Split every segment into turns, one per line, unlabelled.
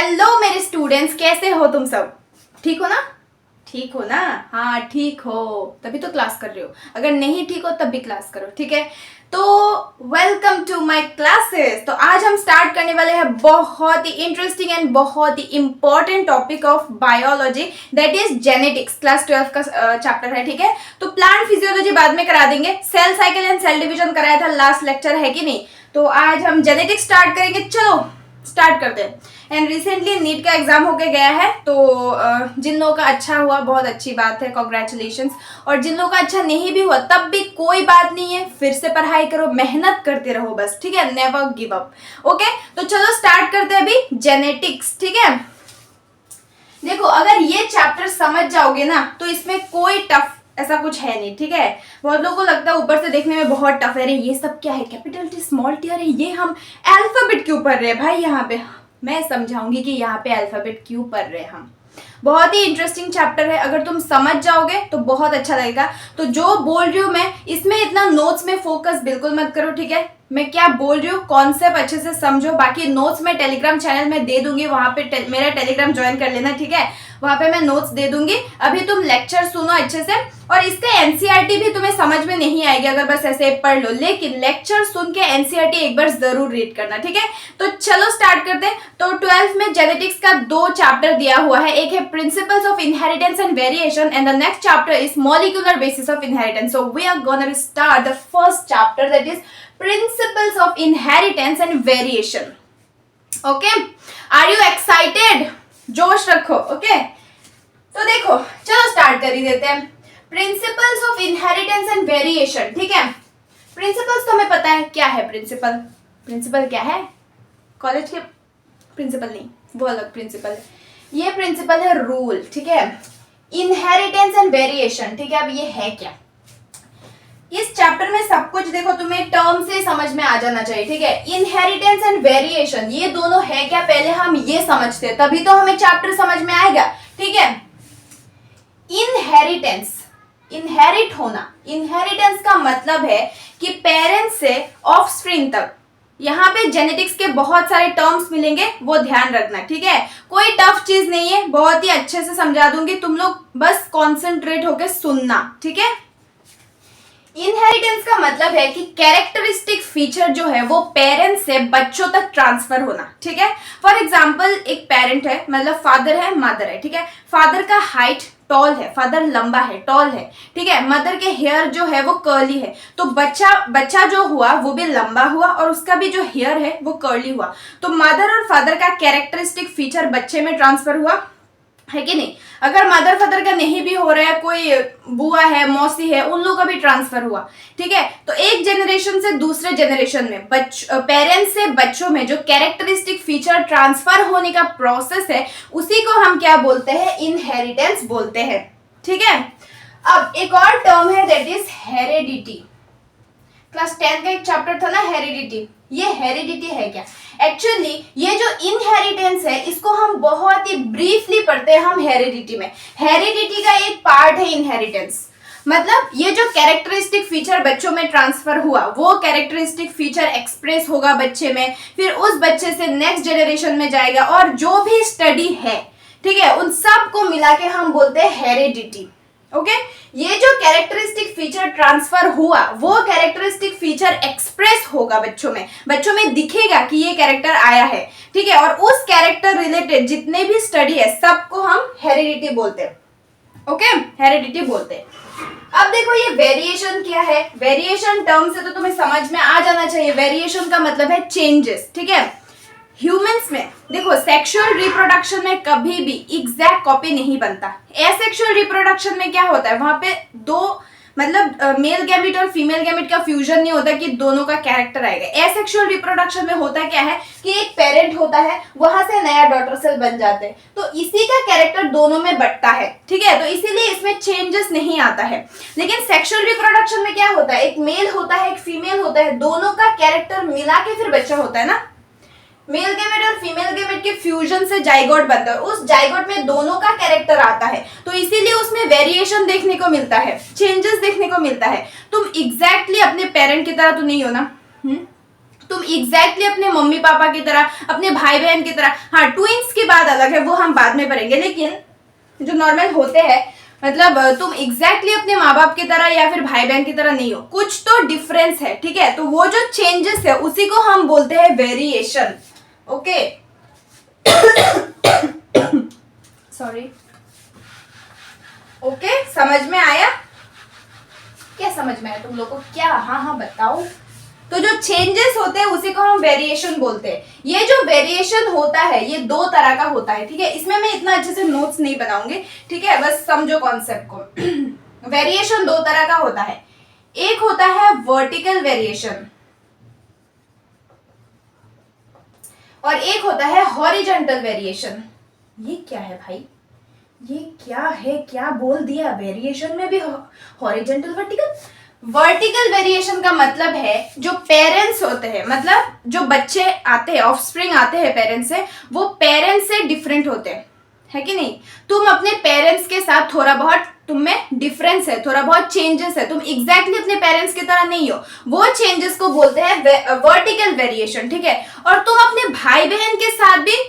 Hello मेरे students, कैसे हो तुम सब? ठीक हो ना? ठीक हो ना? हाँ ठीक हो, तभी तो क्लास कर रहे हो। अगर नहीं ठीक हो तब भी क्लास करो, ठीक है? तो वेलकम टू माय क्लासेस। तो आज हम स्टार्ट करने वाले हैं बहुत ही इंटरेस्टिंग एंड बहुत ही important topic of biology, that is genetics. Class 12 का चैप्टर है, ठीक है? तो प्लांट फिजियोलॉजी बाद में करा देंगे, cell cycle and cell division कराया था लास्ट लेक्चर, है कि नहीं? तो आज हम जेनेटिक्स स्टार्ट करेंगे। चलो स्टार्ट करते हैं। एंड रिसेंटली नीट का एग्जाम होके गया है, तो जिन लोगों का अच्छा हुआ बहुत अच्छी बात है, कॉन्ग्रेचुलेशंस। और जिन लोगों का अच्छा नहीं भी हुआ तब भी कोई बात नहीं है, फिर से पढ़ाई करो, मेहनत करते रहो बस, ठीक है? Never give up. ओके, तो चलो स्टार्ट करते हैं अभी जेनेटिक्स, ठीक है? देखो, अगर ये चैप्टर समझ जाओगे ना तो इसमें कोई टफ ऐसा कुछ है नहीं, ठीक है? बहुत लोगों को लगता है ऊपर से देखने में बहुत टफ है, ये सब क्या है, कैपिटल टी स्मॉल टी, अरे ये हम अल्फाबेट क्यों पढ़ रहे हैं भाई? यहाँ पे मैं समझाऊंगी कि यहाँ पे अल्फाबेट क्यों पढ़ रहे हैं हम। बहुत ही इंटरेस्टिंग चैप्टर है, अगर तुम समझ जाओगे तो बहुत अच्छा लगेगा। तो जो बोल रही हूँ मैं, इसमें इतना नोट्स में फोकस बिल्कुल मत करो, ठीक है? मैं क्या बोल रही हूँ कॉन्सेप्ट अच्छे से समझो। बाकी नोट्स मैं टेलीग्राम चैनल में दे दूंगी, वहां पे मेरा टेलीग्राम ज्वाइन कर लेना, ठीक है? वहां पे मैं नोट्स दे दूंगी। अभी तुम लेक्चर सुनो अच्छे से, और इसका एनसीईआरटी भी तुम्हें समझ में नहीं आएगी अगर बस ऐसे पढ़ लो, लेकिन लेक्चर सुन के एनसीईआरटी एक बार जरूर रीड करना, ठीक है? तो चलो स्टार्ट करते हैं। तो 12th में जेनेटिक्स का 2 चैप्टर दिया हुआ है, एक है principles of inheritance and variation, and the next chapter is molecular basis of inheritance. So we are gonna start the first chapter, that is principles of inheritance and variation. Okay, are you excited? जोश रखो, okay? तो देखो, चलो start कर ही देते हैं। Principles of inheritance and variation, ठीक है? प्रिंसिपल्स तो हमें पता है क्या है। प्रिंसिपल प्रिंसिपल क्या है? कॉलेज के प्रिंसिपल नहीं, वो अलग प्रिंसिपल है। ये प्रिंसिपल है रूल, ठीक है? इनहेरिटेंस एंड वेरिएशन, ठीक है? अब ये है क्या? इस चैप्टर में सब कुछ देखो तुम्हें टर्म से समझ में आ जाना चाहिए, ठीक है? इनहेरिटेंस एंड वेरिएशन ये दोनों है क्या, पहले हम ये समझते हैं, तभी तो हमें चैप्टर समझ में आएगा, ठीक है? इनहेरिटेंस, इनहेरिट होना। इनहेरिटेंस का मतलब है कि पेरेंट्स से ऑफस्प्रिंग तक, यहाँ पे जेनेटिक्स के बहुत सारे टर्म्स मिलेंगे, वो ध्यान रखना, ठीक है? कोई टफ चीज नहीं है, बहुत ही अच्छे से समझा दूंगी, तुम लोग बस कॉन्सेंट्रेट होकर सुनना, ठीक है? इनहेरिटेंस का मतलब है कि कैरेक्टरिस्टिक फीचर जो है वो पेरेंट्स से बच्चों तक ट्रांसफर होना, ठीक है? फॉर एग्जांपल, एक पेरेंट है, मतलब फादर है, मदर है, ठीक है? फादर का हाइट टॉल है, फादर लंबा है, टॉल है, ठीक है? मदर के हेयर जो है वो कर्ली है, तो बच्चा जो हुआ वो भी लंबा हुआ और उसका भी जो हेयर है वो कर्ली हुआ। तो मदर और फादर का कैरेक्टरिस्टिक फीचर बच्चे में ट्रांसफर हुआ, है कि नहीं? अगर मदर फादर का नहीं भी हो रहा है, कोई बुआ है, मौसी है, उन लोगों का भी ट्रांसफर हुआ, ठीक है? तो एक जनरेशन से दूसरे जनरेशन में पेरेंट्स से बच्चों में जो कैरेक्टरिस्टिक फीचर ट्रांसफर होने का प्रोसेस है, उसी को हम क्या बोलते हैं? इनहेरिटेंस बोलते हैं, ठीक है? अब एक और टर्म है, दैट इज हेरेडिटी। क्लास 10 का एक चैप्टर था ना, हेरिडिटी। ये हेरिडिटी है क्या? एक्चुअली ये जो इनहेरिटेंस है, इसको हम बहुत ही ब्रीफली पढ़ते हैं हम हेरिडिटी में। हेरिडिटी का एक पार्ट है इनहेरिटेंस, मतलब ये जो कैरेक्टरिस्टिक फीचर बच्चों में ट्रांसफर हुआ, वो कैरेक्टरिस्टिक फीचर एक्सप्रेस होगा बच्चे में, फिर उस बच्चे से नेक्स्ट जनरेशन में जाएगा, और जो भी स्टडी है, ठीक है, उन सब को मिला के हम बोलते हैं हेरिडिटी। ओके, ये जो कैरेक्टरिस्टिक फीचर ट्रांसफर हुआ, वो कैरेक्टरिस्टिक फीचर एक्सप्रेस होगा बच्चों में दिखेगा कि ये कैरेक्टर आया है, ठीक है? और उस कैरेक्टर रिलेटेड जितने भी स्टडी है, सबको हम हेरिडिटी बोलते हैं, ओके? हेरिडिटी बोलते हैं। अब देखो, ये वेरिएशन क्या है? वेरिएशन टर्म से तो तुम्हें समझ में आ जाना चाहिए। वेरिएशन का मतलब है चेंजेस, ठीक है? ह्यूमंस में देखो, सेक्सुअल रिप्रोडक्शन में कभी भी एग्जैक्ट कॉपी नहीं बनता। एसेक्सुअल रिप्रोडक्शन में क्या होता है, वहां पे दो, मतलब मेल गैमेट और फीमेल गैमेट का फ्यूजन नहीं होता कि दोनों का कैरेक्टर आएगा। एसेक्सुअल रिप्रोडक्शन में होता क्या है कि एक पेरेंट होता है, वहां से नया डॉटर सेल बन जाते हैं, तो इसी का कैरेक्टर दोनों में बटता है, ठीक है? तो इसीलिए इसमें चेंजेस नहीं आता है। लेकिन सेक्सुअल रिप्रोडक्शन में क्या होता है, एक मेल होता है, एक फीमेल होता है, दोनों का कैरेक्टर मिला के फिर बच्चा होता है ना। मेल गैमेट और फीमेल गैमेट के फ्यूजन से जाइगोट बनता है, उस जाइगोट में दोनों का कैरेक्टर आता है, तो इसीलिए उसमें वेरिएशन देखने को मिलता है, चेंजेस देखने को मिलता है। तुम एग्जैक्टली अपने पेरेंट की तरह तो नहीं हो ना, तुम एग्जैक्टली अपने मम्मी पापा की तरह, अपने भाई बहन की तरह, हाँ ट्विंस की बात अलग है, वो हम बाद में पढ़ेंगे, लेकिन जो नॉर्मल होते हैं, मतलब तुम एग्जैक्टली अपने माँ बाप की तरह या फिर भाई बहन की तरह नहीं हो, कुछ तो डिफरेंस है, ठीक है। तो वो जो चेंजेस है उसी को हम बोलते हैं वेरिएशन। Okay, sorry. ओके, समझ में आया? क्या समझ में आया तुम लोग को? क्या? हाँ हाँ बताओ। तो जो चेंजेस होते हैं उसी को हम वेरिएशन बोलते हैं। ये जो वेरिएशन होता है ये दो तरह का होता है, ठीक है। इसमें मैं इतना अच्छे से नोट्स नहीं बनाऊंगी, ठीक है, बस समझो कॉन्सेप्ट को। वेरिएशन दो तरह का होता है, एक होता है वर्टिकल वेरिएशन और एक होता है हॉरिजॉन्टल वेरिएशन। ये क्या है भाई? ये क्या है? क्या बोल दिया? वेरिएशन में भी हॉरिजॉन्टल वर्टिकल? वर्टिकल वेरिएशन का मतलब है जो पेरेंट्स होते हैं, मतलब जो बच्चे आते हैं, ऑफस्प्रिंग आते हैं पेरेंट्स से, वो पेरेंट्स से डिफरेंट होते हैं, है कि नहीं। तुम अपने पेरेंट्स के साथ थोड़ा बहुत तुम में डिफरेंस है, थोड़ा बहुत चेंजेस है, तुम एग्जैक्टली अपने पेरेंट्स की तरह नहीं हो, वो चेंजेस को बोलते हैं वर्टिकल वेरिएशन, ठीक है। और तुम अपने भाई बहन के साथ भी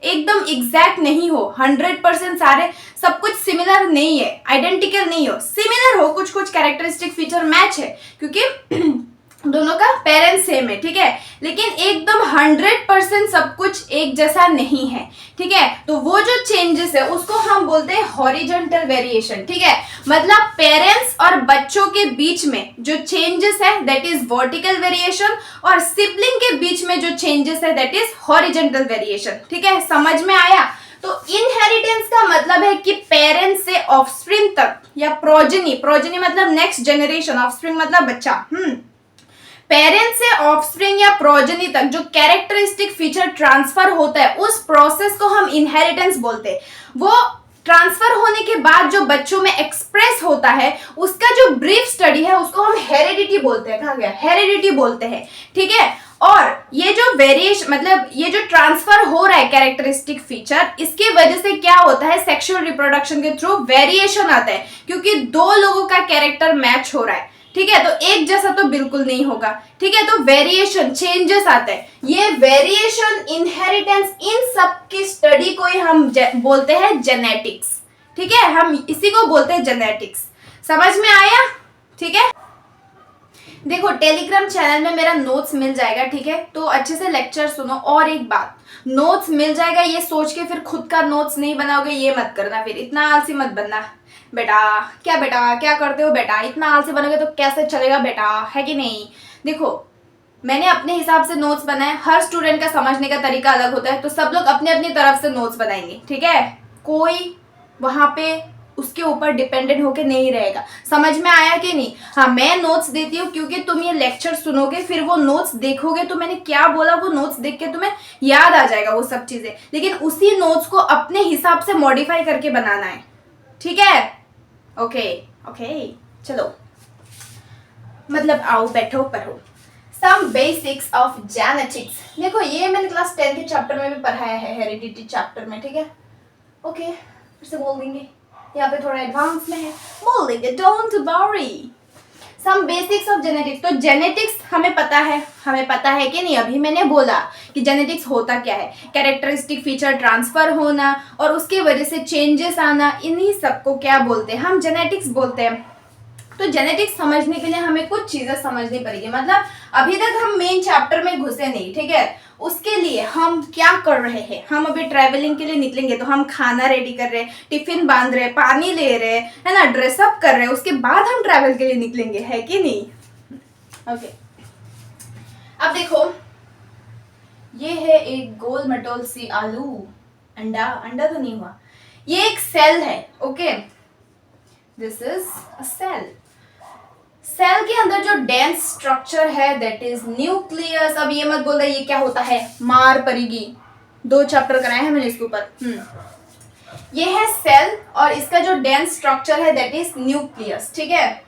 एकदम एग्जैक्ट नहीं हो, 100% सारे सब कुछ सिमिलर नहीं है, आइडेंटिकल नहीं हो, सिमिलर हो, कुछ कुछ कैरेक्टरिस्टिक फीचर मैच है क्योंकि दोनों का पेरेंट्स सेम है, ठीक है, लेकिन एकदम 100% सब कुछ एक जैसा नहीं है, ठीक है। तो वो जो चेंजेस है उसको हम बोलते हैं हॉरिजॉन्टल वेरिएशन, ठीक है। मतलब पेरेंट्स और बच्चों के बीच में जो चेंजेस है दैट इज वर्टिकल वेरिएशन, और सिबलिंग के बीच में जो चेंजेस है दैट इज हॉरिजॉन्टल वेरिएशन, ठीक है। समझ में आया? तो इनहेरिटेंस का मतलब है कि पेरेंट्स से ऑफस्प्रिंग तक या प्रोजेनी, प्रोजेनी मतलब नेक्स्ट जनरेशन, ऑफस्प्रिंग मतलब बच्चा, पेरेंट्स से ऑफस्प्रिंग या प्रोजेनी तक जो कैरेक्टरिस्टिक फीचर ट्रांसफर होता है उस प्रोसेस को हम इनहेरिटेंस बोलते हैं। वो ट्रांसफर होने के बाद जो बच्चों में एक्सप्रेस होता है उसका जो ब्रीफ स्टडी है उसको हम हेरिडिटी बोलते हैं। कहा गया? हेरिडिटी बोलते हैं, ठीक है। और ये जो वेरिएशन मतलब ये जो ट्रांसफर हो रहा है कैरेक्टरिस्टिक फीचर, इसकी वजह से क्या होता है, सेक्सुअल रिप्रोडक्शन के थ्रू वेरिएशन आता है, क्योंकि दो लोगों का कैरेक्टर मैच हो रहा है, ठीक है। तो एक जैसा तो बिल्कुल नहीं होगा, ठीक है। तो वेरिएशन, चेंजेस आते हैं, ये वेरिएशन, इनहेरिटेंस, इन सब की स्टडी को ही हम बोलते हैं जेनेटिक्स, ठीक है। हम इसी को बोलते हैं जेनेटिक्स। समझ में आया? ठीक है। देखो टेलीग्राम चैनल में मेरा नोट्स मिल जाएगा, ठीक है, तो अच्छे से लेक्चर सुनो। और एक बात, नोट्स मिल जाएगा ये सोच के फिर खुद का नोट्स नहीं बनाओगे, ये मत करना, फिर इतना आलसी मत बनना बेटा। क्या करते हो बेटा? इतना आलसी बनोगे तो कैसे चलेगा बेटा, है कि नहीं। देखो मैंने अपने हिसाब से नोट्स बनाए, हर स्टूडेंट का समझने का तरीका अलग होता है, तो सब लोग अपने अपनी तरफ से नोट्स बनाएंगे, ठीक है। कोई वहां पे उसके ऊपर डिपेंडेंट होके नहीं रहेगा। समझ में आया कि नहीं? हाँ, मैं नोट्स देती हूँ क्योंकि तुम ये लेक्चर सुनोगे, फिर वो नोट्स देखोगे तो मैंने क्या बोला वो नोट्स देख के तुम्हें याद आ जाएगा वो सब चीजें, लेकिन उसी नोट्स को अपने हिसाब से मॉडिफाई करके बनाना है, ठीक है। ओके, चलो, मतलब आओ बैठो पढ़ो। Some basics of genetics. देखो ये मैंने क्लास 10 के चैप्टर में भी पढ़ाया है, हेरिडिटी चैप्टर में, ठीक है। ओके, फिर से बोल देंगे, यहाँ पे थोड़ा एडवांस में है, बोल देंगे, don't worry. Some basics of genetics. तो जेनेटिक्स हमें पता है कि नहीं? अभी मैंने बोला कि जेनेटिक्स होता क्या है, कैरेक्टरिस्टिक फीचर ट्रांसफर होना और उसके वजह से चेंजेस आना, इन्हीं सबको क्या बोलते हैं? हम जेनेटिक्स बोलते हैं। तो जेनेटिक्स समझने के लिए हमें कुछ चीजें समझनी पड़ेगी, मतलब अभी तक हम मेन चैप्टर में घुसे नहीं, ठीक है। उसके लिए हम क्या कर रहे हैं, हम अभी ट्रैवलिंग के लिए निकलेंगे तो हम खाना रेडी कर रहे हैं, टिफिन बांध रहे हैं, पानी ले रहे हैं, है ना, ड्रेसअप कर रहे हैं, उसके बाद हम ट्रैवल के लिए निकलेंगे, है कि नहीं। ओके, अब देखो ये है एक गोल मटोल सी आलू, अंडा तो नहीं हुआ, ये एक सेल है, okay, this is a cell. Cell के अंदर जो डेंस स्ट्रक्चर है दैट इज न्यूक्लियस। अब ये मत बोल रहे ये क्या होता है, मार पड़ेगी, 2 चैप्टर कराए हैं मैंने इसके ऊपर। ये है सेल और इसका जो डेंस स्ट्रक्चर है दैट इज न्यूक्लियस, ठीक है।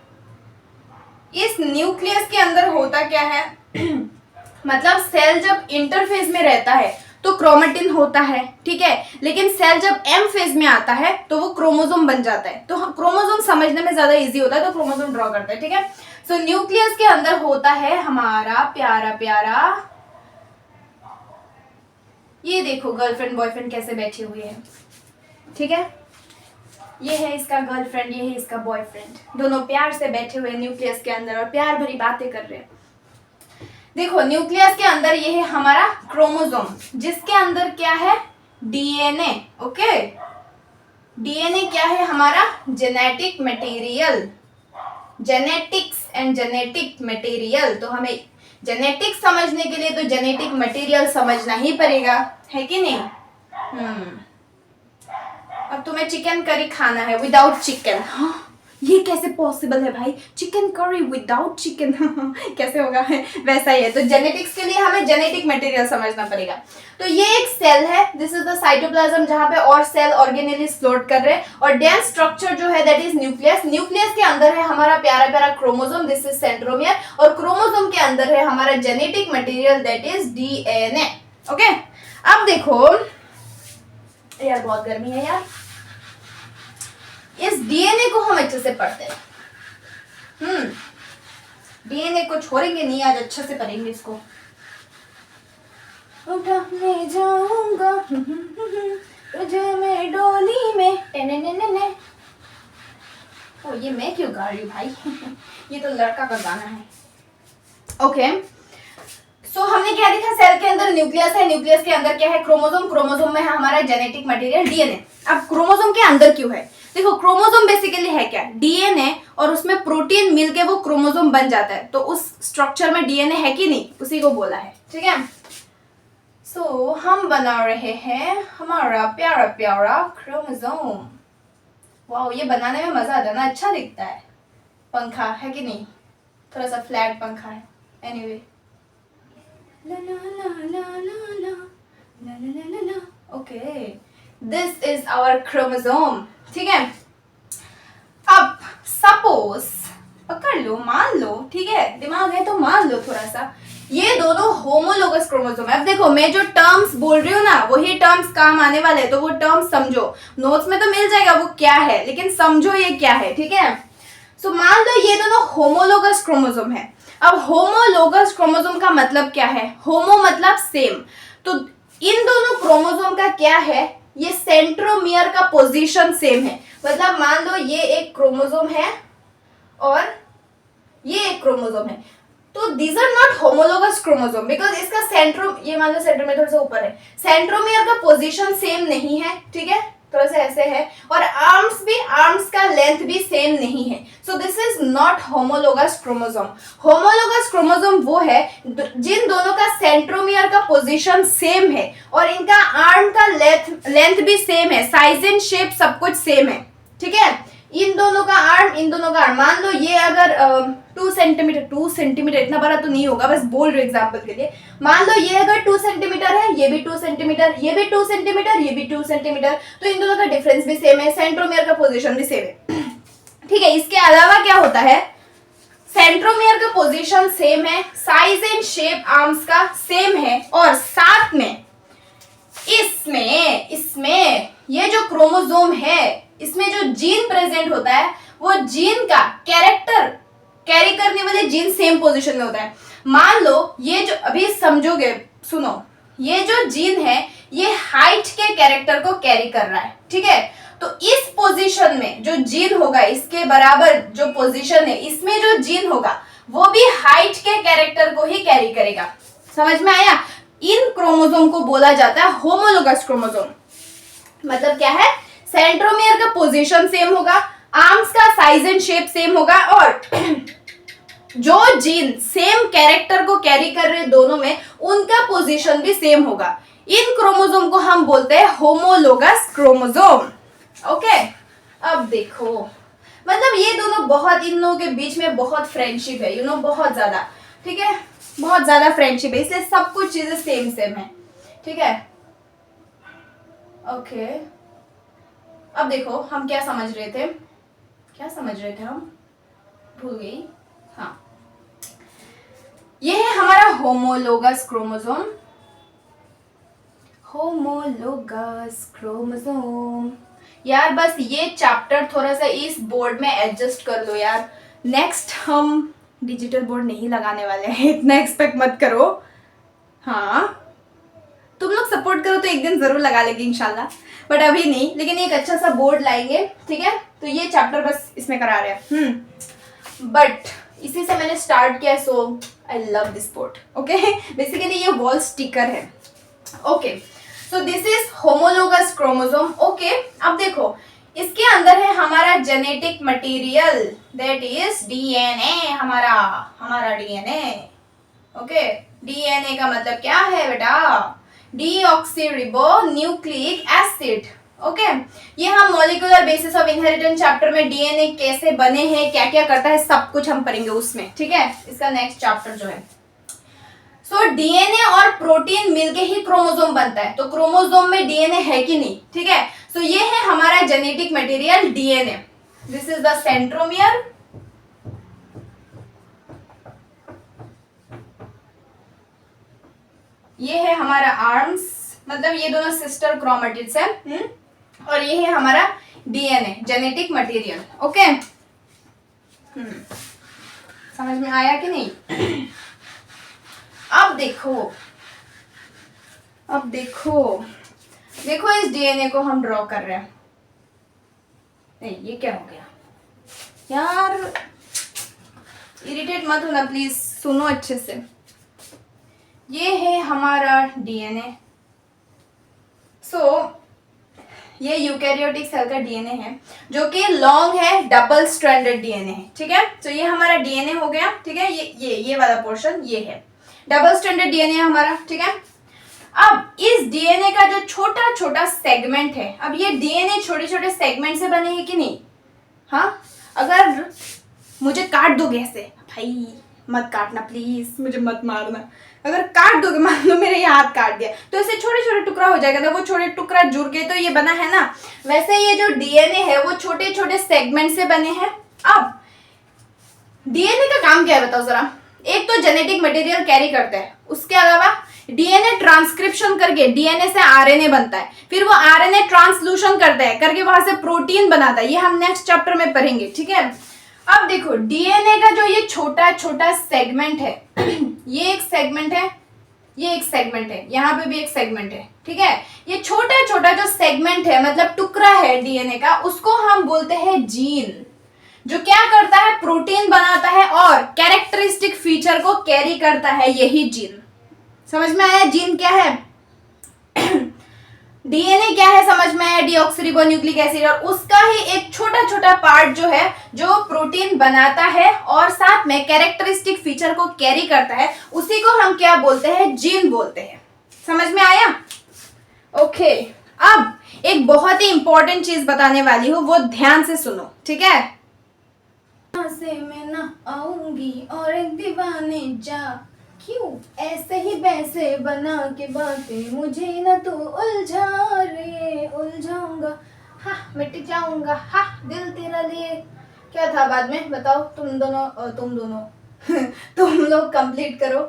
इस न्यूक्लियस के अंदर होता क्या है मतलब सेल जब इंटरफेज में रहता है तो क्रोमेटिन होता है, ठीक है। लेकिन सेल जब एम फेज में आता है तो वो क्रोमोसोम बन जाता है। तो क्रोमोसोम समझने में ज्यादा इजी होता है, तो क्रोमोसोम ड्रॉ करते हैं, ठीक है। सो न्यूक्लियस के अंदर होता है हमारा प्यारा प्यारा, ये देखो गर्लफ्रेंड बॉयफ्रेंड कैसे बैठे हुए हैं, ठीक है। ये है इसका गर्लफ्रेंड, ये है इसका बॉयफ्रेंड, दोनों प्यार से बैठे हुए न्यूक्लियस के अंदर और प्यार भरी बातें कर रहे हैं। देखो न्यूक्लियस के अंदर ये है हमारा क्रोमोसोम, जिसके अंदर क्या है, डीएनए, ओके। डीएनए क्या है हमारा, genetic material, genetics and genetic material. तो हमें जेनेटिक्स समझने के लिए तो जेनेटिक मटेरियल समझना ही पड़ेगा, है कि नहीं। अब तुम्हें चिकन करी खाना है विदाउट चिकन, हाँ ये कैसे पॉसिबल है भाई, चिकन करी विदाउट चिकन कैसे होगा, वैसा ही है। तो जेनेटिक्स के लिए हमें जेनेटिक मटेरियल समझना पड़ेगा। तो ये एक सेल है, दिस इज द साइटोप्लाज्म, जहां पे और सेल ऑर्गेनेली फ्लोट कर रहे हैं। और डेंस स्ट्रक्चर जो है दैट इज न्यूक्लियस। न्यूक्लियस के अंदर है हमारा प्यारा प्यारा क्रोमोसोम, दिस इज सेंट्रोमियर। और क्रोमोसोम के अंदर है हमारा genetic material that is DNA, okay. अब देखो यार बहुत गर्मी है यार, इस डीएनए को हम अच्छे से पढ़ते हैं। डीएनए को छोड़ेंगे नहीं, आज अच्छे से पढ़ेंगे इसको। उठाने जाऊंगा तुझे मैं डोली में, ने। ओ ये मैं क्यों गा रही हूँ भाई ये तो लड़का का गाना है, ओके। सो हमने क्या देखा, सेल के अंदर न्यूक्लियस है, न्यूक्लियस के अंदर क्या है, क्रोमोसोम, क्रोमोसोम में है हमारा जेनेटिक मटेरियल डीएनए। अब क्रोमोसोम के अंदर क्यों है, देखो क्रोमोसोम बेसिकली है क्या, डीएनए, और उसमें प्रोटीन मिलके वो क्रोमोसोम बन जाता है। तो उस स्ट्रक्चर में डीएनए है कि नहीं, उसी को बोला है, ठीक है। सो हम बना रहे हैं हमारा प्यारा प्यारा क्रोमोसोम। वाओ ये बनाने में मजा आता है ना, अच्छा दिखता है। पंखा है कि नहीं, थोड़ा सा फ्लैट पंखा है, anyway. La la la la la la la la la la, okay, this is our chromosome, ठीक है। अब सपोज पकड़ लो, मान लो, ठीक है, दिमाग है तो मान लो थोड़ा सा, ये दोनों होमोलोगस क्रोमोसोम है। अब देखो मैं जो टर्म्स बोल रही हूँ ना वही टर्म्स काम आने वाले हैं, तो वो टर्म्स समझो, नोट्स में तो मिल जाएगा वो क्या है, लेकिन समझो ये क्या है, ठीक है। सो मान लो ये दोनों होमोलोगस क्रोमोसोम है। अब होमोलोगस क्रोमोसोम का मतलब क्या है, होमो मतलब सेम, तो इन दोनों क्रोमोसोम का क्या है, ये सेंट्रोमियर का पोजीशन सेम है। मतलब मान लो ये एक क्रोमोसोम है और ये एक क्रोमोसोम है, तो these are not homologous chromosome because इसका सेंट्रो, ये मान लो सेंट्रोमियर थोड़ा सा ऊपर है, सेंट्रोमियर का पोजीशन सेम नहीं है, ठीक है, थोड़ा सा ऐसे है, और आर्म्स का लेंथ भी सेम नहीं है। सो this is not homologous chromosome. Homologous chromosome वो है जिन दोनों का सेंट्रोमियर का पोजीशन सेम है और इनका आर्म का लेंथ भी सेम है, साइज एंड शेप सब कुछ सेम है, ठीक है। इन दोनों का आर्म, इन दोनों का आर्म, मान लो ये अगर 2 सेंटीमीटर इतना बड़ा तो नहीं होगा, बस बोल रही हूँ एग्जाम्पल के लिए, मान लो ये अगर 2 सेंटीमीटर है, ये भी 2 सेंटीमीटर, ये भी 2 सेंटीमीटर, ये भी 2 सेंटीमीटर, तो इन दोनों का डिफरेंस भी सेम है, सेंट्रोमियर का पोजीशन भी सेम है, ठीक है। इसके अलावा क्या होता है, सेंट्रोमियर का पोजीशन सेम है, साइज एंड शेप आर्म्स का सेम है, और साथ में इसमें ये जो क्रोमोसोम है इसमें जो जीन प्रेजेंट होता है वो जीन का कैरेक्टर कैरी करने वाले जीन सेम पोजीशन में होता है। मान लो ये जो अभी समझोगे, सुनो, ये जो जीन है ये हाइट के कैरेक्टर को कैरी कर रहा है, ठीक है। तो इस पोजीशन में जो जीन होगा, इसके बराबर जो पोजीशन है इसमें जो जीन होगा वो भी हाइट के कैरेक्टर को ही कैरी करेगा। समझ में आया? इन क्रोमोसोम को बोला जाता है होमोलोगस क्रोमोसोम। मतलब क्या है, सेंट्रोमियर का पोजीशन सेम होगा, आर्म्स का साइज एंड शेप सेम होगा, और जो जीन सेम कैरेक्टर को कैरी कर रहे दोनों में उनका पोजीशन भी सेम होगा। इन क्रोमोसोम को हम बोलते हैं होमोलोगस क्रोमोसोम, ओके। अब देखो, मतलब ये दोनों बहुत, इन लोगों के बीच में बहुत फ्रेंडशिप है, यू नो, बहुत ज्यादा, ठीक है, बहुत ज्यादा फ्रेंडशिप है, इसलिए सब कुछ चीजें सेम सेम है, ठीक है, ओके। अब देखो हम क्या समझ रहे थे हम, भूल गई, हाँ, ये है हमारा होमोलोगस क्रोमोसोम। Homologous chromosome. यार बस ये चैप्टर थोड़ा सा इस बोर्ड में एडजस्ट कर लो यार, नेक्स्ट हम डिजिटल बोर्ड नहीं लगाने वाले हैं, इतना एक्सपेक्ट मत करो। हाँ तुम लोग सपोर्ट करो तो एक दिन जरूर लगा लेंगे इंशाल्लाह, बट अभी नहीं, लेकिन एक अच्छा सा बोर्ड लाएंगे, ठीक है। तो ये चैप्टर बस इसमें करा रहे हैं। बट इसी से मैंने स्टार्ट किया, so I love this board. Okay, basically ये वॉल स्टिकर है। Okay, so this is homologous chromosome. Okay, अब देखो इसके अंदर है हमारा genetic material, that is DNA, हमारा डीएनए। ओके, डीएनए का मतलब क्या है बेटा? डीऑक्सीरिबो न्यूक्लिक एसिड। ओके, ये हम molecular basis of inheritance chapter में डीएनए कैसे बने हैं, क्या क्या करता है, सब कुछ हम पढ़ेंगे उसमें, ठीक है। इसका नेक्स्ट चैप्टर जो है, सो डीएनए और प्रोटीन मिलके ही क्रोमोसोम बनता है, तो क्रोमोसोम में डीएनए है कि नहीं, ठीक है। सो ये है हमारा genetic material DNA. This is the centromere, ये है हमारा आर्म्स, मतलब ये दोनों सिस्टर क्रोमेटिड्स है। और ये है हमारा डीएनए, जेनेटिक मटेरियल। ओके, समझ में आया कि नहीं? अब देखो इस डीएनए को हम ड्रॉ कर रहे हैं। नहीं, ये क्या हो गया यार, इरिटेट मत होना प्लीज, सुनो अच्छे से। ये है हमारा डीएनए। ये यूकैरियोटिक सेल का डीएनए है, जो कि लॉन्ग है, डबल स्ट्रैंडेड डीएनए है, ठीक है। तो ये हमारा डीएनए हो गया, ठीक है। ये वाला पोर्शन ये है डबल स्ट्रैंडेड डीएनए हमारा, ठीक है। अब इस डीएनए का जो छोटा छोटा सेगमेंट है, अब ये डीएनए छोटे छोटे सेगमेंट से बने हैं कि नहीं? हाँ, अगर मुझे काट दोगे ऐसे, भाई मत काटना प्लीज, मुझे मत मारना, अगर काट दोगे, मान लो मेरे ये हाथ काट दिया, तो ऐसे छोटे छोटे टुकड़ा हो जाएगा ना, वो छोटे टुकड़ा जुड़ के तो ये बना है ना, वैसे ये जो डीएनए है वो छोटे छोटे सेगमेंट से बने हैं। अब डीएनए का काम क्या है बताओ जरा? एक तो जेनेटिक मटेरियल कैरी करता है, उसके अलावा डीएनए ट्रांसक्रिप्शन करके डीएनए से आरएनए बनता है, फिर वो आरएनए ट्रांसल्यूशन करता है, करके वहां से प्रोटीन बनाता है। ये हम नेक्स्ट चैप्टर में पढ़ेंगे, ठीक है। अब देखो डीएनए का जो ये छोटा छोटा सेगमेंट है, ये एक सेगमेंट है, ये एक सेगमेंट है, यहाँ पे भी एक सेगमेंट है, ठीक है। ये छोटा छोटा जो सेगमेंट है, मतलब टुकड़ा है डीएनए का, उसको हम बोलते हैं जीन, जो क्या करता है? प्रोटीन बनाता है और कैरेक्टरिस्टिक फीचर को कैरी करता है, यही जीन। समझ में आया जीन क्या है? डीएनए क्या है समझ में आया? डीऑक्सीरिबोन्यूक्लिक एसिड, और उसका ही एक छोटा छोटा पार्ट जो है, जो प्रोटीन बनाता है और साथ में कैरेक्टरिस्टिक फीचर को कैरी करता है, उसी को हम क्या बोलते हैं? जीन बोलते हैं। समझ में आया? ओके, अब एक बहुत ही इंपॉर्टेंट चीज बताने वाली हूं, वो ध्यान से सुनो, ठीक है। से मैं ना आऊंगी और एक दीवाने जा, क्यों ऐसे ही वैसे बना के बातें, मुझे ना तू उलझा रे, उलझाऊंगा, हाँ मिट जाऊंगा, हाँ दिल तेरा लिए। क्या था बाद में बताओ? तुम दोनों तुम लोग कंप्लीट करो,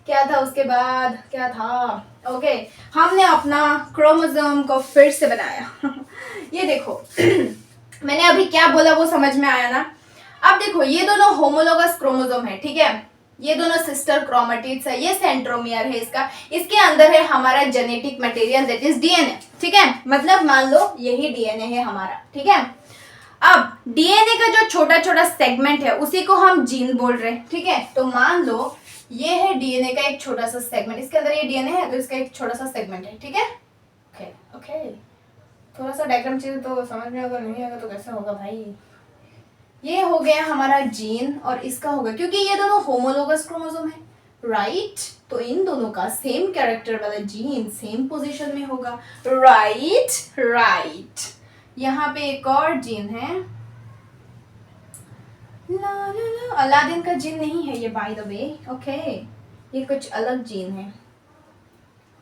क्या था उसके बाद? क्या था? ओके, हमने अपना क्रोमोसोम को फिर से बनाया। ये देखो मैंने अभी क्या बोला वो समझ में आया ना? अब देखो ये दोनों होमोलोगस क्रोमोसोम है, ठीक है। ये दोनों सिस्टर क्रोमेटिड्स है, ये सेंट्रोमियर है इसका, इसके अंदर है हमारा genetic material that is DNA, ठीक है। मतलब मान लो यही डीएनए है हमारा, ठीक है। अब डीएनए का जो छोटा छोटा सेगमेंट है उसी को हम जीन बोल रहे हैं, ठीक है। तो मान लो ये है डीएनए का एक छोटा सा सेगमेंट, इसके अंदर ये डीएनए है तो इसका एक छोटा सा सेगमेंट है, ठीक है। ओके ओके, थोड़ा सा डायग्राम चाहिए तो समझ में आएगा, नहीं आएगा तो कैसे होगा भाई। ये हो गया हमारा जीन और इसका होगा, क्योंकि ये दोनों होमोलोगस क्रोमोसोम है, राइट। तो इन दोनों का सेम कैरेक्टर वाला जीन सेम पोजीशन में होगा, राइट। यहाँ पे एक और जीन है, ला ला ला, अलादीन का जीन नहीं है ये बाय द वे, ओके। ये कुछ अलग जीन है,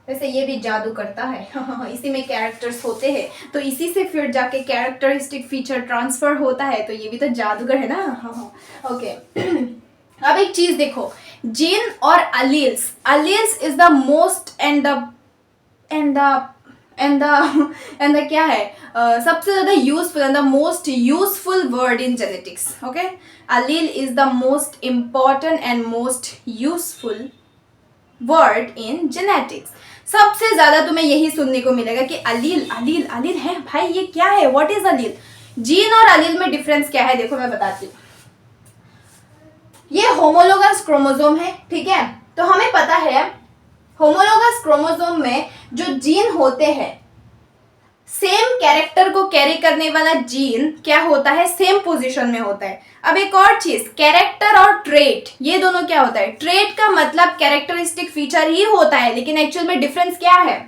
वैसे ये भी जादू करता है। इसी में कैरेक्टर्स होते हैं, तो इसी से फिर जाके कैरेक्टरिस्टिक फीचर ट्रांसफर होता है, तो ये भी तो जादूगर है ना। ओके, अब एक चीज देखो, जीन और alleles is the most and the end the क्या है सबसे ज़्यादा useful and the most useful word in genetics. Okay, Aleel is the most important and most useful word in genetics. सबसे ज्यादा तुम्हें यही सुनने को मिलेगा कि अलील अलील अलील है. भाई ये क्या है, व्हाट इज अलील? जीन और अलील में डिफरेंस क्या है, देखो मैं बताती हूँ. ये होमोलोगस क्रोमोसोम है, ठीक है. तो हमें पता है होमोलोगस क्रोमोसोम में जो जीन होते हैं, सेम कैरेक्टर को कैरी करने वाला जीन क्या होता है, सेम पोजीशन में होता है. अब एक और चीज, कैरेक्टर और ट्रेट, ये दोनों क्या होता है? ट्रेट का मतलब कैरेक्टरिस्टिक फीचर ही होता है, लेकिन एक्चुअल में डिफरेंस क्या है?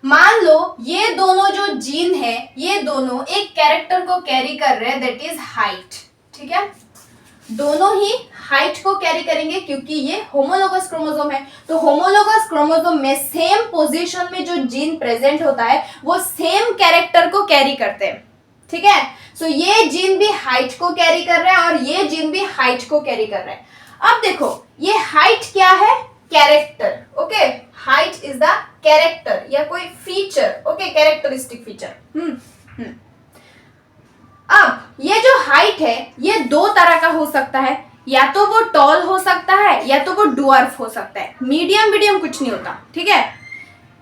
मान लो ये दोनों जो जीन है, ये दोनों एक कैरेक्टर को कैरी कर रहे हैं, दैट इज हाइट. ठीक है, दोनों ही हाइट को कैरी करेंगे क्योंकि ये होमोलोगस क्रोमोसोम है. तो होमोलोगस क्रोमोसोम में सेम पोजीशन में जो जीन प्रेजेंट होता है वो सेम कैरेक्टर को कैरी करते हैं. ठीक है, सो ये जीन भी हाइट को कैरी कर रहा है और ये जीन भी हाइट को कैरी कर रहा है. अब देखो ये हाइट क्या है? Character. Okay, height is the character या कोई फीचर. Okay, characteristic feature. अब ये जो हाइट है ये दो तरह का हो सकता है, या तो वो टॉल हो सकता है या तो वो डुअर्फ हो सकता है. मीडियम मीडियम कुछ नहीं होता. ठीक है,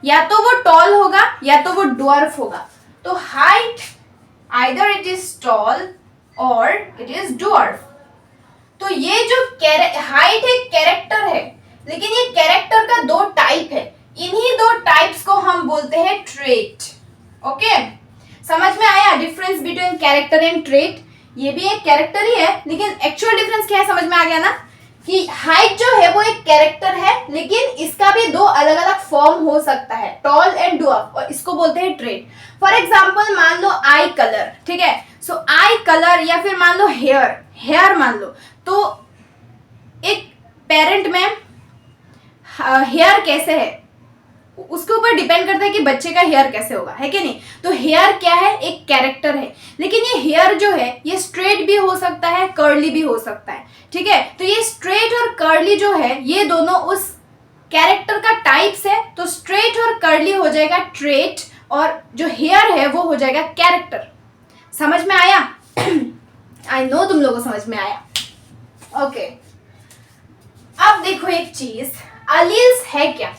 या तो वो टॉल होगा या तो वो डुअर्फ होगा. तो height either it is tall और इट इज डुअर्फ. तो ये जो हाइट एक कैरेक्टर है, लेकिन ये कैरेक्टर का दो टाइप है. इन्हीं दो टाइप्स को हम बोलते हैं ट्रेट. ओके, समझ में आया difference between character and trait? ये भी एक कैरेक्टर ही है, लेकिन एक्चुअल डिफरेंस क्या है समझ में आ गया ना, कि हाइट जो है वो एक कैरेक्टर है, लेकिन इसका भी दो अलग अलग फॉर्म हो सकता है, टॉल एंड डुअर्फ, और इसको बोलते हैं ट्रेट. फॉर एग्जांपल मान लो आई कलर. ठीक है, सो आई कलर, या फिर मान लो हेयर मान लो. तो एक पेरेंट में हेयर कैसे है उसके ऊपर डिपेंड करता है कि बच्चे का हेयर कैसे होगा, है कि नहीं. तो हेयर क्या है? एक कैरेक्टर है, लेकिन ये हेयर जो है ये स्ट्रेट भी हो सकता है, कर्ली भी हो सकता है. ठीक है, तो ये स्ट्रेट और कर्ली जो है ये दोनों उस कैरेक्टर का टाइप्स है. तो स्ट्रेट और कर्ली हो जाएगा ट्रेट, और जो हेयर है वो हो जाएगा कैरेक्टर. समझ में आया? आई नो तुम लोगों को समझ में आया. ओके, अब देखो एक चीज, अलील्स है क्या?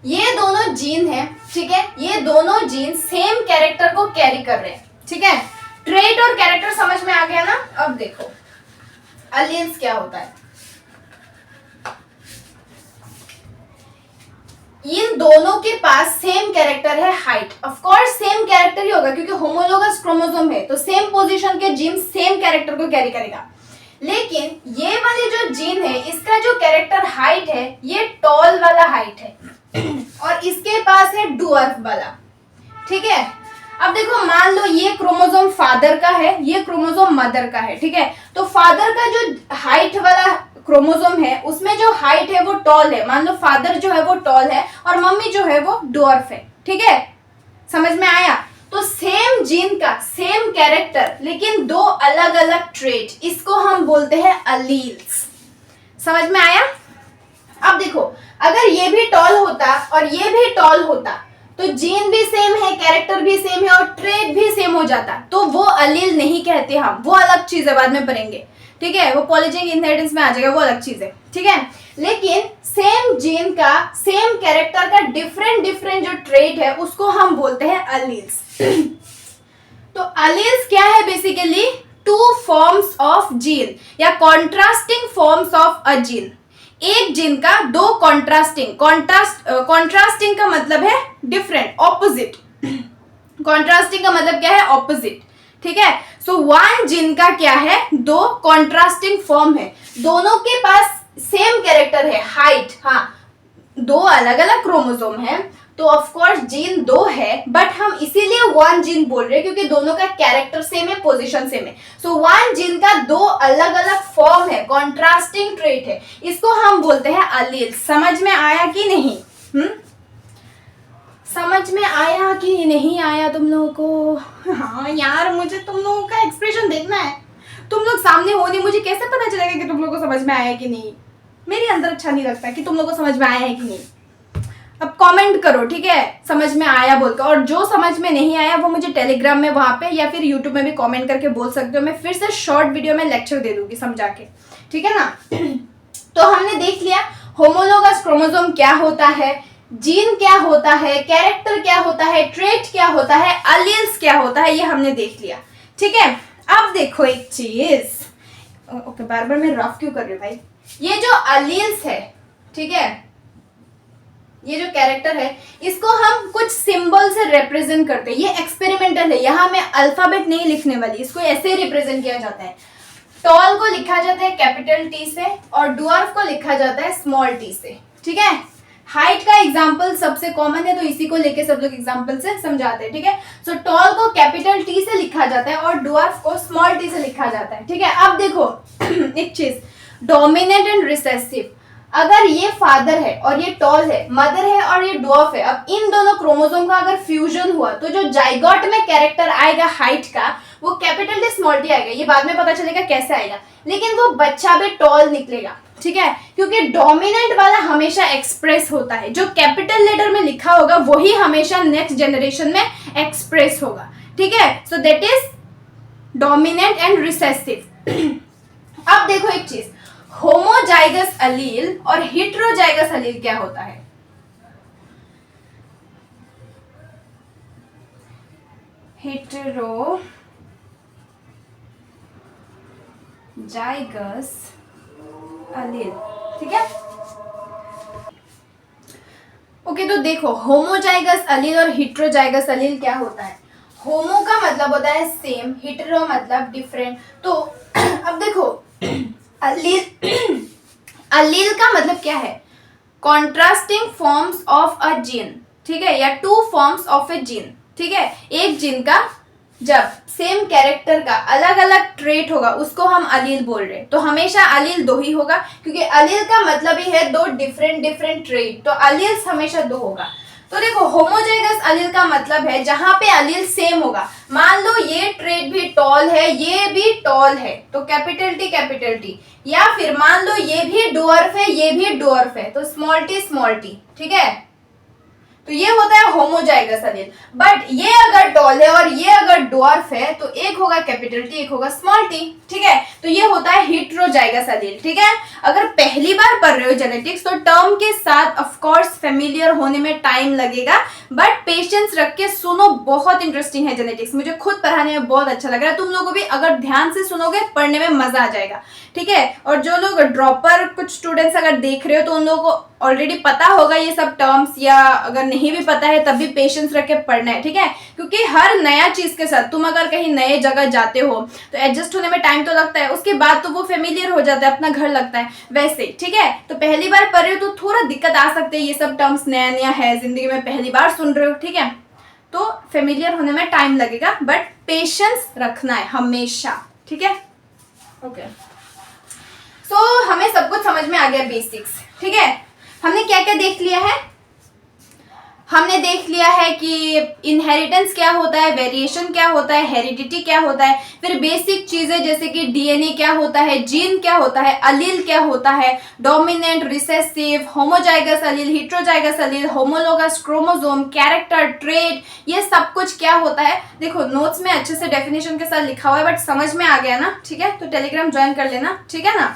ये दोनों जीन है. ठीक है, ये दोनों जीन सेम कैरेक्टर को कैरी कर रहे हैं. ठीक है, ट्रेट और कैरेक्टर समझ में आ गया ना. अब देखो अलील्स क्या होता है. इन दोनों के पास सेम कैरेक्टर है, height. Of course same character ही होगा क्योंकि होमोलोगस क्रोमोसोम है, तो सेम पोजीशन के जीन सेम कैरेक्टर को कैरी करेगा. लेकिन ये वाली जो जीन है इसका जो कैरेक्टर हाइट है ये टॉल वाला हाइट है और इसके पास है डुअर्फ वाला. ठीक है, अब देखो मान लो ये क्रोमोसोम फादर का है, ये क्रोमोसोम मदर का है. ठीक है, तो फादर का जो हाइट वाला क्रोमोसोम है उसमें जो हाइट है वो टॉल है. मान लो फादर जो है वो टॉल है और मम्मी जो है वो डुअर्फ है. ठीक है, समझ में आया? तो सेम जीन का सेम कैरेक्टर लेकिन दो अलग अलग ट्रेट, इसको हम बोलते हैं अलील्स. समझ में आया? अब देखो अगर ये भी टॉल होता और ये भी टॉल होता तो जीन भी सेम है, कैरेक्टर भी सेम है और ट्रेट भी सेम हो जाता, तो वो अलील नहीं कहते हम, वो अलग चीज है, बाद में पढ़ेंगे. ठीक है, वो पॉलीजेनिक इनहेरिटेंस में आ जाएगा, वो अलग चीज है. ठीक है, लेकिन सेम जीन का सेम कैरेक्टर का डिफरेंट डिफरेंट जो ट्रेट है उसको हम बोलते हैं अलील्स. तो अलील्स क्या है? Basically two forms of gene या contrasting forms of a gene. एक जीन का दो कॉन्ट्रास्टिंग का मतलब है डिफरेंट, ऑपोजिट. कॉन्ट्रास्टिंग का मतलब क्या है? ऑपोजिट. ठीक है, सो वन जीन का क्या है? दो कॉन्ट्रास्टिंग फॉर्म है, दोनों के पास सेम कैरेक्टर है, हाइट. हाँ, दो अलग अलग क्रोमोसोम है तो ऑफ कोर्स जीन दो है, बट हम इसीलिए वन जीन बोल रहे हैं क्योंकि दोनों का कैरेक्टर सेम है, पोजीशन सेम है. सो वन जीन का दो अलग अलग फॉर्म है, कॉन्ट्रास्टिंग ट्रेट है, इसको हम बोलते हैं अलील. समझ में आया कि नहीं? समझ में आया कि नहीं आया तुम लोगों को? हाँ यार, मुझे तुम लोगों का एक्सप्रेशन देखना है. तुम लोग सामने हो नहीं, मुझे कैसे पता चलेगा कि तुम लोगों को समझ में आया कि नहीं? मेरे अंदर अच्छा नहीं लगता कि तुम लोगों को समझ में आया है कि नहीं. अब कमेंट करो, ठीक है, समझ में आया बोल कर, और जो समझ में नहीं आया वो मुझे टेलीग्राम में वहां पे या फिर यूट्यूब में भी कमेंट करके बोल सकते हो, मैं फिर से शॉर्ट वीडियो में लेक्चर दे दूंगी समझा के, ठीक है ना। तो हमने देख लिया होमोलोगस क्रोमोसोम क्या होता है, जीन क्या होता है, कैरेक्टर क्या होता है, ट्रेट क्या होता है, अलील्स क्या होता है, ये हमने देख लिया, ठीक है। अब देखो एक चीज, ओके बार बार मैं रफ क्यों कर रही हूँ भाई, ये जो अलील्स है, ठीक है, ये जो कैरेक्टर है इसको हम कुछ सिंबल से रिप्रेजेंट करते हैं, ये एक्सपेरिमेंटल है, यहाँ मैं अल्फाबेट नहीं लिखने वाली, इसको ऐसे रिप्रेजेंट किया जाता है। टॉल को लिखा जाता है कैपिटल टी से और डुआर्फ को लिखा जाता है स्मॉल टी से, ठीक है। हाइट का एग्जाम्पल सबसे कॉमन है तो इसी को लेके सब लोग एग्जाम्पल से समझाते हैं, ठीक है। सो टॉल को कैपिटल टी से लिखा जाता है और डुआर्फ को स्मॉल टी से लिखा जाता है, ठीक है। अब देखो एक चीज, डोमिनेंट एंड रिसेसिव, अगर ये फादर है और ये टॉल है, मदर है और ये डॉर्फ है, अब इन दोनों क्रोमोसोम का अगर फ्यूजन हुआ तो जो जाइगोट में कैरेक्टर आएगा हाइट का वो कैपिटल टी स्मॉल टी आएगा, ये बाद में पता चलेगा कैसे आएगा, लेकिन वो बच्चा भी टॉल निकलेगा, ठीक है, क्योंकि डोमिनेंट वाला हमेशा एक्सप्रेस होता है, जो कैपिटल लेटर में लिखा होगा वही हमेशा नेक्स्ट जनरेशन में एक्सप्रेस होगा, ठीक है। सो that is dominant and recessive. अब देखो एक चीज, होमोजाइगस अलील और हेटेरोजाइगस अलील क्या होता है। हेटेरोजाइगस अलील, ठीक है। ओके तो देखो होमोजाइगस अलील और हेटेरोजाइगस अलील क्या होता है। होमो का मतलब होता है सेम, हेटेरो मतलब डिफरेंट। तो अब देखो अलील अलील का मतलब क्या है, contrasting forms of a gene, ठीक है, या to forms of A gene, ठीक है। एक जीन का जब सेम कैरेक्टर का अलग अलग ट्रेट होगा उसको हम अलील बोल रहे हैं, तो हमेशा अलील दो ही होगा, क्योंकि अलील का मतलब ही है दो डिफरेंट डिफरेंट ट्रेट, तो अलील्स हमेशा दो होगा। तो देखो होमोजाइगस अलील का मतलब है जहां पे अलील सेम होगा, मान लो ये ट्रेट भी टॉल है ये भी टॉल है तो कैपिटल टी, या फिर मान लो ये भी डुअर्फ है ये भी डुअर्फ है तो स्मॉल टी, ठीक है। तो ये होता है होमोजाइगस अलील। बट ये अगर टॉल है और ये अगर डुअर्फ है तो एक होगा कैपिटल टी एक होगा स्मॉल टी, ठीक है। तो ये होता है हेटेरोजाइगस अलील, ठीक है। अगर पहली बार पढ़ रहे हो जेनेटिक्स तो टर्म के साथ ऑफ कोर्स फेमिलियर होने में टाइम लगेगा, बट पेशेंस रख के सुनो, बहुत इंटरेस्टिंग है जेनेटिक्स, मुझे खुद पढ़ाने में बहुत अच्छा लग रहा है। तुम लोगों भी अगर ध्यान से सुनोगे पढ़ने में मजा आ जाएगा, ठीक है। और जो लोग ड्रॉपर कुछ स्टूडेंट्स अगर देख रहे हो तो उन लोगों को ऑलरेडी पता होगा ये सब टर्म्स, या अगर नहीं भी पता है तब भी पेशेंस रख के पढ़ना है, ठीक है। क्योंकि हर नया चीज के साथ तुम अगर कहीं नए जगह जाते हो तो एडजस्ट होने में टाइम तो लगता है, उसके बाद तो वो फेमिलियर हो जाता है, अपना घर लगता है वैसे, ठीक है। तो पहली बार पढ़ रहे हो तो थोड़ा दिक्कत आ सकते हैं, ये सब टर्म्स नया नया है, जिंदगी में पहली बार सुन रहे हो, ठीक है, तो फेमिलियर होने में टाइम लगेगा, बट पेशेंस रखना है हमेशा, ठीक है। ओके सो हमें सब कुछ समझ में आ गया बेसिक्स, ठीक है। हमने क्या क्या देख लिया है, हमने देख लिया है कि इनहेरिटेंस क्या होता है, वेरिएशन क्या होता है, हेरिडिटी क्या होता है, फिर बेसिक चीजें जैसे कि डीएनए क्या होता है, जीन क्या होता है, अलील क्या होता है, dominant, recessive, homozygous allele, heterozygous allele, homologous chromosome, character, trait, ये सब कुछ क्या होता है। देखो नोट्स में अच्छे से डेफिनेशन के साथ लिखा हुआ है, बट समझ में आ गया ना, ठीक है। तो टेलीग्राम ज्वाइन कर लेना, ठीक है ना।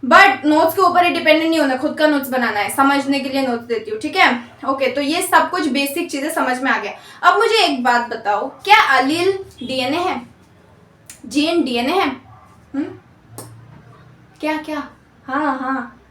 बट नोट्स के ऊपर ही डिपेंडेंट नहीं होना, खुद का नोट्स बनाना है, समझने के लिए नोट्स देती हूँ, ठीक है। ओके तो ये सब कुछ बेसिक चीजें समझ में आ गया। अब मुझे एक बात बताओ, क्या अलील डीएनए है, जीन डीएनए है? क्या क्या? हाँ,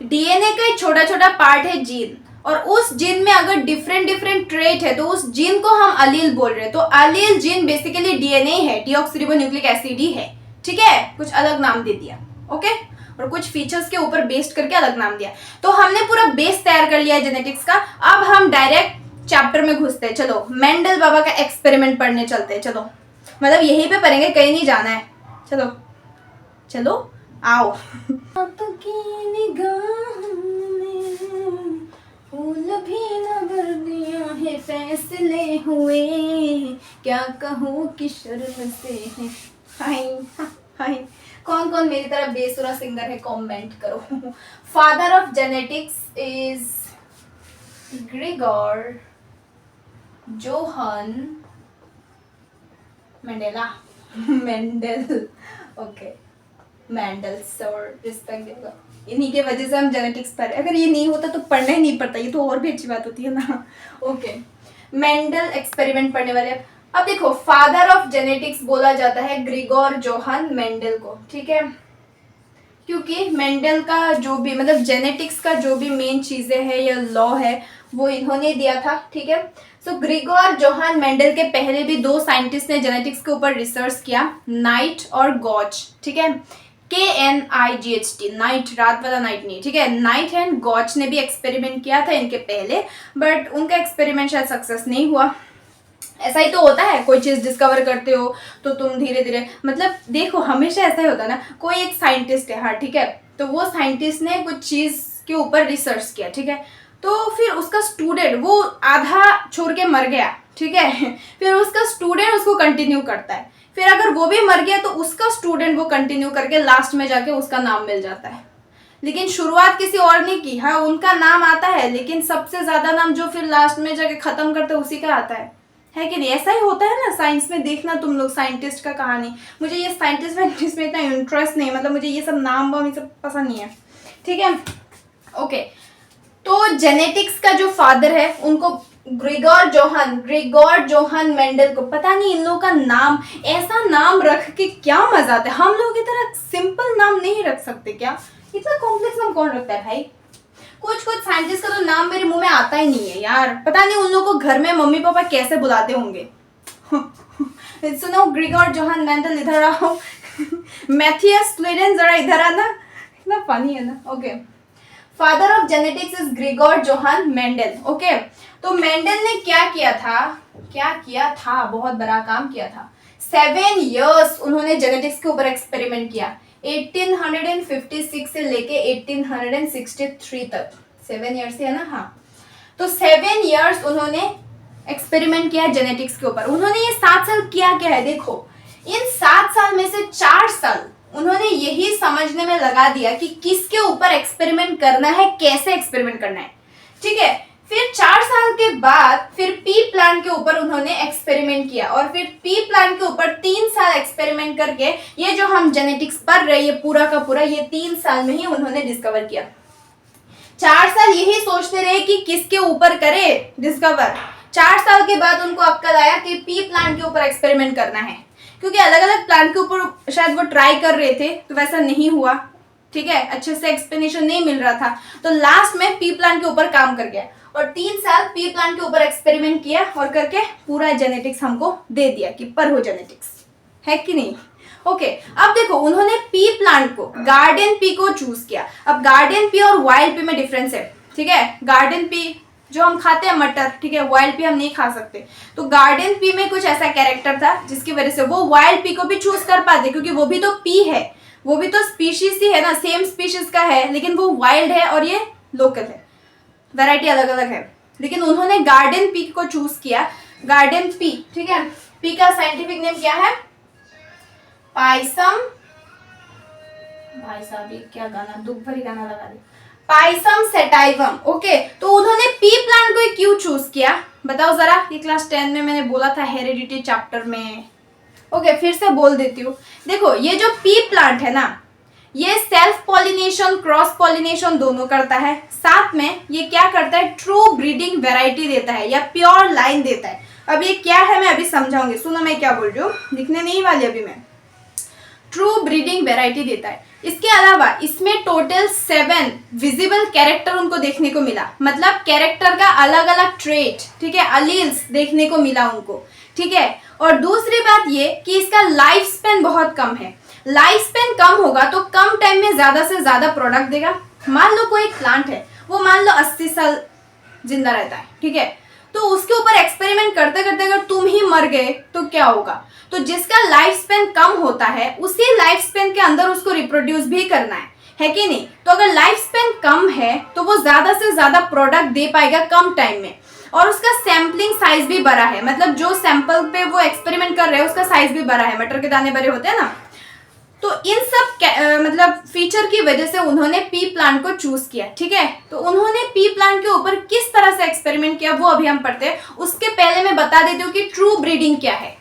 डीएनए का एक छोटा छोटा पार्ट है जीन, और उस जीन में अगर डिफरेंट डिफरेंट ट्रेट है तो उस जीन को हम अलील बोल रहे हैं। तो अलील जीन बेसिकली डीएनए है, डीऑक्सीरिबोन्यूक्लिक एसिड ही है, ठीक है, कुछ अलग नाम दे दिया, ओके, और कुछ फीचर्स के ऊपर बेस्ड करके अलग नाम दिया। तो हमने पूरा बेस तैयार कर लिया है जेनेटिक्स का। अब हम डायरेक्ट चैप्टर में घुसते हैं, चलो मेंडल बाबा का एक्सपेरिमेंट पढ़ने चलते हैं, चलो, मतलब यहीं पे पढ़ेंगे, कहीं नहीं जाना है, चलो चलो आओ। आपकी निगाहों में फूल भी न भर दिया है, फैसले हुए क्या कहूँ कि शर्म से है। हाय कौन कौन मेरी तरह बेसुरा सिंगर है कमेंट करो। Father of genetics is Grigor Johan Mandela Mendel, okay Mendel sir, respect देगा। इन्हीं के वजह से हम जेनेटिक्स पर, अगर ये नहीं होता तो पढ़ना ही नहीं पड़ता, ये तो और भी अच्छी बात होती है ना। ओके, मेंडल एक्सपेरिमेंट पढ़ने वाले। अब देखो, फादर ऑफ जेनेटिक्स बोला जाता है ग्रिगोर जोहन मेंडल को, ठीक है, क्योंकि मेंडल का जो भी मतलब जेनेटिक्स का जो भी मेन चीजें है या लॉ है वो इन्होंने दिया था, ठीक है। सो ग्रिगोर जोहन मेंडल के पहले भी दो साइंटिस्ट ने जेनेटिक्स के ऊपर रिसर्च किया, नाइट और गॉच, ठीक है, KNIGHT, नाइट, रात वाला नाइट नहीं, ठीक है, नाइट एंड गॉच ने भी एक्सपेरिमेंट किया था इनके पहले, बट उनका एक्सपेरिमेंट शायद सक्सेस नहीं हुआ। ऐसा ही तो होता है, कोई चीज डिस्कवर करते हो तो तुम धीरे धीरे, मतलब देखो हमेशा ऐसा ही होता है ना, कोई एक साइंटिस्ट है, हाँ ठीक है, तो वो साइंटिस्ट ने कुछ चीज के ऊपर रिसर्च किया, ठीक है, तो फिर उसका स्टूडेंट वो आधा छोड़ के मर गया, ठीक है, फिर उसका स्टूडेंट उसको कंटिन्यू करता है, फिर अगर वो भी मर गया तो उसका स्टूडेंट वो कंटिन्यू करके लास्ट में जाके उसका नाम मिल जाता है, लेकिन शुरुआत किसी और ने की, हाँ उनका नाम आता है, लेकिन सबसे ज्यादा नाम जो फिर लास्ट में जाके खत्म करते उसी का आता है कि नहीं? ऐसा ही होता है ना साइंस में, देखना तुम लोग साइंटिस्ट का कहानी। मुझे ये साइंटिस्ट वाइंटिस्ट में इतना इंटरेस्ट नहीं, मतलब मुझे ये सब नाम वाम ये सब पसंद नहीं है, ठीक है। ओके, तो जेनेटिक्स का जो फादर है उनको ग्रिगोर जोहन मेंडल को, पता नहीं इन लोगों का नाम, ऐसा नाम रख के क्या मजा आता है, हम लोग की तरह सिंपल नाम नहीं रख सकते क्या? इतना कॉम्प्लेक्स नाम कौन रखता है भाई? कुछ साइंटिस्ट का तो नाम मेरे मुंह में आता ही नहीं है यार, पता नहीं उन लोगों को घर में मम्मी पापा कैसे बुलाते होंगे। सुनो ग्रिगोर जोहन मेंडल इधर आओ, मैथियस क्लेडेन जरा इधर आना, इतना फनी है ना। Okay, father of genetics is Grigor Johan Mendel, okay. तो मेंडल ने क्या किया था, बहुत बड़ा काम किया था। 7 years उन्होंने जेनेटिक्स के ऊपर एक्सपेरिमेंट किया, 1856 से लेके 1863 तक, 7 years है ना, हाँ। तो 7 years उन्होंने एक्सपेरिमेंट किया जेनेटिक्स के ऊपर। उन्होंने ये 7 साल किया क्या है, देखो इन 7 साल में से 4 साल उन्होंने यही समझने में लगा दिया कि किसके ऊपर एक्सपेरिमेंट करना है, कैसे एक्सपेरिमेंट करना है, ठीक है। फिर 4 साल के बाद फिर पी प्लांट के ऊपर उन्होंने एक्सपेरिमेंट किया, और फिर पी प्लांट के ऊपर 3 साल एक्सपेरिमेंट करके ये जो हम जेनेटिक्स पढ़ रहे हैं पूरा का पूरा ये 3 साल में ही उन्होंने डिस्कवर किया। 4 साल यही सोचते रहे कि किसके ऊपर करे डिस्कवर। 4 साल के बाद उनको अक्ल आया कि पी प्लांट के ऊपर एक्सपेरिमेंट करना है, क्योंकि अलग अलग प्लांट के ऊपर शायद वो ट्राई कर रहे थे तो वैसा नहीं हुआ, ठीक है, अच्छे से एक्सप्लेनेशन नहीं मिल रहा था, तो लास्ट में पी प्लांट के ऊपर काम कर गया और 3 साल पी प्लांट के ऊपर एक्सपेरिमेंट किया और करके पूरा जेनेटिक्स हमको दे दिया कि पर हो जेनेटिक्स, है कि नहीं। ओके, अब देखो उन्होंने पी प्लांट को, गार्डन पी को चूज किया। अब गार्डन पी और वाइल्ड पी में डिफरेंस है, ठीक है। गार्डन पी जो हम खाते हैं मटर, ठीक है, वाइल्ड पी हम नहीं खा सकते, तो गार्डन पी में कुछ ऐसा कैरेक्टर था जिसकी वजह से वो वाइल्ड पी को भी चूज कर पाते, क्योंकि वो भी तो पी है, वो भी तो स्पीशीज ही है ना, सेम स्पीशीज का है, लेकिन वो वाइल्ड है और ये लोकल है, वैरायटी अलग अलग है। लेकिन उन्होंने गार्डन पी को चूज किया, गार्डन पी, ठीक है। पी का साइंटिफिक नेम क्या है? पाइसम, भाई साहब ये क्या गाना, दुख भरी गाना लगा दे, पाइसम सेटाइवम, ओके। तो उन्होंने पी प्लांट को क्यों चूज किया बताओ जरा, ये क्लास 10 में मैंने बोला था हेरिडिटी चैप्टर में, ओके फिर से बोल देती हूँ। देखो ये जो पी प्लांट है ना, ये सेल्फ पॉलिनेशन क्रॉस पॉलिनेशन दोनों करता है, साथ में ये क्या करता है, ट्रू ब्रीडिंग वैरायटी देता है या प्योर लाइन देता है। अब ये क्या है मैं अभी समझाऊंगी, सुनो मैं क्या बोल रही हूँ, लिखने नहीं वाली अभी मैं। ट्रू ब्रीडिंग वैरायटी देता है, इसके अलावा इसमें टोटल 7 विजिबल कैरेक्टर उनको देखने को मिला, मतलब कैरेक्टर का अलग अलग ट्रेट, ठीक है, अलील्स देखने को मिला उनको, ठीक है। और दूसरी बात ये कि इसका लाइफ स्पेन बहुत कम है, लाइफ स्पेन कम होगा तो कम टाइम में ज्यादा से ज्यादा प्रोडक्ट देगा। मान लो कोई प्लांट है, वो मान लो 80 साल जिंदा रहता है, ठीक है, तो उसके ऊपर एक्सपेरिमेंट करते करते अगर तुम ही मर गए तो क्या होगा। तो जिसका लाइफ स्पेन कम होता है उसी लाइफ स्पेन के अंदर उसको रिप्रोड्यूस भी करना है कि नहीं। तो अगर लाइफ स्पेन कम है तो वो ज्यादा से ज्यादा प्रोडक्ट दे पाएगा कम टाइम में, और उसका सैम्पलिंग साइज भी बड़ा है, मतलब जो सैंपल पे वो एक्सपेरिमेंट कर रहे हैं उसका साइज भी बड़ा है, मटर के दाने बड़े होते हैं ना, तो इन सब मतलब फीचर की वजह से उन्होंने पी प्लांट को चूज किया, ठीक है। तो उन्होंने पी प्लांट के ऊपर किस तरह से एक्सपेरिमेंट किया वो अभी हम पढ़ते हैं। उसके पहले मैं बता देती हूँ कि ट्रू ब्रीडिंग क्या है।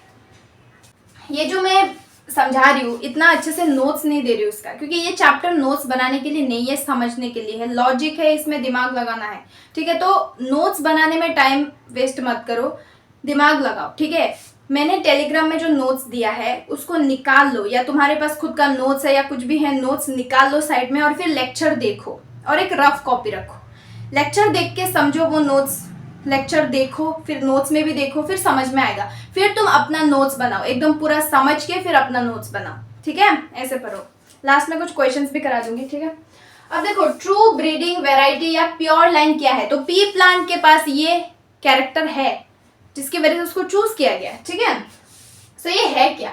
ये जो मैं समझा रही हूँ इतना अच्छे से नोट्स नहीं दे रही हूँ उसका, क्योंकि ये चैप्टर नोट्स बनाने के लिए नहीं है, समझने के लिए है, लॉजिक है, इसमें दिमाग लगाना है, ठीक है। तो नोट्स बनाने में टाइम वेस्ट मत करो, दिमाग लगाओ, ठीक है। मैंने टेलीग्राम में जो नोट्स दिया है उसको निकाल लो, या तुम्हारे पास खुद का नोट्स है या कुछ भी है, नोट्स निकाल लो साइड में, और फिर लेक्चर देखो और एक रफ कॉपी रखो। लेक्चर देख के समझो वो नोट्स, लेक्चर देखो फिर नोट्स में भी देखो, फिर समझ में आएगा, फिर तुम अपना नोट्स बनाओ एकदम पूरा समझ के, फिर अपना नोट्स बनाओ, ठीक है। ऐसे पढ़ो। लास्ट में कुछ क्वेश्चंस भी करा दूंगी, ठीक है। अब देखो ट्रू ब्रीडिंग वेराइटी या प्योर लाइन क्या है। तो पी प्लांट के पास ये कैरेक्टर है जिसकी वजह से उसको चूज किया गया, ठीक है। सो ये है क्या,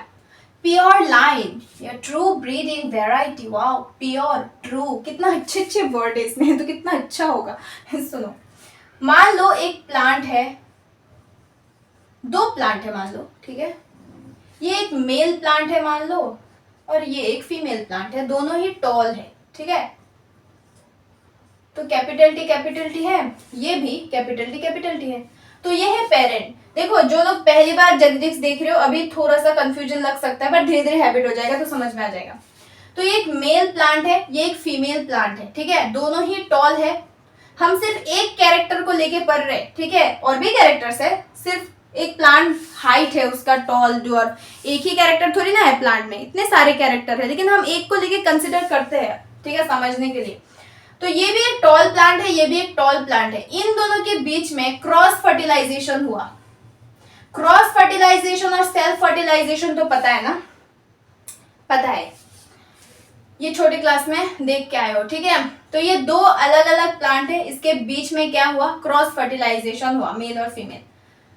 प्योर लाइन या true breeding variety. Wow, pure, true, कितना अच्छे अच्छे वर्ड है इसमें, तो कितना अच्छा होगा। सुनो, मान लो एक प्लांट है, दो प्लांट है मान लो, ठीक है। ये एक मेल प्लांट है मान लो, और ये एक फीमेल प्लांट है, दोनों ही टॉल है, ठीक है। तो कैपिटल टी है, ये भी कैपिटल टी है। तो ये है पेरेंट। देखो जो लोग पहली बार जेनेटिक्स देख रहे हो अभी थोड़ा सा कंफ्यूजन लग सकता है, बट धीरे धीरे हैबिट हो जाएगा तो समझ में आ जाएगा। तो ये एक मेल प्लांट है, ये एक फीमेल प्लांट है, ठीक है। दोनों ही टॉल है। हम सिर्फ एक कैरेक्टर को लेके पढ़ रहे, ठीक है, और भी कैरेक्टर्स है, सिर्फ एक प्लांट हाइट है उसका टॉल ड्वार्फ, एक ही कैरेक्टर थोड़ी ना है प्लांट में, इतने सारे कैरेक्टर है, लेकिन हम एक को लेके कंसिडर करते हैं, ठीक है, समझने के लिए। तो ये भी एक टॉल प्लांट है, ये भी एक टॉल प्लांट है। इन दोनों के बीच में क्रॉस फर्टिलाइजेशन हुआ। क्रॉस फर्टिलाइजेशन और सेल्फ फर्टिलाइजेशन तो पता है ना, पता है, ये छोटी क्लास में देख के आए हो, ठीक है। तो ये दो अलग अलग प्लांट है, इसके बीच में क्या हुआ, क्रॉस फर्टिलाइजेशन हुआ, मेल और फीमेल।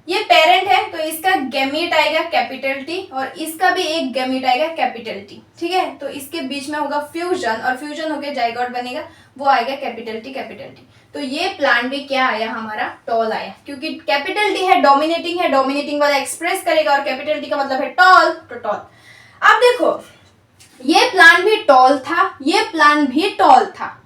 ये पेरेंट है तो इसका गैमीट आएगा कैपिटल टी, और इसका भी एक गैमीट आएगा कैपिटल टी, ठीक है। तो इसके बीच में होगा फ्यूजन, और फ्यूजन होकर जाइगोट बनेगा, वो आएगा कैपिटल टी। तो ये प्लांट भी क्या आया, हमारा टॉल आया, क्योंकि कैपिटल टी है, डोमिनेटिंग वाला एक्सप्रेस करेगा, और कैपिटल टी का मतलब है टॉल, तो टॉल। अब देखो ये प्लांट भी टॉल था, ये प्लांट भी टॉल था,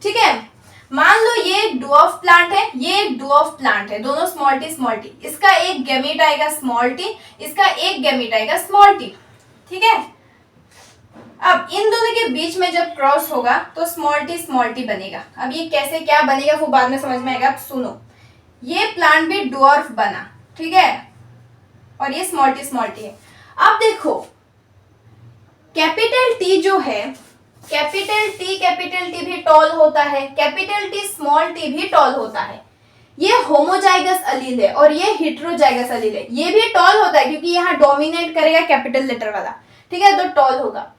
ठीक है। मान लो ये एक डुआफ प्लांट है, ये एक डुआफ प्लांट है, दोनों स्मॉल टी। इसका एक गैमीट आएगा स्मॉल टी, इसका एक गैमीट आएगा स्मॉल टी, ठीक है। अब इन दोनों के बीच में जब क्रॉस होगा तो स्मॉल टी बनेगा। अब ये कैसे क्या बनेगा वो बाद में समझ में आएगा। अब सुनो, ये प्लांट भी डुआर्फ बना, ठीक है, और ये स्मॉल टी है। अब देखो कैपिटल टी जो है, कैपिटल टी भी टॉल होता है, कैपिटल टी स्मॉल टी भी टॉल होता है। ये होमोजाइगस अलील है और ये हेटेरोजाइगस अलील है। ये भी टॉल होता है क्योंकि यहाँ डोमिनेट करेगा कैपिटल लेटर वाला, ठीक है, तो टॉल होगा।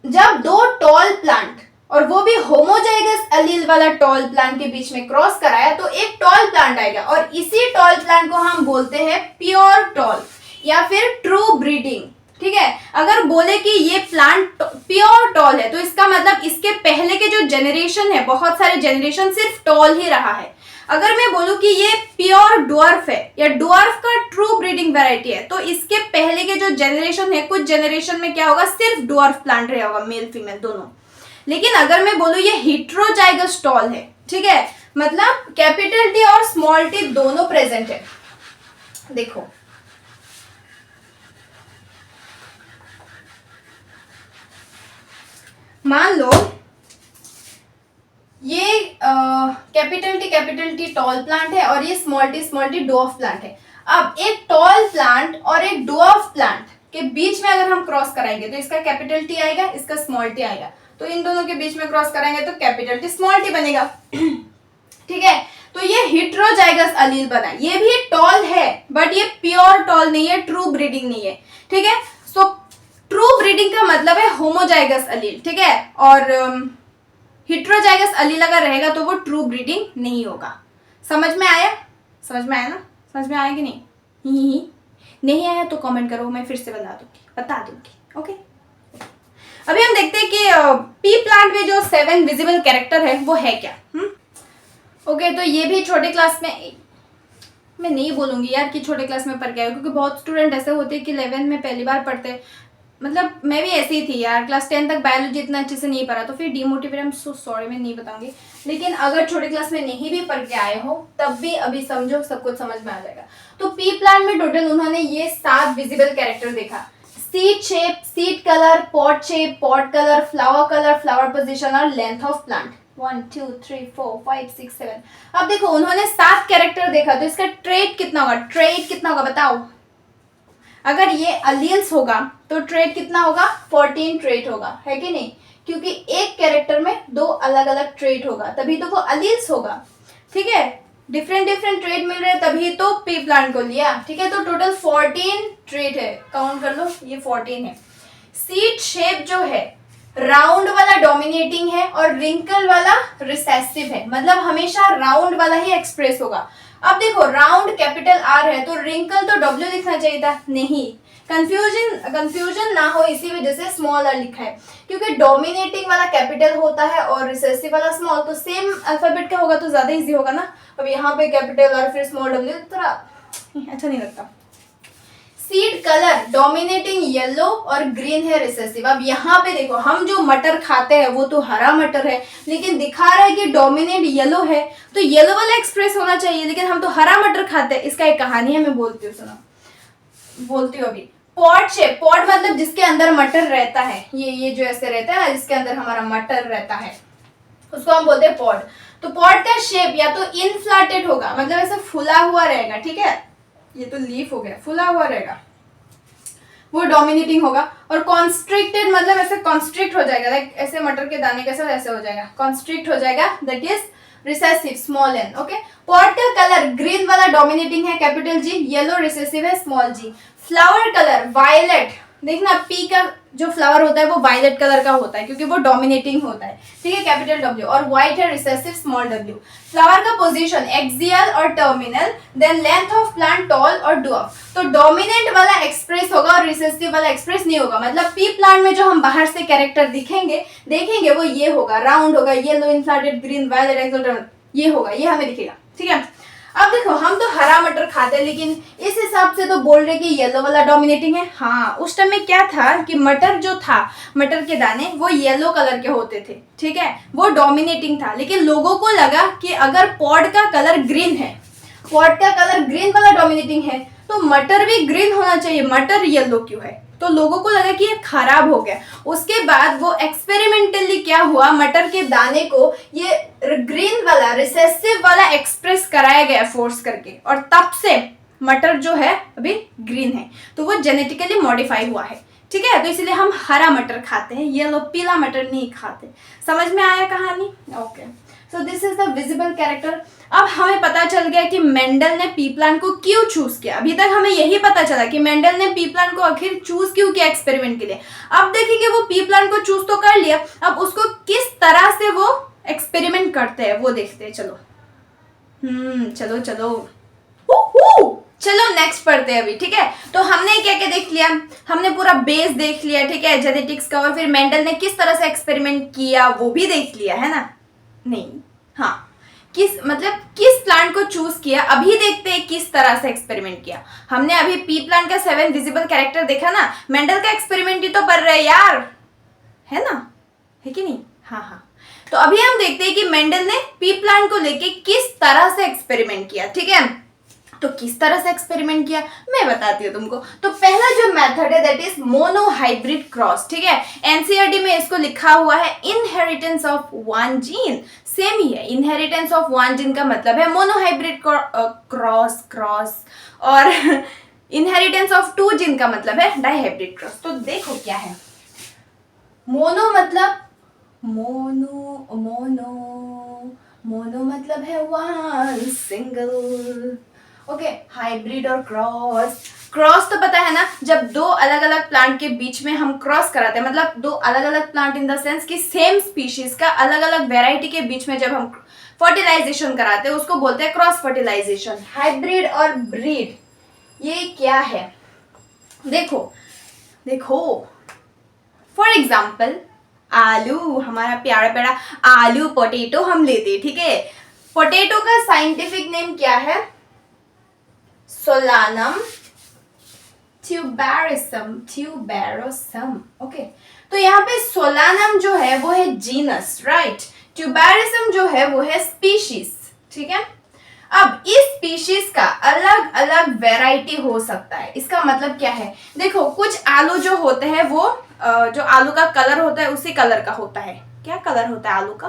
जब दो टॉल प्लांट और वो भी होमोजाइगस अलील वाला टॉल प्लांट के बीच में क्रॉस कराया तो एक टॉल प्लांट आएगा, और इसी टॉल प्लांट को हम बोलते हैं प्योर टॉल या फिर ट्रू ब्रीडिंग, ठीक है। अगर बोले कि ये प्लांट प्योर टॉल है तो इसका मतलब इसके पहले के जो जेनरेशन है, बहुत सारे जेनरेशन सिर्फ टॉल ही रहा है। अगर मैं बोलूं कि ये प्योर डुआर्फ है या डुआर्फ का ट्रू ब्रीडिंग वैरायटी है, तो इसके पहले के जो जेनरेशन है, कुछ जेनरेशन में क्या होगा, सिर्फ डुआर्फ प्लांट रहा होगा, मेल फीमेल दोनों। लेकिन अगर मैं बोलूं ये हेटेरोजाइगस टॉल है, ठीक है, मतलब कैपिटल टी और स्मॉल टी दोनों प्रेजेंट है। देखो मान लो ये कैपिटल टी टॉल प्लांट है और ये स्मॉल टी डुआर्फ प्लांट है। अब एक टॉल प्लांट और एक डुआर्फ प्लांट के बीच में अगर हम क्रॉस कराएंगे तो इसका कैपिटल टी आएगा, इसका स्मॉल टी आएगा, तो इन दोनों के बीच में क्रॉस कराएंगे तो कैपिटल टी स्मॉल टी बनेगा, ठीक है। तो ये हेटेरोजाइगस अलील बना, ये भी टॉल है बट ये प्योर टॉल नहीं है, ट्रू ब्रीडिंग नहीं है, ठीक है। सो ट्रू ब्रीडिंग का मतलब है होमोजाइगस अलील, ठीक है, और हेटेरोजाइगस अलील अगर रहेगा तो वो ट्रू ब्रीडिंग नहीं होगा। समझ में आया? समझ में आया ना? समझ में आया कि नहीं? ही नहीं आया तो कमेंट करो, मैं फिर से बता दूंगी, ओके। अभी हम देखते हैं कि पी प्लांट में जो 7 विजिबल कैरेक्टर है वो है क्या। ओके, तो ये भी छोटे क्लास में, मैं नहीं बोलूंगी यार कि छोटे क्लास में पढ़ गया, क्योंकि बहुत स्टूडेंट ऐसे होते हैं कि 11 में पहली बार पढ़ते हैं, मतलब मैं भी ऐसी ही थी यार, क्लास 10 तक बायोलॉजी इतना अच्छे से नहीं पढ़ा, तो फिर demotivate, I am so sorry, मैं नहीं बताऊंगी। लेकिन अगर छोटे क्लास में नहीं भी पढ़ के आए हो तब भी अभी समझो, सब कुछ समझ में आ जाएगा। तो पी प्लांट में टोटल उन्होंने ये 7 विजिबल कैरेक्टर देखा, seed shape, seed colour, pot shape, pot colour, flower position और लेंथ ऑफ प्लांट। 1 2 3 4 5 6 7। अब देखो उन्होंने 7 कैरेक्टर देखा, तो इसका ट्रेट कितना होगा, ट्रेट कितना होगा बताओ। अगर ये अलील्स होगा तो ट्रेट कितना होगा, 14 ट्रेट होगा, है कि नहीं, क्योंकि एक कैरेक्टर में 2 अलग अलग ट्रेट होगा, तभी तो वो अलील्स होगा। ठीक है, डिफरेंट डिफरेंट ट्रेट मिल रहे हैं तभी तो पी प्लांट को लिया। ठीक है, तो टोटल 14 ट्रेट है, काउंट कर लो, ये 14 है। सीड शेप जो है राउंड वाला डोमिनेटिंग है और रिंकल वाला रिसेसिव है, मतलब हमेशा राउंड वाला ही एक्सप्रेस होगा। अब देखो राउंड कैपिटल आर है तो रिंकल तो डब्ल्यू लिखना चाहिए था, नहीं, कंफ्यूजन ना हो इसी वजह से स्मॉल आर लिखा है, क्योंकि डोमिनेटिंग वाला कैपिटल होता है और रिसेसिव वाला स्मॉल, तो सेम अल्फाबेट का होगा तो ज्यादा इजी होगा ना। अब यहाँ पे कैपिटल और फिर स्मॉल डब्ल्यू थोड़ा अच्छा नहीं लगता। सीड कलर डोमिनेटिंग येलो और ग्रीन है रिसेसिव। अब यहाँ पे देखो हम जो मटर खाते हैं वो तो हरा मटर है, लेकिन दिखा रहा है कि डोमिनेट येलो है, तो येलो वाला एक्सप्रेस होना चाहिए, लेकिन हम तो हरा मटर खाते हैं। इसका एक कहानी है, मैं बोलती हूँ, सुनो, बोलती हूँ अभी। पॉट शेप, पॉट मतलब जिसके अंदर मटर रहता है, ये जो ऐसे रहता है ना, जिसके अंदर हमारा मटर रहता है, उसको हम बोलते हैं पॉट। तो पॉट का शेप या तो इनफ्लेटेड होगा, मतलब ऐसे फुला हुआ रहेगा, ठीक है, ये तो लीफ हो गया, फुला हुआ रहेगा, वो डोमिनेटिंग होगा। और कॉन्स्ट्रिक्टेड मतलब ऐसे कॉन्स्ट्रिक्ट हो जाएगा, लाइक ऐसे मटर के दाने कैसे ऐसे हो जाएगा, कॉन्स्ट्रिक्ट हो जाएगा, that is recessive, small N. Okay, pod का कलर ग्रीन वाला डोमिनेटिंग है, कैपिटल जी, येलो रिसेसिव है, small G. Flower colour violet, देखना पी का जो फ्लावर होता है वो वायलेट कलर का होता है क्योंकि वो डोमिनेटिंग होता है, ठीक है, कैपिटल डब्ल्यू, और व्हाइट है रिसेसिव, स्मॉल डब्ल्यू। फ्लावर का पोजीशन एक्सियल और terminal, then length of plant tall और ड्वार्फ। तो डोमिनेंट वाला एक्सप्रेस होगा और रिसेसिव वाला एक्सप्रेस नहीं होगा, मतलब पी प्लांट में जो हम बाहर से कैरेक्टर देखेंगे वो ये होगा, राउंड होगा, yellow, inflated, green, violet, axial, ये होगा, ये हमें दिखेगा, ठीक है। अब देखो हम तो हरा मटर खाते हैं, लेकिन इस हिसाब से तो बोल रहे कि येलो वाला डोमिनेटिंग है। हाँ, उस टाइम में क्या था कि मटर जो था, मटर के दाने वो येलो कलर के होते थे, ठीक है, वो डोमिनेटिंग था, लेकिन लोगों को लगा कि अगर पॉड का कलर ग्रीन है, पॉड का कलर ग्रीन वाला डोमिनेटिंग है, तो मटर भी ग्रीन होना चाहिए, मटर येलो क्यों है, तो लोगों को लगा कि ये खराब हो गया। उसके बाद वो एक्सपेरिमेंटली क्या हुआ, मटर के दाने को ये ग्रीन वाला रिसेसिव वाला एक्सप्रेस कराया गया फोर्स करके, और तब से मटर जो है अभी ग्रीन है, तो वो जेनेटिकली मॉडिफाई हुआ है, ठीक है। तो इसलिए हम हरा मटर खाते हैं, येलो पीला मटर नहीं खाते। समझ में आया कहानी? Okay, so this is the visible character. अब हमें पता चल गया कि मेंडल ने पी प्लांट को क्यों चूज किया। अभी तक हमें यही पता चला कि मेंडल ने पी प्लांट को आखिर चूज क्यों किया एक्सपेरिमेंट के लिए। अब देखेंगे वो पी प्लांट को चूज तो कर लिया, अब उसको किस तरह से वो एक्सपेरिमेंट करते हैं वो देखते हैं। चलो चलो चलो नेक्स्ट पढ़ते हैं अभी, ठीक है। तो हमने क्या क्या देख लिया, हमने पूरा बेस देख लिया, ठीक है, जेनेटिक्स का, और फिर मेंडल ने किस तरह से एक्सपेरिमेंट किया वो भी देख लिया, है ना। नहीं, हाँ, किस प्लांट को चूज किया, अभी देखते हैं किस तरह से एक्सपेरिमेंट किया। हमने अभी पी प्लांट का 7 विजिबल कैरेक्टर देखा ना, मेंडल का एक्सपेरिमेंट ही तो कर रहे हैं यार, है ना, है कि नहीं। हाँ, तो अभी हम देखते हैं कि मेंडल ने पी प्लांट को लेके किस तरह से एक्सपेरिमेंट किया, ठीक है। तो किस तरह से एक्सपेरिमेंट किया मैं बताती हूँ तुमको। तो पहला जो मेथड है दैट इज मोनोहाइब्रिड क्रॉस, ठीक है। एनसीईआरटी में इसको लिखा हुआ है inheritance of one gene, same ही है, इनहेरिटेंस ऑफ वन जीन का मतलब है मोनोहाइब्रिड क्रॉस, और इनहेरिटेंस ऑफ 2 जीन का मतलब है डाइहाइब्रिड क्रॉस। तो देखो क्या है, मोनो मतलब मोनो मतलब है वन, सिंगल, ओके। हाइब्रिड और क्रॉस तो पता है ना, जब 2 अलग अलग प्लांट के बीच में हम क्रॉस कराते हैं, मतलब 2 अलग अलग प्लांट इन द सेंस कि सेम स्पीशीज का अलग अलग वेराइटी के बीच में जब हम फर्टिलाइजेशन कराते हैं उसको बोलते हैं क्रॉस फर्टिलाइजेशन। हाइब्रिड और ब्रीड ये क्या है, देखो फॉर एग्जाम्पल आलू, हमारा प्यारा प्यारा आलू पोटैटो हम लेते हैं, ठीक है। पोटैटो का साइंटिफिक नेम क्या है, सोलानम ट्यूबेरिसम, ट्यूबेरोसम, ओके। तो यहाँ पे सोलानम जो है वो है जीनस, राइट। ट्यूबेरिसम जो है वो है स्पीशीज, ठीक है। अब इस स्पीशीज का अलग अलग वैरायटी हो सकता है। इसका मतलब क्या है, देखो कुछ आलू जो होते हैं वो जो आलू का कलर होता है उसी कलर का होता है। क्या कलर होता है आलू का?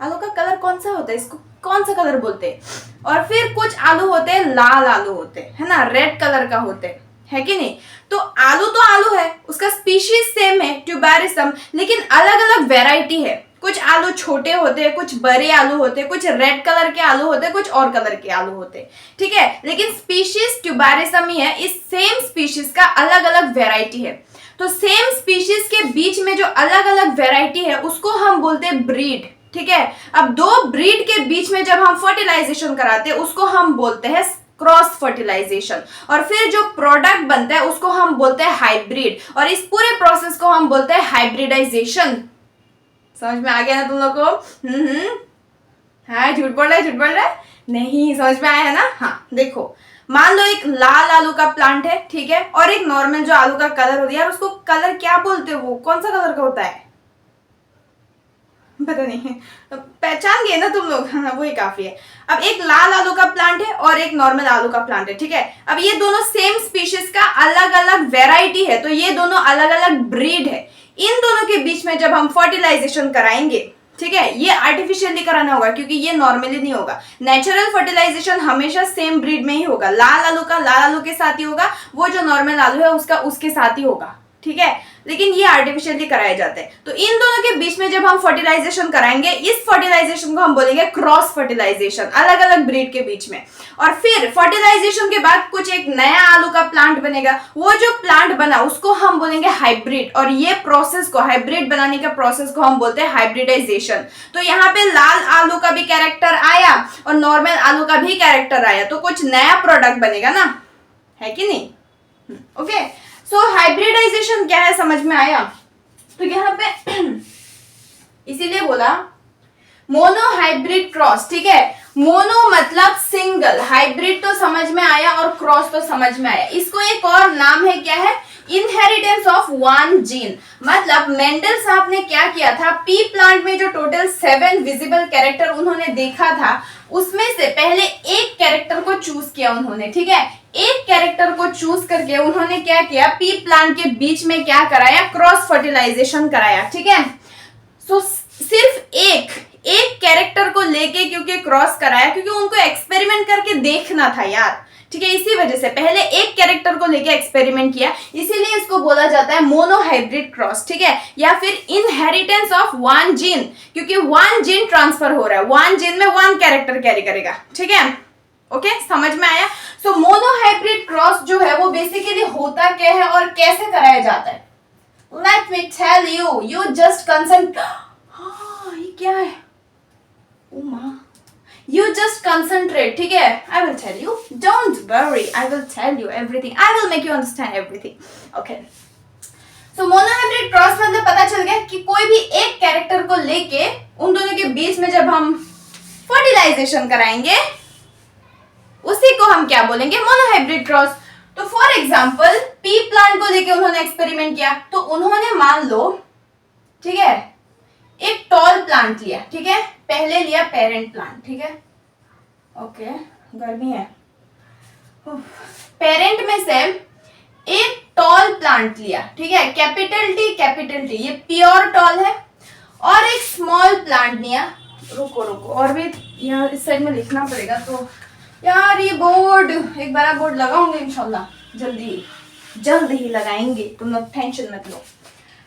आलू का कलर कौन सा होता है, इसको कौन सा कलर बोलते हैं? और फिर कुछ आलू होते हैं लाल आलू होते हैं, है ना, रेड कलर का होते हैं, है कि नहीं। तो आलू है, उसका स्पीशीज सेम है ट्यूबेरिसम, लेकिन अलग अलग वैरायटी है। कुछ आलू छोटे होते हैं, कुछ बड़े आलू होते हैं, कुछ रेड कलर के आलू होते हैं, कुछ और कलर के आलू होते हैं, ठीक है। लेकिन स्पीशीज ट्यूबेरिसम ही है। इस सेम स्पीशीज का अलग अलग वैरायटी है। तो सेम स्पीशीज के बीच में जो अलग अलग वैरायटी है उसको हम बोलते हैं ब्रीड, ठीक है। अब दो ब्रीड के बीच में जब हम फर्टिलाइजेशन कराते हैं उसको हम बोलते हैं क्रॉस फर्टिलाइजेशन, और फिर जो प्रोडक्ट बनता है उसको हम बोलते हैं हाइब्रिड, और इस पूरे प्रोसेस को हम बोलते हैं हाइब्रिडाइजेशन। समझ में आ गया ना तुम लोग को? हाँ, झूठ बोल रहा है नहीं, समझ में आया है ना। हाँ देखो, मान लो एक लाल आलू का प्लांट है, ठीक है, और एक नॉर्मल जो आलू का कलर होता है, यार उसको कलर क्या बोलते हो, वो कौन सा कलर का होता है पता नहीं, पहचान गए ना तुम लोग? हाँ वही काफी है। अब एक लाल आलू का प्लांट है और एक नॉर्मल आलू का प्लांट है, ठीक है। अब ये दोनों सेम स्पीशीज का अलग अलग वेराइटी है, तो ये दोनों अलग अलग ब्रीड है। इन दोनों के बीच में जब हम फर्टिलाइजेशन कराएंगे, ठीक है, ये आर्टिफिशियली कराना होगा क्योंकि ये नॉर्मली नहीं होगा। नेचुरल फर्टिलाइजेशन हमेशा सेम ब्रीड में ही होगा। लाल आलू का लाल आलू के साथ ही होगा, वो जो नॉर्मल आलू है उसका उसके साथ ही होगा, ठीक है। लेकिन ये आर्टिफिशियली कराए जाते हैं। तो इन दोनों के बीच में जब हम फर्टिलाइजेशन कराएंगे, इस फर्टिलाइजेशन को हम बोलेंगे क्रॉस फर्टिलाइजेशन, अलग अलग ब्रीड के बीच में। और फिर फर्टिलाइजेशन के बाद कुछ एक नया आलू का प्लांट बनेगा, वो जो प्लांट बना उसको हम बोलेंगे हाइब्रिड, और ये प्रोसेस को, हाइब्रिड बनाने का प्रोसेस को हम बोलते हैं हाइब्रिडाइजेशन। तो यहाँ पे लाल आलू का भी कैरेक्टर आया और नॉर्मल आलू का भी कैरेक्टर आया, तो कुछ नया प्रोडक्ट बनेगा ना, है कि नहीं? ओके, सो हाइब्रिडाइजेशन क्या है समझ में आया? तो यहाँ पे इसीलिए बोला मोनो हाइब्रिड क्रॉस, ठीक है। मोनो मतलब सिंगल, हाइब्रिड तो समझ में आया और क्रॉस तो समझ में आया। इसको एक और नाम है, क्या है? Inheritance of one gene. मतलब मेंडल साहब ने क्या किया था, पी प्लांट में जो टोटल 7 विजिबल कैरेक्टर उन्होंने देखा था, उसमें से पहले एक कैरेक्टर को चूज किया उन्होंने, ठीक है। एक कैरेक्टर को चूज करके उन्होंने क्या किया, पी प्लांट के बीच में क्या कराया, क्रॉस फर्टिलाइजेशन कराया, ठीक है। सो सिर्फ एक कैरेक्टर को लेके क्योंकि क्रॉस कराया, क्योंकि उनको एक्सपेरिमेंट करके देखना था यार, ठीक है। इसी वजह से पहले एक कैरेक्टर को लेके एक्सपेरिमेंट किया, इसीलिए इसको बोला जाता है मोनो हाइब्रिड क्रॉस, ठीक है। या फिर इनहेरिटेंस ऑफ वन जीन, क्योंकि वन जीन ट्रांसफर हो रहा है, वन जीन में वन कैरेक्टर कैरी करेगा, ठीक है। ओके, समझ में आया? सो मोनो हाइब्रिड क्रॉस जो है वो बेसिकली होता क्या है और कैसे कराया जाता है? Let me tell you, you just concentrate. हाँ, ये क्या है? ओ माँ, you just concentrate, ठीक है। I will tell you, don't worry, I will tell you everything, I will make you understand everything, okay। So monohybrid cross मतलब पता चल गया कि कोई भी एक कैरेक्टर को लेके उन दोनों के बीच में जब हम फर्टिलाइजेशन कराएंगे उसी को हम क्या बोलेंगे, मोनोहाइब्रिड क्रॉस। तो फॉर एग्जांपल पी प्लांट को लेके उन्होंने एक्सपेरिमेंट किया, तो उन्होंने मान लो, ठीक है, एक टॉल प्लांट लिया, ठीक है। पहले लिया पेरेंट प्लांट, ठीक है, ओके, गर्मी है। पेरेंट में से एक टॉल प्लांट लिया, ठीक है, कैपिटल टी, ये प्योर टॉल है। और एक स्मॉल प्लांट लिया, रुको और भी यहाँ इस साइड में लिखना पड़ेगा, तो यार ये बोर्ड, एक बड़ा बोर्ड लगाऊंगे इंशाल्लाह, जल्दी ही लगाएंगे, तुम लोग टेंशन मत लो।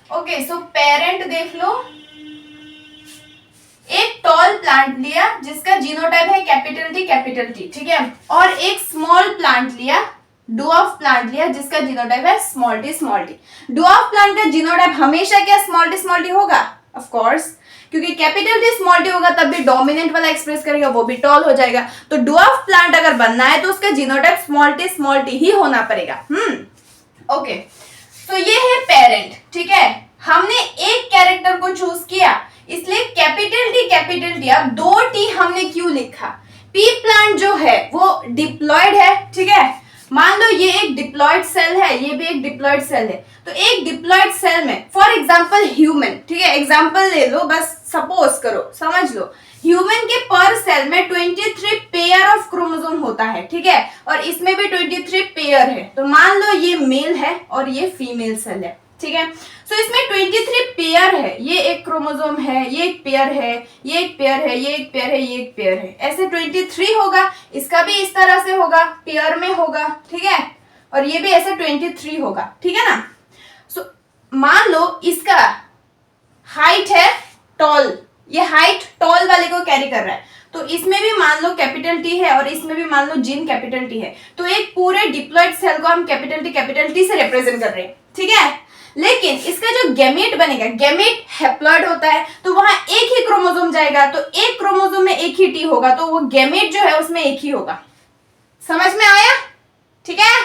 ओके, सो पेरेंट देख लो, एक टॉल प्लांट लिया जिसका जीनोटाइप है कैपिटल टी, ठीक है। और एक स्मॉल प्लांट लिया, डुआफ प्लांट लिया जिसका जीनोटाइप है स्मॉल टी। डुआफ प्लांट का जीनोटाइप हमेशा क्या स्मॉल टी होगा? ऑफ कोर्स, क्योंकि कैपिटल टी स्मॉल टी होगा तब भी डोमिनेंट वाला एक्सप्रेस करेगा, वो भी टॉल हो जाएगा। तो डुआफ प्लांट अगर बनना है तो उसका जीनोटाइप स्मॉल टी ही होना पड़ेगा। ओके, तो ये है पेरेंट, ठीक है। हमने एक कैरेक्टर को चूज किया, इसलिए कैपिटल टी। अब 2 टी हमने क्यों लिखा? पी प्लांट जो है वो डिप्लॉयड है, ठीक है। मान लो ये एक डिप्लॉयड सेल है, ये भी एक डिप्लॉयड सेल है। तो एक डिप्लॉयड सेल में फॉर एग्जांपल ह्यूमन, ठीक है, एग्जांपल ले लो, बस सपोज करो, समझ लो, ह्यूमन के पर सेल में 23 पेयर ऑफ क्रोमोसोम होता है, ठीक है, और इसमें भी 23 पेयर है। तो मान लो ये मेल है और ये फीमेल सेल है, ठीक है। सो इसमें 23 पेयर है, ये एक क्रोमोसोम है, ये एक पेयर है, ये एक पेयर है, ये एक पेयर है, ये एक पेयर है, ऐसे 23 होगा। इसका भी इस तरह से होगा, पेयर में होगा, ठीक है, और ये भी ऐसे 23 होगा, ठीक है ना। सो मान लो इसका हाइट है टॉल, ये हाइट टॉल वाले को कैरी कर रहा है, तो इसमें भी मान लो कैपिटल टी है और इसमें भी मान लो जीन कैपिटल टी है। तो एक पूरे डिप्लॉयड सेल को हम कैपिटल टी से रिप्रेजेंट कर रहे हैं, ठीक है। लेकिन इसका जो गैमेट बनेगा, गैमेट हैप्लॉइड होता है, तो वहां एक ही क्रोमोसोम जाएगा, तो एक क्रोमोसोम में एक ही टी होगा, तो वो गैमेट जो है उसमें एक ही होगा। समझ में आया? ठीक है,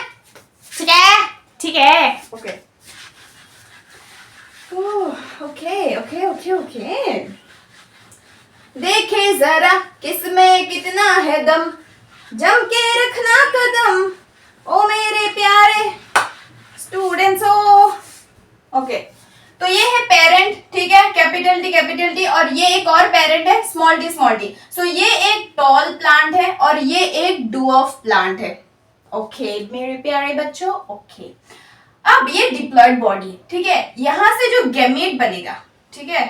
ठीक है, ठीक है, okay okay okay okay okay. देखे जरा किसमें कितना है दम, जम के रखना कदम, ओ मेरे प्यारे स्टूडेंट्स। ओके, तो ये है पेरेंट, ठीक है, कैपिटल टी, और ये एक और पेरेंट है स्मॉल टी। सो ये एक टॉल प्लांट है और ये एक डुआफ प्लांट है। ओके मेरे प्यारे बच्चों, ओके। अब ये डिप्लॉयड बॉडी, ठीक है, यहां से जो गैमेट बनेगा, ठीक है,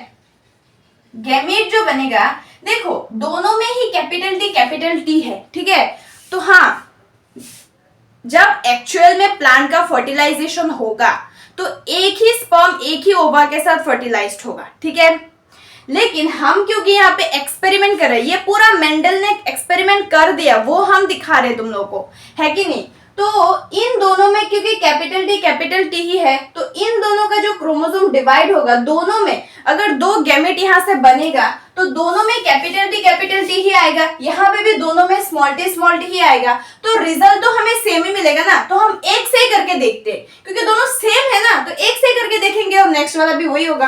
गैमेट जो बनेगा, देखो दोनों में ही कैपिटल टी है, ठीक है। तो हाँ, जब एक्चुअल में प्लांट का फर्टिलाइजेशन होगा तो एक ही स्पर्म एक ही ओवा के साथ फर्टिलाइज्ड होगा, ठीक है। लेकिन हम क्योंकि यहाँ पे एक्सपेरिमेंट कर रहे हैं, ये पूरा मेंडल ने एक्सपेरिमेंट कर दिया, वो हम दिखा रहे तुम लोगों को, है कि नहीं। तो इन दोनों में क्योंकि कैपिटल टी ही है, तो इन दोनों का जो क्रोमोसोम डिवाइड होगा, दोनों में अगर दो गैमेट यहाँ से बनेगा तो दोनों में कैपिटल टी ही आएगा, यहाँ पे भी दोनों में स्मॉल टी ही आएगा, तो रिजल्ट तो हमें सेम ही मिलेगा ना। तो हम एक से ही करके देखते हैं, क्योंकि दोनों सेम है ना, तो एक से ही करके देखेंगे और नेक्स्ट वाला भी वही होगा।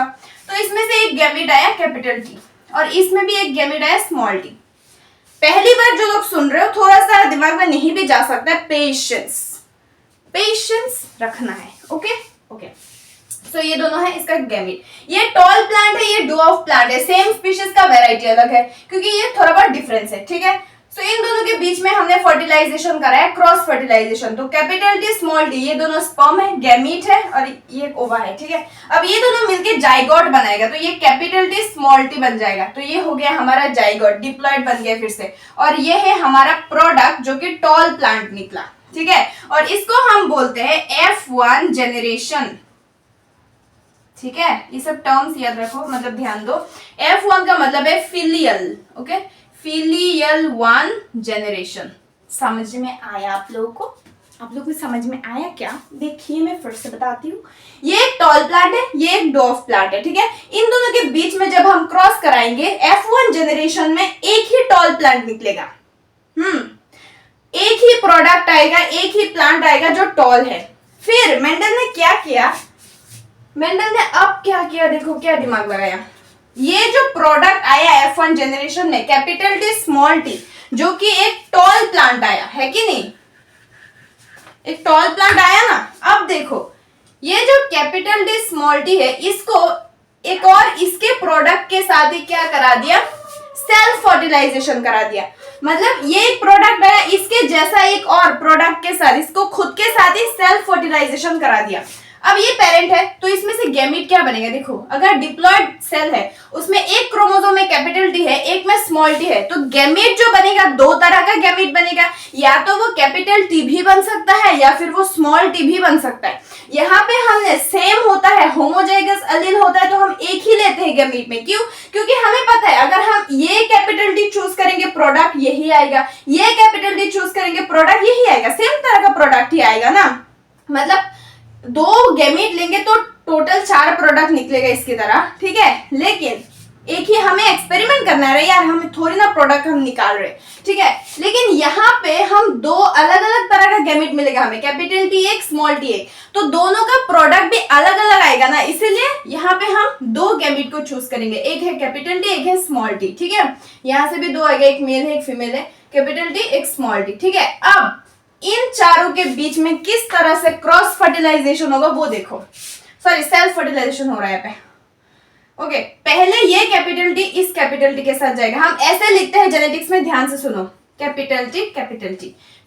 तो इसमें से एक गैमेट आया कैपिटल टी और इसमें भी एक गैमेट आया स्मॉल टी। पहली बार जो लोग सुन रहे हो, थोड़ा सा दिमाग में नहीं भी जा सकता है, पेशेंस रखना है, ओके ओके। सो ये दोनों है इसका गैमेट, ये टॉल प्लांट है, ये डुआफ प्लांट है, सेम स्पीशीज का वैरायटी अलग है, क्योंकि ये थोड़ा बहुत डिफरेंस है, ठीक है। सो इन दोनों के बीच में हमने फर्टिलाइजेशन कराया, क्रॉस फर्टिलाइजेशन। तो कैपिटल टी स्मॉल टी, ये दोनों स्पर्म है, गैमीट है, और ये ओवा है, ठीक है। अब ये दोनों मिलके जाइगोट बनाएगा, तो ये कैपिटल टी स्मॉल टी बन जाएगा, तो ये हो गया हमारा जाइगोट, डिप्लॉयड बन गया फिर से। और ये है हमारा प्रोडक्ट जो कि टॉल प्लांट निकला, ठीक है। और इसको हम बोलते हैं F1 जेनरेशन, ठीक है। ये सब टर्म्स याद रखो, मतलब ध्यान दो। F1 का मतलब है फिलियल, ओके, फिलियल 1 जेनरेशन। समझ में आया आप लोगों को? आप लोगों को समझ में आया क्या? देखिए मैं फिर से बताती हूँ, ये एक टॉल प्लांट है, ये एक डॉफ प्लांट है, ठीक है। इन दोनों के बीच में जब हम क्रॉस कराएंगे, F1 जेनरेशन में एक ही टॉल प्लांट निकलेगा, एक ही प्रोडक्ट आएगा, एक ही प्लांट आएगा जो टॉल है। फिर मेंडल ने क्या किया, मेंडल ने अब क्या किया, देखो क्या दिमाग लगाया। ये जो प्रोडक्ट आया F1 जेनरेशन में, कैपिटल टी स्मॉल टी, जो कि एक टॉल प्लांट आया है कि नहीं, एक टॉल प्लांट आया ना। अब देखो ये जो कैपिटल टी स्मॉल टी है, इसको एक और इसके प्रोडक्ट के साथ ही क्या करा दिया, सेल्फ फर्टिलाइजेशन करा दिया। मतलब ये एक प्रोडक्ट आया, इसके जैसा एक और प्रोडक्ट के साथ, इसको खुद के साथ ही सेल्फ फर्टिलाइजेशन करा दिया। अब ये पेरेंट है, तो इसमें से गैमीट क्या बनेगा, देखो अगर डिप्लॉयड सेल है, उसमें एक क्रोमोसोम में कैपिटल टी है, एक में स्मॉल टी है, तो गैमीट जो बनेगा, दो तरह का गैमीट बनेगा, या तो वो कैपिटल टी भी बन सकता है या फिर वो स्मॉल टी भी बन सकता है। यहाँ पे हमने सेम होता है, होमोजाइगस एलील होता है, तो हम एक ही लेते हैं गैमीट में। क्यों? क्योंकि हमें पता है अगर हम ये कैपिटल टी चूज करेंगे, प्रोडक्ट यही आएगा, ये कैपिटल टी चूज करेंगे, प्रोडक्ट यही आएगा, सेम तरह का प्रोडक्ट ही आएगा ना। मतलब दो गैमीट लेंगे तो टोटल 4 प्रोडक्ट निकलेगा इसकी तरह, ठीक है। लेकिन एक ही हमें एक्सपेरिमेंट करना है यार, हमें थोड़ी ना प्रोडक्ट हम निकाल रहे, ठीक है। लेकिन यहाँ पे हम दो अलग अलग तरह का गैमीट मिलेगा हमें, कैपिटल टी एक, स्मॉल टी एक, तो दोनों का प्रोडक्ट भी अलग अलग आएगा ना, इसीलिए यहाँ पे हम दो गैमीट को चूज करेंगे, एक है कैपिटल टी, एक है स्मॉल टी, ठीक है। यहाँ से भी दो आएगा, एक मेल है एक फीमेल है, कैपिटल टी एक स्मॉल टी, ठीक है। अब इन चारों के बीच में किस तरह से क्रॉस फर्टिलाइजेशन होगा वो देखो, सॉरी सेल्फ फर्टिलाइजेशन हो रहा है यहाँ पे। ओके, पहले ये कैपिटल टी इस कैपिटल टी के साथ जाएगा। हम ऐसे लिखते हैं जेनेटिक्स में, ध्यान से सुनो, कैपिटल टी,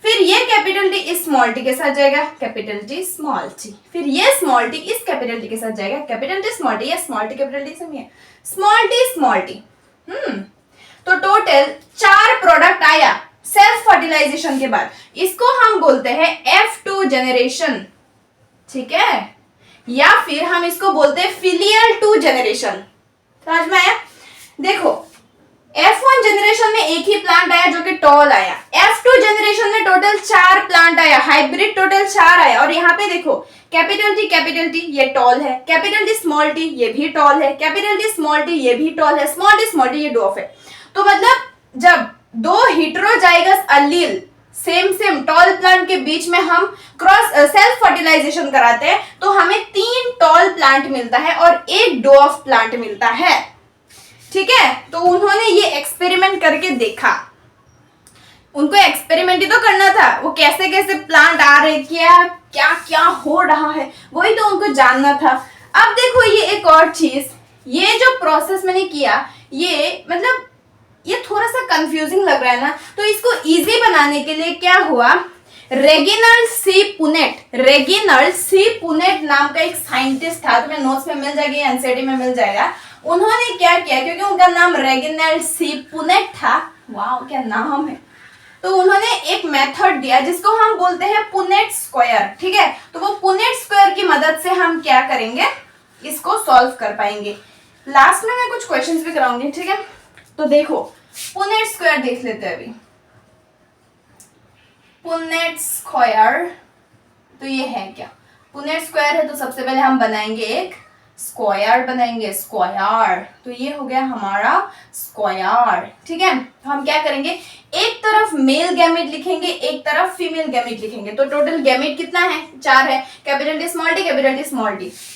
फिर ये कैपिटल टी इस स्मॉल टी के साथ जाएगा, कैपिटल टी स्मॉल टी, फिर ये स्मॉल टी इस कैपिटल टी के साथ जाएगा, कैपिटल टी स्मॉल टी, या स्मॉल टी कैपिटल टी सही है, स्मॉल टी। तो टोटल 4 प्रोडक्ट आया सेल्फ फर्टिलाइजेशन के बाद। इसको हम बोलते हैं F2 जनरेशन, ठीक है, या फिर हम इसको बोलते हैं फिलियल 2 जनरेशन। समझ में आया? देखो F1 जनरेशन में एक ही प्लांट आया जो कि टॉल आया, F2 जनरेशन में टोटल 4 प्लांट आया, हाइब्रिड टोटल 4 आया। और यहाँ पे देखो कैपिटल टी ये टॉल है, कैपिटल टी स्मॉल टी ये भी टॉल है, कैपिटल टी स्मॉल टी ये भी टॉल है, स्मॉल टी ये डॉफ है। तो मतलब जब 2 हेटेरोजाइगस अल्लील सेम टॉल प्लांट के बीच में हम क्रॉस सेल्फ फर्टिलाइजेशन कराते हैं तो हमें 3 टॉल प्लांट मिलता है और 1 डॉफ प्लांट मिलता है, ठीक है। तो उन्होंने ये एक्सपेरिमेंट करके देखा, उनको एक्सपेरिमेंट ही तो करना था, वो कैसे कैसे प्लांट आ रहे, क्या क्या हो रहा है, वही तो उनको जानना था। अब देखो ये एक और चीज, ये जो प्रोसेस मैंने किया ये मतलब ये थोड़ा सा कंफ्यूजिंग लग रहा है ना, तो इसको इजी बनाने के लिए क्या हुआ, रेगिनल्ड सी पुनेट नाम का एक साइंटिस्ट था, तुम्हें नोट्स में मिल जाएगी, एनसीईआरटी में मिल जाएगा। उन्होंने क्या किया, क्योंकि उनका नाम रेगिनल्ड सी पुनेट था, वाह क्या नाम है, तो उन्होंने एक मेथड दिया जिसको हम बोलते हैं पुनेट स्क्वायर, ठीक है। तो वो पुनेट स्क्वायर की मदद से हम क्या करेंगे, इसको सॉल्व कर पाएंगे। लास्ट में मैं कुछ क्वेश्चंस भी कराऊंगी, ठीक है। तो देखो पुनेट स्क्वायर देख लेते हैं अभी, पुनेट स्क्वायर तो ये है क्या, पुनेट स्क्वायर है तो सबसे पहले हम बनाएंगे एक स्क्वायर, तो ये हो गया हमारा स्क्वायर, ठीक है। तो हम क्या करेंगे, एक तरफ मेल गैमेट लिखेंगे, एक तरफ फीमेल गैमेट लिखेंगे, तो टोटल गैमेट कितना है, 4 है, कैपिटल टी स्मॉल टी,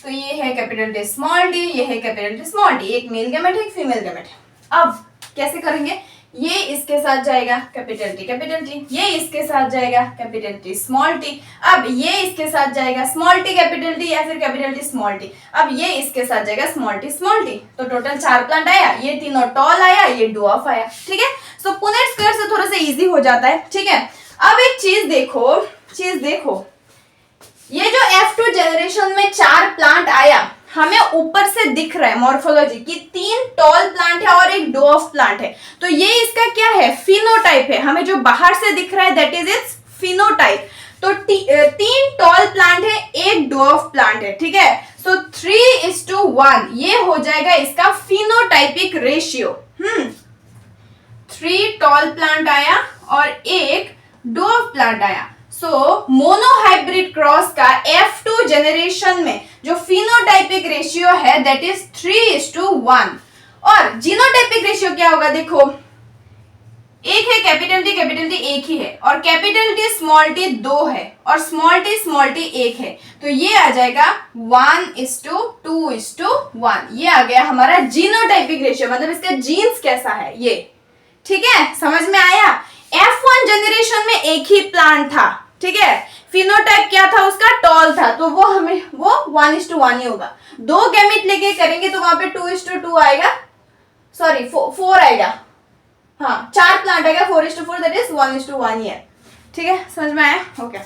तो ये है कैपिटल टी स्मॉल टी, ये है कैपिटल टी स्मॉल टी, एक मेल गैमेट है एक फीमेल गैमेट है। अब कैसे करेंगे, ये इसके साथ जाएगा कैपिटल टी, ये इसके साथ जाएगा कैपिटल टी स्मॉल टी, अब ये इसके साथ जाएगा स्मॉल टी कैपिटल टी या फिर कैपिटल टी स्मॉल टी, अब ये इसके साथ जाएगा स्मॉल टी, तो टोटल 4 प्लांट आया, ये तीनों टॉल आया, ये डॉफ आया, ठीक है। सो पुनेट स्क्वायर से थोड़ा सा इजी हो जाता है, ठीक है। अब एक चीज देखो, ये जो F2 जनरेशन में 4 प्लांट आया, हमें ऊपर से दिख रहा है मॉर्फोलॉजी की 3 टॉल प्लांट है और एक डॉफ प्लांट है, तो ये इसका क्या है, फिनोटाइप है। हमें जो बाहर से दिख रहा है दैट इज इट्स फिनोटाइप। तो 3 टॉल प्लांट है, एक डॉफ प्लांट है, ठीक है। सो 3:1 ये हो जाएगा इसका फिनोटाइपिक रेशियो। 3 टॉल प्लांट आया और एक डॉफ प्लांट आया। सो मोनोहाइब्रिड क्रॉस का F2 जनरेशन में जो फिनोटाइपिक रेशियो है दैट इज 3:1। और जीनोटाइपिक रेशियो क्या होगा, देखो एक है कैपिटल टी एक ही है, और कैपिटल टी स्मॉल टी 2 है और स्मॉल टी 1 है, तो ये आ जाएगा 1:2:1। ये आ गया हमारा जीनोटाइपिक रेशियो, मतलब इसका जीन्स कैसा है ये, ठीक है। समझ में आया। F1 जनरेशन में एक ही प्लांट था, ठीक है, फिनोटाइप क्या था उसका, टॉल था, तो वो 1:1 ही होगा। 2 गैमेट लेके करेंगे तो वहां पे 2:2 आएगा, सॉरी 4 आएगा, हाँ 4 प्लांट आएगा, 4:4 दैट इज 1:1 ही है, ठीक है। समझ में आया, ओके।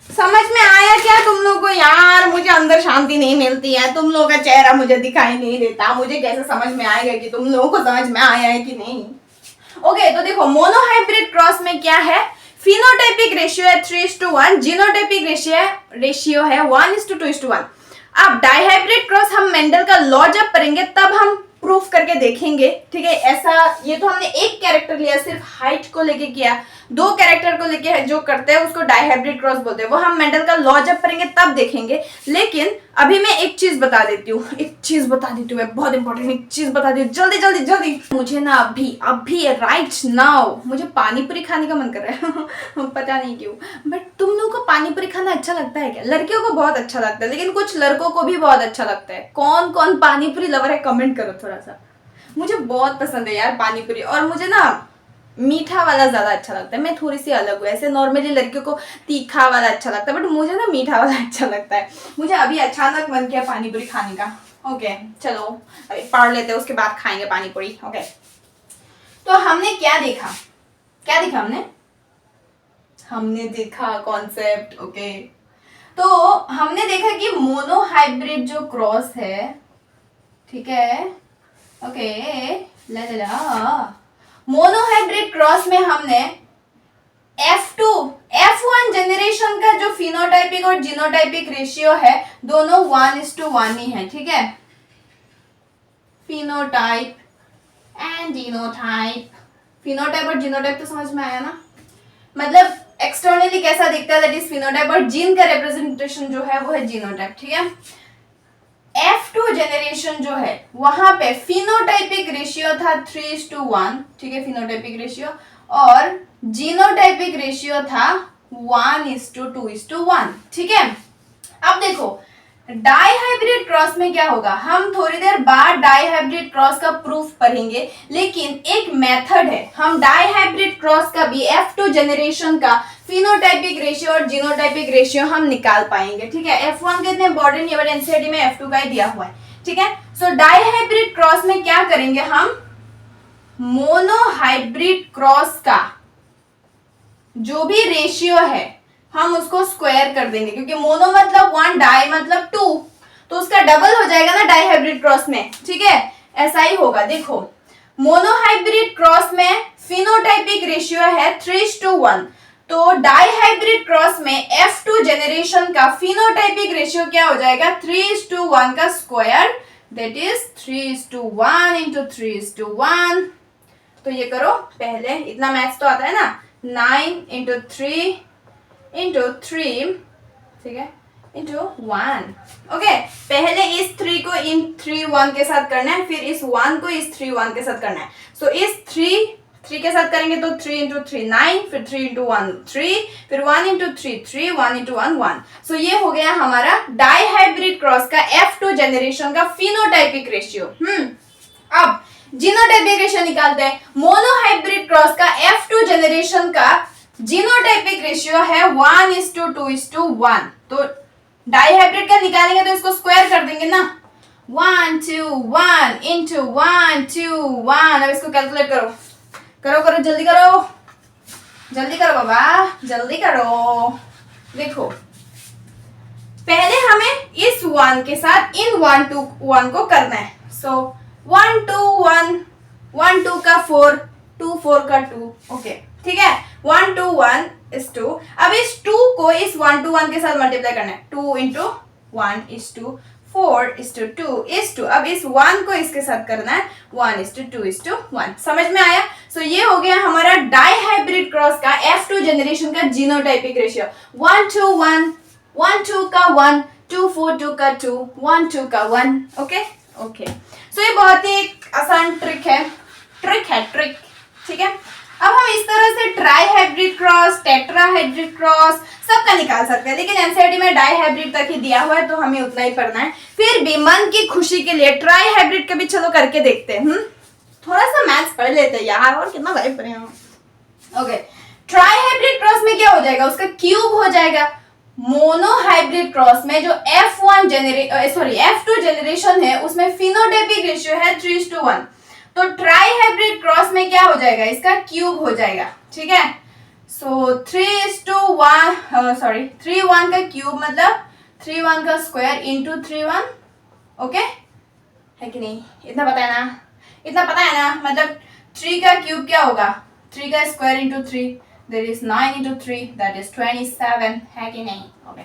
समझ में आया क्या तुम लोगों को, यार मुझे अंदर शांति नहीं मिलती है, तुम लोगों का चेहरा मुझे दिखाई नहीं देता, मुझे कैसे समझ में आएगा कि तुम लोगों को समझ में आया है कि नहीं। ओके, तो देखो मोनोहाइब्रिड क्रॉस में क्या है, फिनोटाइपिक रेशियो है 3:1, जीनोटाइपिक रेशियो है 1:2:1। अब डाइहाइब्रिड क्रॉस हम मेंडल का लॉ जब करेंगे तब हम प्रूफ करके देखेंगे, ठीक है। ऐसा ये तो हमने एक कैरेक्टर लिया, सिर्फ हाइट को लेके किया, 2 कैरेक्टर को लेके जो करते हैं उसको डाइहाइब्रिड क्रॉस बोलते हैं, वो हम मेंडल का लॉ जब करेंगे तब देखेंगे। लेकिन अभी मैं एक चीज बता देती हूँ, मैं बहुत इंपॉर्टेंट एक चीज बता दी हूँ, जल्दी। मुझे ना अभी राइट नाउ मुझे पानी पूरी खाने का मन कर रहा है पता नहीं क्यों, बट तुम लोगों को पानी पूरी खाना अच्छा लगता है क्या? लड़कियों को बहुत अच्छा लगता है, लेकिन कुछ लड़कों को भी बहुत अच्छा लगता है। कौन कौन पानी पूरी लवर है, कमेंट करो थोड़ा सा। मुझे बहुत पसंद है यार पानी पूरी, और मुझे ना मीठा वाला ज़्यादा अच्छा लगता है। मैं थोड़ी सी अलग हूँ, ऐसे नॉर्मली लड़कियों को तीखा वाला अच्छा लगता है, बट मुझे ना मीठा वाला अच्छा लगता है। मुझे अभी अचानक मन किया पानी पूरी खाने का। ओके चलो अभी पढ़ लेते हैं, उसके बाद खाएंगे पानी पूरी। ओके तो हमने क्या देखा, क्या देखा हमने देखा कॉन्सेप्ट। ओके तो हमने देखा कि मोनोहाइब्रिड जो क्रॉस है, ठीक है, ओके ला ला ला, मोनोहाइब्रिड क्रॉस में हमने F2 F1 जनरेशन का जो फिनोटाइपिक और जीनोटाइपिक रेशियो है दोनों 1:1 ही है, ठीक है, फिनोटाइप एंड जीनोटाइप। फिनोटाइप और जीनोटाइप तो समझ में आया ना, मतलब एक्सटर्नली कैसा दिखता है दैट इज फिनोटाइप, और जीन का रिप्रेजेंटेशन जो है वो है जीनोटाइप, ठीक है। F2 जनरेशन जो है वहां पे फिनोटाइपिक रेशियो था 3:1, ठीक है, फिनोटाइपिक रेशियो, और जीनोटाइपिक रेशियो था 1:2:1, ठीक है। अब देखो डाइहाइब्रिड क्रॉस में क्या होगा, हम थोड़ी देर बाद डाइहाइब्रिड क्रॉस का प्रूफ पढ़ेंगे, लेकिन एक मेथड है, हम डाइहाइब्रिड क्रॉस का भी F2 जनरेशन का फिनोटाइपिक रेशियो और जीनोटाइपिक रेशियो हम निकाल पाएंगे, ठीक है। F1 के इतने इंपॉर्टेंट नहीं, बट एनसीईआरटी में F2 का ही दिया हुआ है, ठीक है। सो डाइहाइब्रिड क्रॉस में क्या करेंगे, हम मोनोहाइब्रिड क्रॉस का जो भी रेशियो है हम उसको स्क्वायर कर देंगे, क्योंकि मोनो मतलब 1, डाई मतलब 2, तो उसका डबल हो जाएगा ना डाइहाइब्रिड क्रॉस में, ठीक है। ऐसा ही होगा, देखो मोनोहाइब्रिड क्रॉस में फिनोटाइपिक रेशियो है 3:1, तो डाइहाइब्रिड क्रॉस में F2 जनरेशन का फिनोटाइपिक रेशियो क्या हो जाएगा, 3:1 का स्क्वायर, दैट इज 3:1 इंटू 3:1। तो ये करो पहले, इतना मैथ्स तो आता है ना, 9 इंटू 3 इंटू 3, ठीक है, इंटू 1। ओके पहले इस 3 को इन 3 1 के साथ करना है, फिर इस 1 को इस 3 1 के साथ करना है। सो इस 3 के साथ करेंगे तो 3 इंटू 3 9, फिर 3 इंटू 1 3, फिर 1 इंटू 3 3, 1 इंटू 1 1। सो ये हो गया हमारा डाइहाइब्रिड क्रॉस का F2 जनरेशन का फिनोटाइपिक रेशियो। अब जीनोटाइपिक रेशियो निकालते हैं। मोनोहाइब्रिड क्रॉस का F2 जनरेशन का जीनोटाइपिक रेशियो है 1:2:1, तो डाइहाइब्रिड का निकालेंगे तो इसको स्क्वायर कर देंगे ना, 1 2 1 इंटू 1 2 1। अब इसको कैलकुलेट करो, करो जल्दी करो, जल्दी करो बाबा, जल्दी करो। देखो पहले हमें इस 1 के साथ इन 1 2 1 को करना है। सो 1 2 1 1 2 का 4, 2 4 का 2, ओके ठीक है, 1 2 1 is 2। अब इस 2 को इस 1 2 1 के साथ मल्टीप्लाई करना है, 2 into 1 is 2, 4 is to 2 is 2। अब इस 1 को इसके साथ करना है, 1 is to 2 is to 1। समझ में आया। सो ये हो गया हमारा डाइहाइब्रिड क्रॉस का F2 जनरेशन का जीनोटाइपिक रेशियो, 1 2 1 1 2 का 1, 2 4 2 का 2, 1 2 का 1। ओके ओके, सो ये बहुत ही आसान ट्रिक है, ट्रिक, ठीक है। अब हम इस तरह से ट्राइहाइब्रिड क्रॉस, टेट्राहाइब्रिड क्रॉस सबका निकाल सकते हैं, लेकिन एनसीईआरटी में डाइहाइब्रिड तक ही दिया हुआ है तो हमें उतना ही पढ़ना है। फिर भी मन की खुशी के लिए ट्राइहाइब्रिड का भी चलो करके देखते हैं। थोड़ा सा मैथ्स पढ़ लेते हैं यार, और कितना लाइफ पढ़े हम। ओके ट्राइहाइब्रिड क्रॉस में क्या हो जाएगा, उसका क्यूब हो जाएगा। मोनोहाइब्रिड क्रॉस में जो F2 जनरेशन है उसमें फिनोटाइपिक रेशियो है 3:1, तो ट्राइहाइब्रिड क्रॉस में क्या हो जाएगा, इसका क्यूब हो जाएगा, ठीक है। सो 3 1 का क्यूब मतलब 3 1 का स्क्वायर इंटू 3 1, ओके है कि नहीं, इतना पता है ना, मतलब 3 का क्यूब क्या होगा, 3 का square into 3, there is 9 into 3, that is 27, है कि नहीं। ओके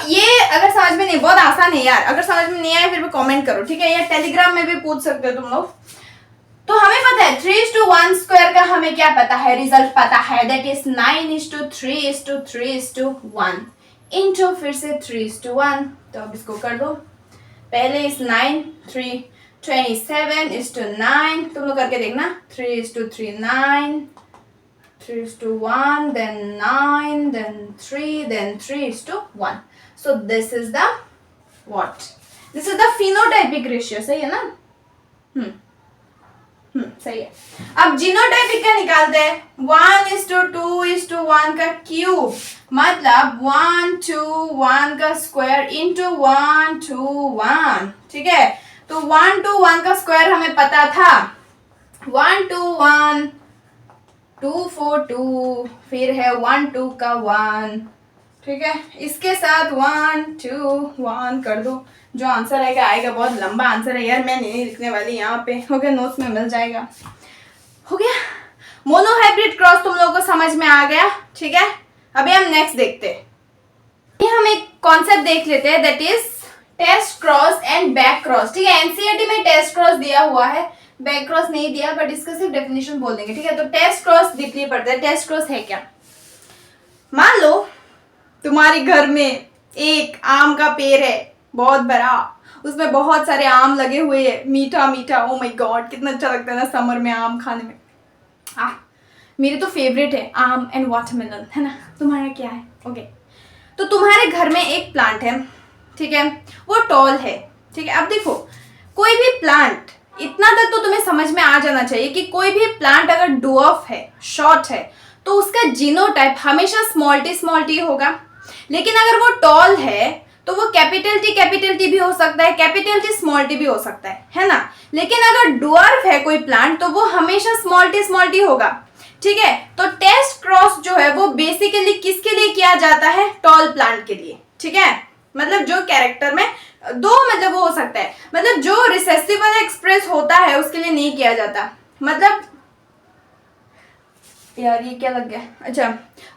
ये अगर समझ में नहीं, बहुत आसान है यार, अगर समझ में नहीं आया फिर भी कमेंट करो, ठीक है, या टेलीग्राम में भी पूछ सकते हो तुम लोग। तो हमें पता है 3:1 स्क्वायर का हमें क्या पता है, रिजल्ट पता है, दैट इज 9:3:3:1 इंटू फिर से 3:1। तो अब इसको कर दो, पहले इस 9 3 27:9, तुम लोग करके देखना, 3:3 9, 3:1, then 9, then 3, then 3:1। So this is the what? This is the phenotypic ratio, सही है ना। सही है। अब जीनोटाइप क्या निकालते हैं, 1:2:1 का क्यूब, मतलब 1 2 1 का स्क्वायर इंटू 1 2 1, ठीक है। तो 1 2 1 का स्क्वायर हमें पता था, 1 2 1 2 4 2, फिर है 1 2 का 1, ठीक है। इसके साथ 1 2 1 कर दो, जो आंसर आएगा बहुत लंबा आंसर है यार, मैं नहीं लिखने वाली यहाँ पे, हो गया, नोट्स में मिल जाएगा। हो गया, मोनोहाइब्रिड क्रॉस तुम लोगों को समझ में आ गया, ठीक है। अभी हम नेक्स्ट देखते हैं, हम एक कॉन्सेप्ट देख लेते हैं, that is test cross and back cross, ठीक है। एनसीईआरटी में टेस्ट क्रॉस दिया हुआ है, बैक क्रॉस नहीं दिया, बट इसका सिर्फ डेफिनेशन बोल देंगे, ठीक है। तो टेस्ट क्रॉस डीपली पढ़ते हैं। टेस्ट क्रॉस है क्या, मान लो तुम्हारे घर में एक आम का पेड़ है बहुत बड़ा, उसमें बहुत सारे आम लगे हुए हैं, मीठा मीठा, ओ माय गॉड कितना अच्छा लगता है ना समर में आम खाने में। मेरे तो फेवरेट है आम एंड वाटरमेलन, है ना। तुम्हारा क्या है, ओके। तो तुम्हारे घर में एक प्लांट है, ठीक है, वो टॉल है, ठीक है। अब देखो, कोई भी प्लांट, इतना तक तो तुम्हें समझ में आ जाना चाहिए कि कोई भी प्लांट अगर डुअफ है, शॉर्ट है, तो उसका जीनोटाइप हमेशा स्मॉल टी होगा। लेकिन अगर वो टॉल है तो वो कैपिटल टी भी हो सकता है, कैपिटल टी स्मॉल टी भी हो सकता है ना। लेकिन अगर डुअर्फ है कोई प्लांट तो वो हमेशा स्मॉल टी होगा, ठीक है। तो टेस्ट क्रॉस जो है वो बेसिकली किसके लिए किया जाता है, टॉल प्लांट के लिए, ठीक है। मतलब जो कैरेक्टर में दो, मतलब वो हो सकता है, मतलब जो रिसेसिव वाला एक्सप्रेस होता है उसके लिए नहीं किया जाता। मतलब यार ये क्या लग गया, अच्छा,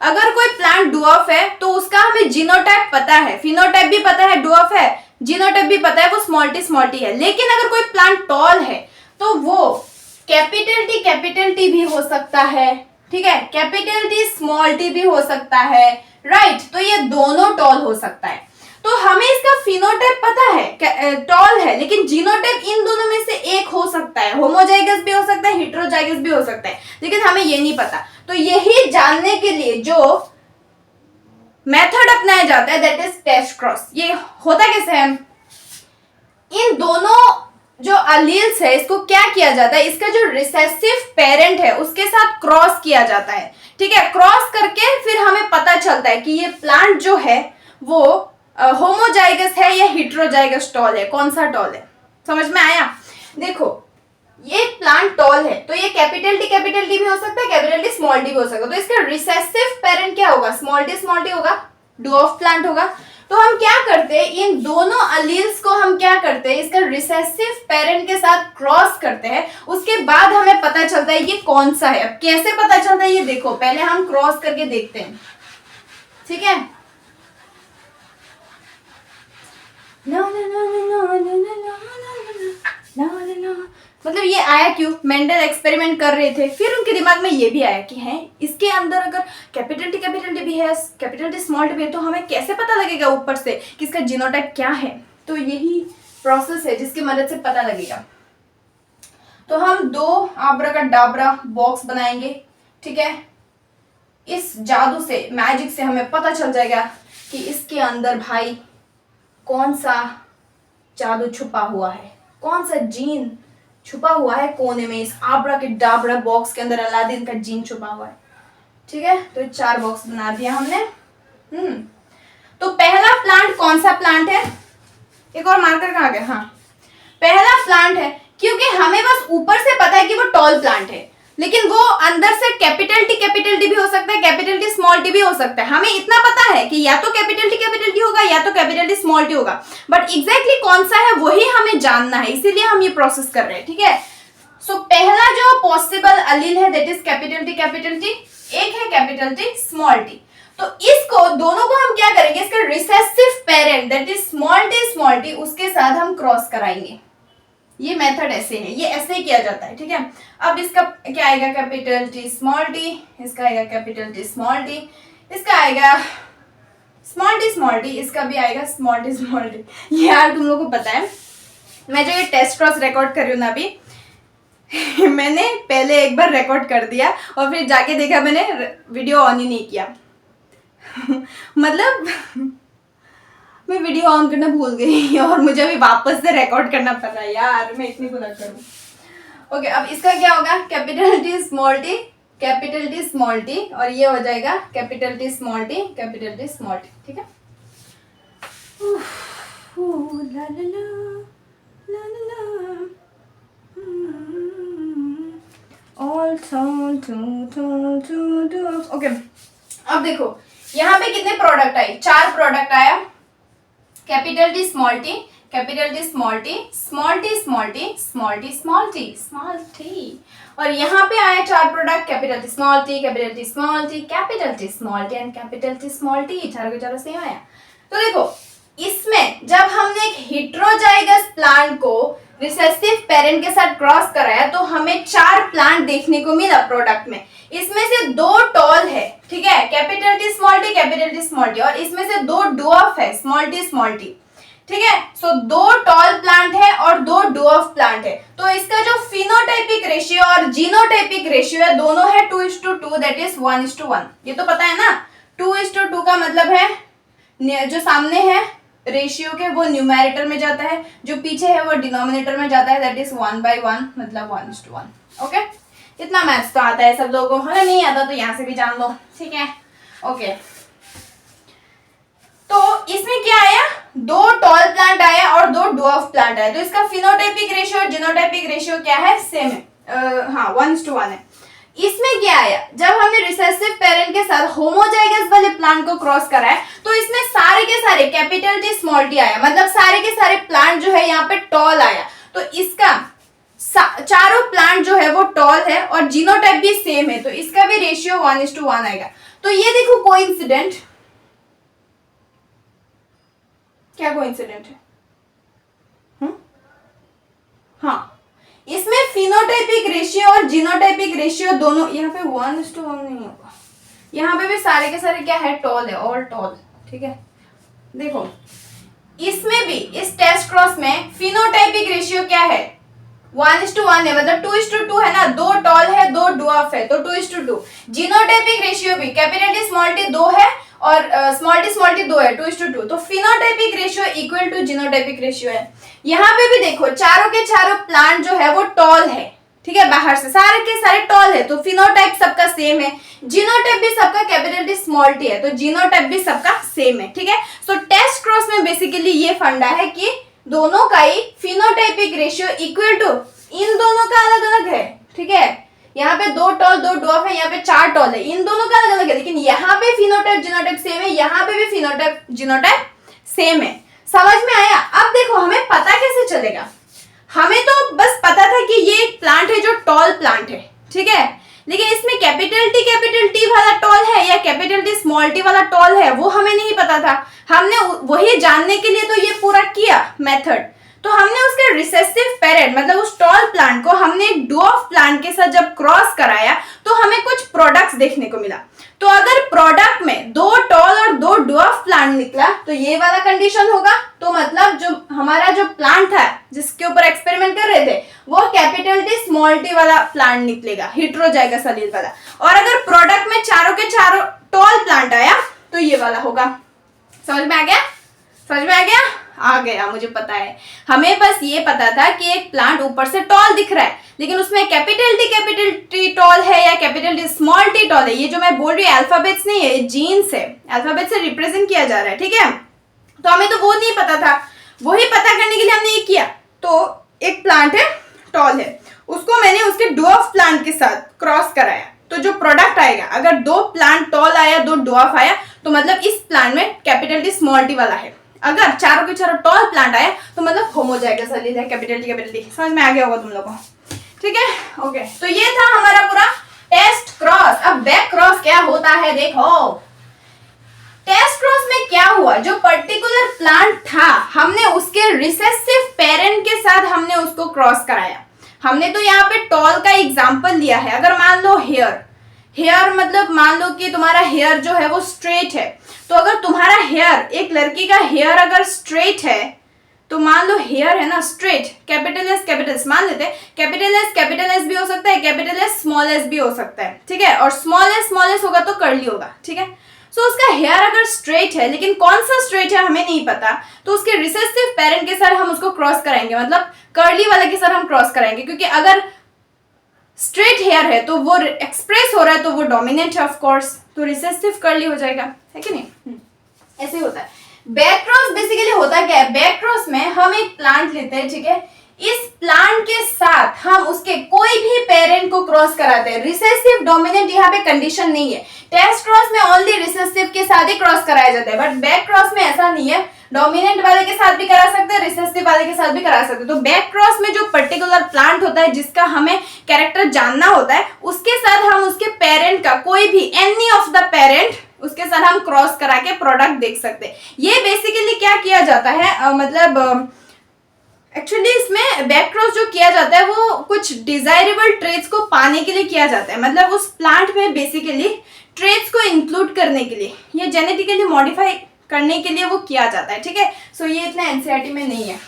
अगर कोई प्लांट डुअर्फ है तो उसका हमें जीनोटाइप पता है, फिनोटाइप भी पता है, डुअर्फ है, जीनोटाइप भी पता है, वो स्मॉल टी है। लेकिन अगर कोई प्लांट टॉल है तो वो कैपिटल टी भी हो सकता है, ठीक है, कैपिटल टी स्मॉल टी भी हो सकता है, राइट। तो ये दोनों टॉल हो सकता है। तो हमें इसका फिनोटाइप पता है टॉल है, लेकिन जीनोटाइप इन दोनों में से एक हो सकता है, होमोजाइगस भी हो सकता है, हेटेरोजाइगस भी हो सकता है, लेकिन हमें ये नहीं पता। तो यही जानने के लिए जो मेथड अपनाया जाता है दैट इज टेस्ट क्रॉस। ये होता कैसे है, इन दोनों जो अलील्स है इसको क्या किया जाता है, इसका जो रिसेसिव पेरेंट है उसके साथ क्रॉस किया जाता है, ठीक है। क्रॉस करके फिर हमें पता चलता है कि ये प्लांट जो है वो होमोजाइगस है या हेटेरोजाइगस टॉल है, कौन सा टॉल है, समझ में आया। देखो ये प्लांट टॉल है तो ये कैपिटल टी भी हो सकता है, कैपिटल टी स्मॉल टी भी हो सकता है। तो इसका रिसेसिव पेरेंट क्या होगा, स्मॉल टी होगा, डुअर्फ प्लांट होगा। तो हम क्या करते हैं, इन दोनों अलील्स को हम क्या करते हैं, इसका रिसेसिव पेरेंट के साथ क्रॉस करते हैं, उसके बाद हमें पता चलता है ये कौन सा है। अब कैसे पता चलता है ये देखो, पहले हम क्रॉस करके देखते हैं, ठीक है। मतलब ये आया क्यों, मेंडल एक्सपेरिमेंट कर रहे थे, फिर उनके दिमाग में ये भी आया कि है इसके अंदर अगर कैपिटल टी भी है, कैपिटल टी स्मॉल टी भी है, तो हमें कैसे पता लगेगा ऊपर से कि इसका जीनोटाइप क्या है। तो यही प्रोसेस है जिसकी मदद से पता लगेगा। तो हम दो आब्राकाडाब्रा बॉक्स बनाएंगे, ठीक है। इस जादू से, मैजिक से हमें पता चल जाएगा कि इसके अंदर भाई कौन सा जादू छुपा हुआ है, कौन सा जीन छुपा हुआ है कोने में। इस आब्राकाडाब्रा बॉक्स के अंदर अलादीन का जीन छुपा हुआ है, ठीक है। तो 4 बॉक्स बना दिया हमने। तो पहला प्लांट कौन सा प्लांट है, एक और मार्कर कहाँ गया, हाँ पहला प्लांट है, क्योंकि हमें बस ऊपर से पता है कि वो टॉल प्लांट है, लेकिन वो अंदर से कैपिटल टी भी हो सकता है, कैपिटल टी स्मॉल टी भी हो सकता है। हमें इतना पता है कि या तो कैपिटल टी होगा या तो कैपिटल टी स्मॉल टी होगा, बट एग्जैक्टली कौन सा है वही हमें जानना है, इसीलिए हम ये प्रोसेस कर रहे हैं, ठीक है। सो पहला जो पॉसिबल अलील है दैट इज कैपिटल टी, एक है कैपिटल टी स्मॉल टी। तो इसको दोनों को हम क्या करेंगे, इसका recessive parent that is small T उसके साथ हम क्रॉस कराएंगे। ये मेथड ऐसे है, ये ऐसे ही किया जाता है, ठीक है। अब इसका क्या आएगा, कैपिटल टी स्मॉल टी, इसका आएगा कैपिटल टी स्मॉल टी, इसका आएगा स्मॉल टी, इसका भी आएगा स्मॉल टी। यार तुम लोगों को पता है मैं जो ये टेस्ट क्रॉस रिकॉर्ड कर रही हूँ ना अभी मैंने पहले एक बार रिकॉर्ड कर दिया और फिर जाके देखा मैंने वीडियो ऑन ही नहीं किया मतलब मैं वीडियो ऑन करना भूल गई और मुझे अभी वापस से रिकॉर्ड करना पड़ रहा है यार, मैं इतनी भुलक्कड़ हूँ। ओके, अब इसका क्या होगा, capital T small T, capital T small T, और ये हो जाएगा capital T small T, capital T small T, ठीक है। ला ला ला ला ला ओके, अब देखो यहाँ पे कितने प्रोडक्ट आए, 4 प्रोडक्ट आया, capital T small T, capital T small T, small T small T, small T small T, small T, और यहाँ पे आए 4 product, capital T small T, capital T small T, capital T small T and capital T small T, चारों के चारों same आया। तो देखो इसमें जब हमने एक हेटेरोजाइगस प्लांट को रिसेसिव पेरेंट के साथ क्रॉस कराया तो हमें 4 प्लांट देखने को मिला प्रोडक्ट में। इसमें से 2 टॉल है, ठीक है, capital T small T, capital T small T, और इसमें से 2 डुअफ है, स्मॉल टी, ठीक है। सो 2 टॉल प्लांट है और 2 डुअफ प्लांट है। तो इसका जो फिनोटाइपिक रेशियो और जीनोटाइपिक रेशियो है दोनों है 2:2, दैट इज 1:1। ये तो पता है ना, 2:2 का मतलब है जो सामने है रेशियो के वो न्यूमैरेटर में जाता है, जो पीछे है वो डिनोमिनेटर में जाता है, दैट इज 1/1, मतलब 1:1। ओके, इतना मैथ्स तो आता है सब लोगों को, अगर नहीं आता तो यहाँ से भी जान लो, ठीक है। ओके, तो इसमें क्या आया, 2 टॉल प्लांट आया और 2 डुअफ प्लांट आया। तो इसका फिनोटाइपिक रेशियो और जीनोटाइपिक रेशियो क्या है, सेम है, हाँ 1:1 है। इसमें क्या आया, जब हमने रिसेसिव पेरेंट के साथ होमोजाइगस वाले प्लांट को क्रॉस कराया तो इसमें सारे के सारे कैपिटल टी स्मॉल टी आया, मतलब सारे के सारे प्लांट जो है यहाँ पे टॉल आया। तो इसका चारों प्लांट जो है वो टॉल है और जीनोटाइप भी सेम है, तो इसका भी रेशियो 1:1 आएगा। तो ये देखो कोइंसिडेंट, क्या कोइंसिडेंट है, हाँ, इसमें फिनोटाइपिक रेशियो और जीनोटाइपिक रेशियो दोनों, यहाँ पे 1:1 नहीं होगा, यहाँ पे भी सारे के सारे क्या है, टॉल है, ऑल टॉल, ठीक है। देखो इसमें भी इस टेस्ट क्रॉस में फिनोटाइपिक रेशियो क्या है, 1:1 है, मतलब 2:2 है ना, 2 टॉल है 2 डुअफ है, तो 2:2। जीनोटाइपिक रेशियो भी कैपिटल टी स्मॉल टी 2 है और स्मॉल टी 2 है, 2:2। तो phenotypic ratio equal to genotypic ratio है। यहाँ पे भी देखो चारों के चारों प्लांट जो है वो टॉल है, ठीक है, बाहर से सारे के सारे टॉल है, तो फिनोटाइप सबका सेम है। जीनोटाइप भी सबका कैपिटल टी स्मॉल टी है, तो जीनोटाइप भी सबका सेम है, ठीक है। सो टेस्ट क्रॉस में बेसिकली ये फंडा है कि दोनों का ही फिनोटाइपिक रेशियो इक्वल टू, इन दोनों का अलग अलग है, ठीक है। यहाँ पे 2 टॉल 2 डुअफ है, यहाँ पे 4 टॉल है, इन दोनों का अलग अलग है, लेकिन यहाँ पे फिनोटाइप जीनोटाइप सेम है, यहाँ पे भी फिनोटाइप जीनोटाइप सेम है। समझ में आया। अब देखो हमें पता कैसे चलेगा, हमें तो बस पता था कि ये एक प्लांट है जो टॉल प्लांट है, ठीक है, लेकिन इसमें कैपिटल टी वाला टॉल है या कैपिटल टी स्मॉल टी वाला टॉल है वो हमें नहीं पता था। हमने वही जानने के लिए तो ये पूरा किया मेथड। तो हमने उसके रिसेसिव पेरेंट मतलब उस टॉल प्लांट को हमने एक डुअफ प्लांट के साथ जब क्रॉस कराया तो हमें कुछ प्रोडक्ट्स देखने को मिला। तो अगर प्रोडक्ट में 2 टॉल और 2 डुअफ प्लांट निकला तो ये वाला कंडीशन होगा, तो मतलब जो हमारा जो प्लांट था जिसके ऊपर एक्सपेरिमेंट कर रहे थे वो कैपिटल टी स्मॉल टी वाला प्लांट निकलेगा, हेटेरोजाइगस एलील वाला। और अगर प्रोडक्ट में चारों के चारों टॉल प्लांट आया तो ये वाला होगा। समझ में आ गया? समझ में आ गया? आ गया, मुझे पता है। हमें बस ये पता था कि एक प्लांट ऊपर से टॉल दिख रहा है, लेकिन उसमें कैपिटल टी टॉल है या capital T small T tall है। ये जो मैं बोल रही हूँ अल्फाबेट्स नहीं है, ये जीन्स है, अल्फाबेट से रिप्रेजेंट किया जा रहा है, ठीक है। तो हमें तो वो नहीं पता था, वही पता करने के लिए हमने ये किया। तो एक प्लांट है टॉल है, उसको मैंने उसके डुअफ प्लांट के साथ क्रॉस कराया, तो जो प्रोडक्ट आएगा, अगर 2 प्लांट टॉल आया 2 डुअफ आया तो मतलब इस प्लांट में कैपिटल टी स्मॉल टी वाला है। अगर चारों के चारों टॉल प्लांट आए तो मतलब होमोजाइगस एलील है, कैपिटल टी। समझ में आ गया होगा तुम लोगों को, ठीक है। ओके, तो ये था हमारा पूरा टेस्ट क्रॉस। अब बैक क्रॉस क्या होता है देखो। टेस्ट क्रॉस में क्या हुआ, जो पर्टिकुलर प्लांट था हमने उसके रिसेसिव पेरेंट के साथ हमने उसको क्रॉस कराया। हमने तो यहाँ पे टॉल का एग्जाम्पल लिया है। अगर मान लो हेयर मतलब मान लो कि तुम्हारा हेयर जो है वो स्ट्रेट है, तो अगर तुम्हारा हेयर, एक लड़की का हेयर अगर स्ट्रेट है तो मान लो हेयर है ना स्ट्रेट, कैपिटल एस मान लेते हैं, कैपिटल एस भी हो सकता है, कैपिटल एस स्मॉल एस भी हो सकता है, ठीक है। और स्मॉल एस होगा तो कर्ली होगा, ठीक है। सो उसका हेयर अगर स्ट्रेट है, लेकिन कौन सा स्ट्रेट है हमें नहीं पता, तो उसके रिसेसिव पेरेंट के साथ हम उसको क्रॉस कराएंगे, मतलब कर्ली वाले के साथ हम क्रॉस कराएंगे, क्योंकि अगर स्ट्रेट हेयर है तो वो एक्सप्रेस हो रहा है तो वो डोमिनेंट है ऑफ कोर्स, तो रिसेसिव कर्ली हो जाएगा, है कि नहीं? ऐसे ही होता है। बैक क्रॉस बेसिकली होता क्या है? बैक क्रॉस में हम एक प्लांट लेते हैं, ठीक है, इस प्लांट के साथ हम उसके कोई भी पेरेंट को क्रॉस कराते हैं। रिसेसिव डोमिनेंट यहाँ पे कंडीशन नहीं है। टेस्ट क्रॉस में ओनली रिसेसिव के साथ ही क्रॉस कराया जाता है, बट बैक क्रॉस में ऐसा नहीं है, डोमिनेंट वाले के साथ भी करा सकते हैं, रिसेसिव वाले के साथ भी करा सकते हैं। तो बैक क्रॉस में जो पर्टिकुलर प्लांट होता है जिसका हमें कैरेक्टर जानना होता है, उसके साथ हम उसके पेरेंट का कोई भी एनी ऑफ द पेरेंट उसके साथ हम क्रॉस करा के प्रोडक्ट देख सकते हैं। ये बेसिकली क्या किया जाता है, मतलब एक्चुअली इसमें बैक क्रॉस जो किया जाता है वो कुछ डिजायरेबल ट्रेट्स को पाने के लिए किया जाता है, मतलब उस प्लांट में बेसिकली ट्रेट्स को इंक्लूड करने के लिए, ये जेनेटिकली मॉडिफाई करने के लिए वो किया जाता है, ठीक है। सो ये इतना एनसीईआरटी में नहीं है।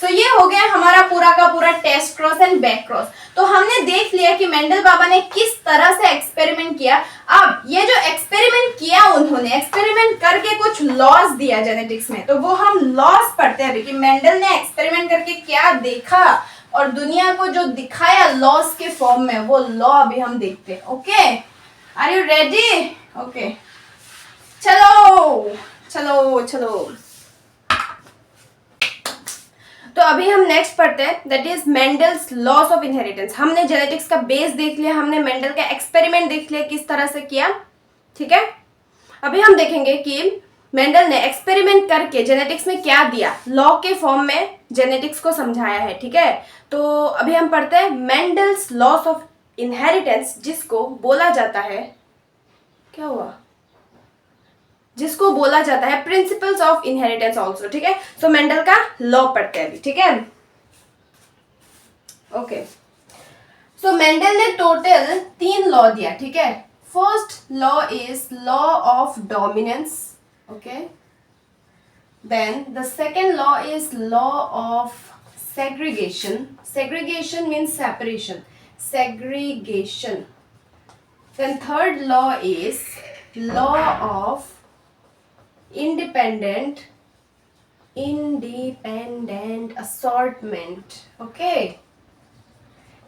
सो ये हो गया हमारा पूरा का पूरा test cross and back cross. तो हमने देख लिया कि मेंडल बाबा ने किस तरह से एक्सपेरिमेंट किया। अब ये जो एक्सपेरिमेंट किया उन्होंने, एक्सपेरिमेंट करके कुछ लॉस दिया जेनेटिक्स में, तो वो हम लॉस पढ़ते हैं अभी कि मेंडल ने एक्सपेरिमेंट करके क्या देखा और दुनिया को जो दिखाया लॉस के फॉर्म में, वो लॉ अभी हम देखते हैं। Okay, are you ready? Okay, चलो चलो चलो। तो अभी हम नेक्स्ट पढ़ते हैं, that is Mendel's laws of inheritance. हमने जेनेटिक्स का बेस देख लिया, हमने मेंडल का एक्सपेरिमेंट देख लिया किस तरह से किया, ठीक है। अभी हम देखेंगे कि मेंडल ने एक्सपेरिमेंट करके जेनेटिक्स में क्या दिया, लॉ के फॉर्म में जेनेटिक्स को समझाया है, ठीक है। तो अभी हम पढ़ते हैं मेंडल्स लॉस ऑफ इनहेरिटेंस, जिसको बोला जाता है, क्या हुआ, जिसको बोला जाता है प्रिंसिपल्स ऑफ इनहेरिटेंस ऑल्सो, ठीक है। सो मेंडल का लॉ पढ़ते हैं अभी, ठीक है। ओके, सो मेंडल ने टोटल 3 लॉ दिया, ठीक है। First law is law of dominance, okay. Then the second law is law of segregation, segregation means separation, segregation. Then third law is law of independent assortment, okay.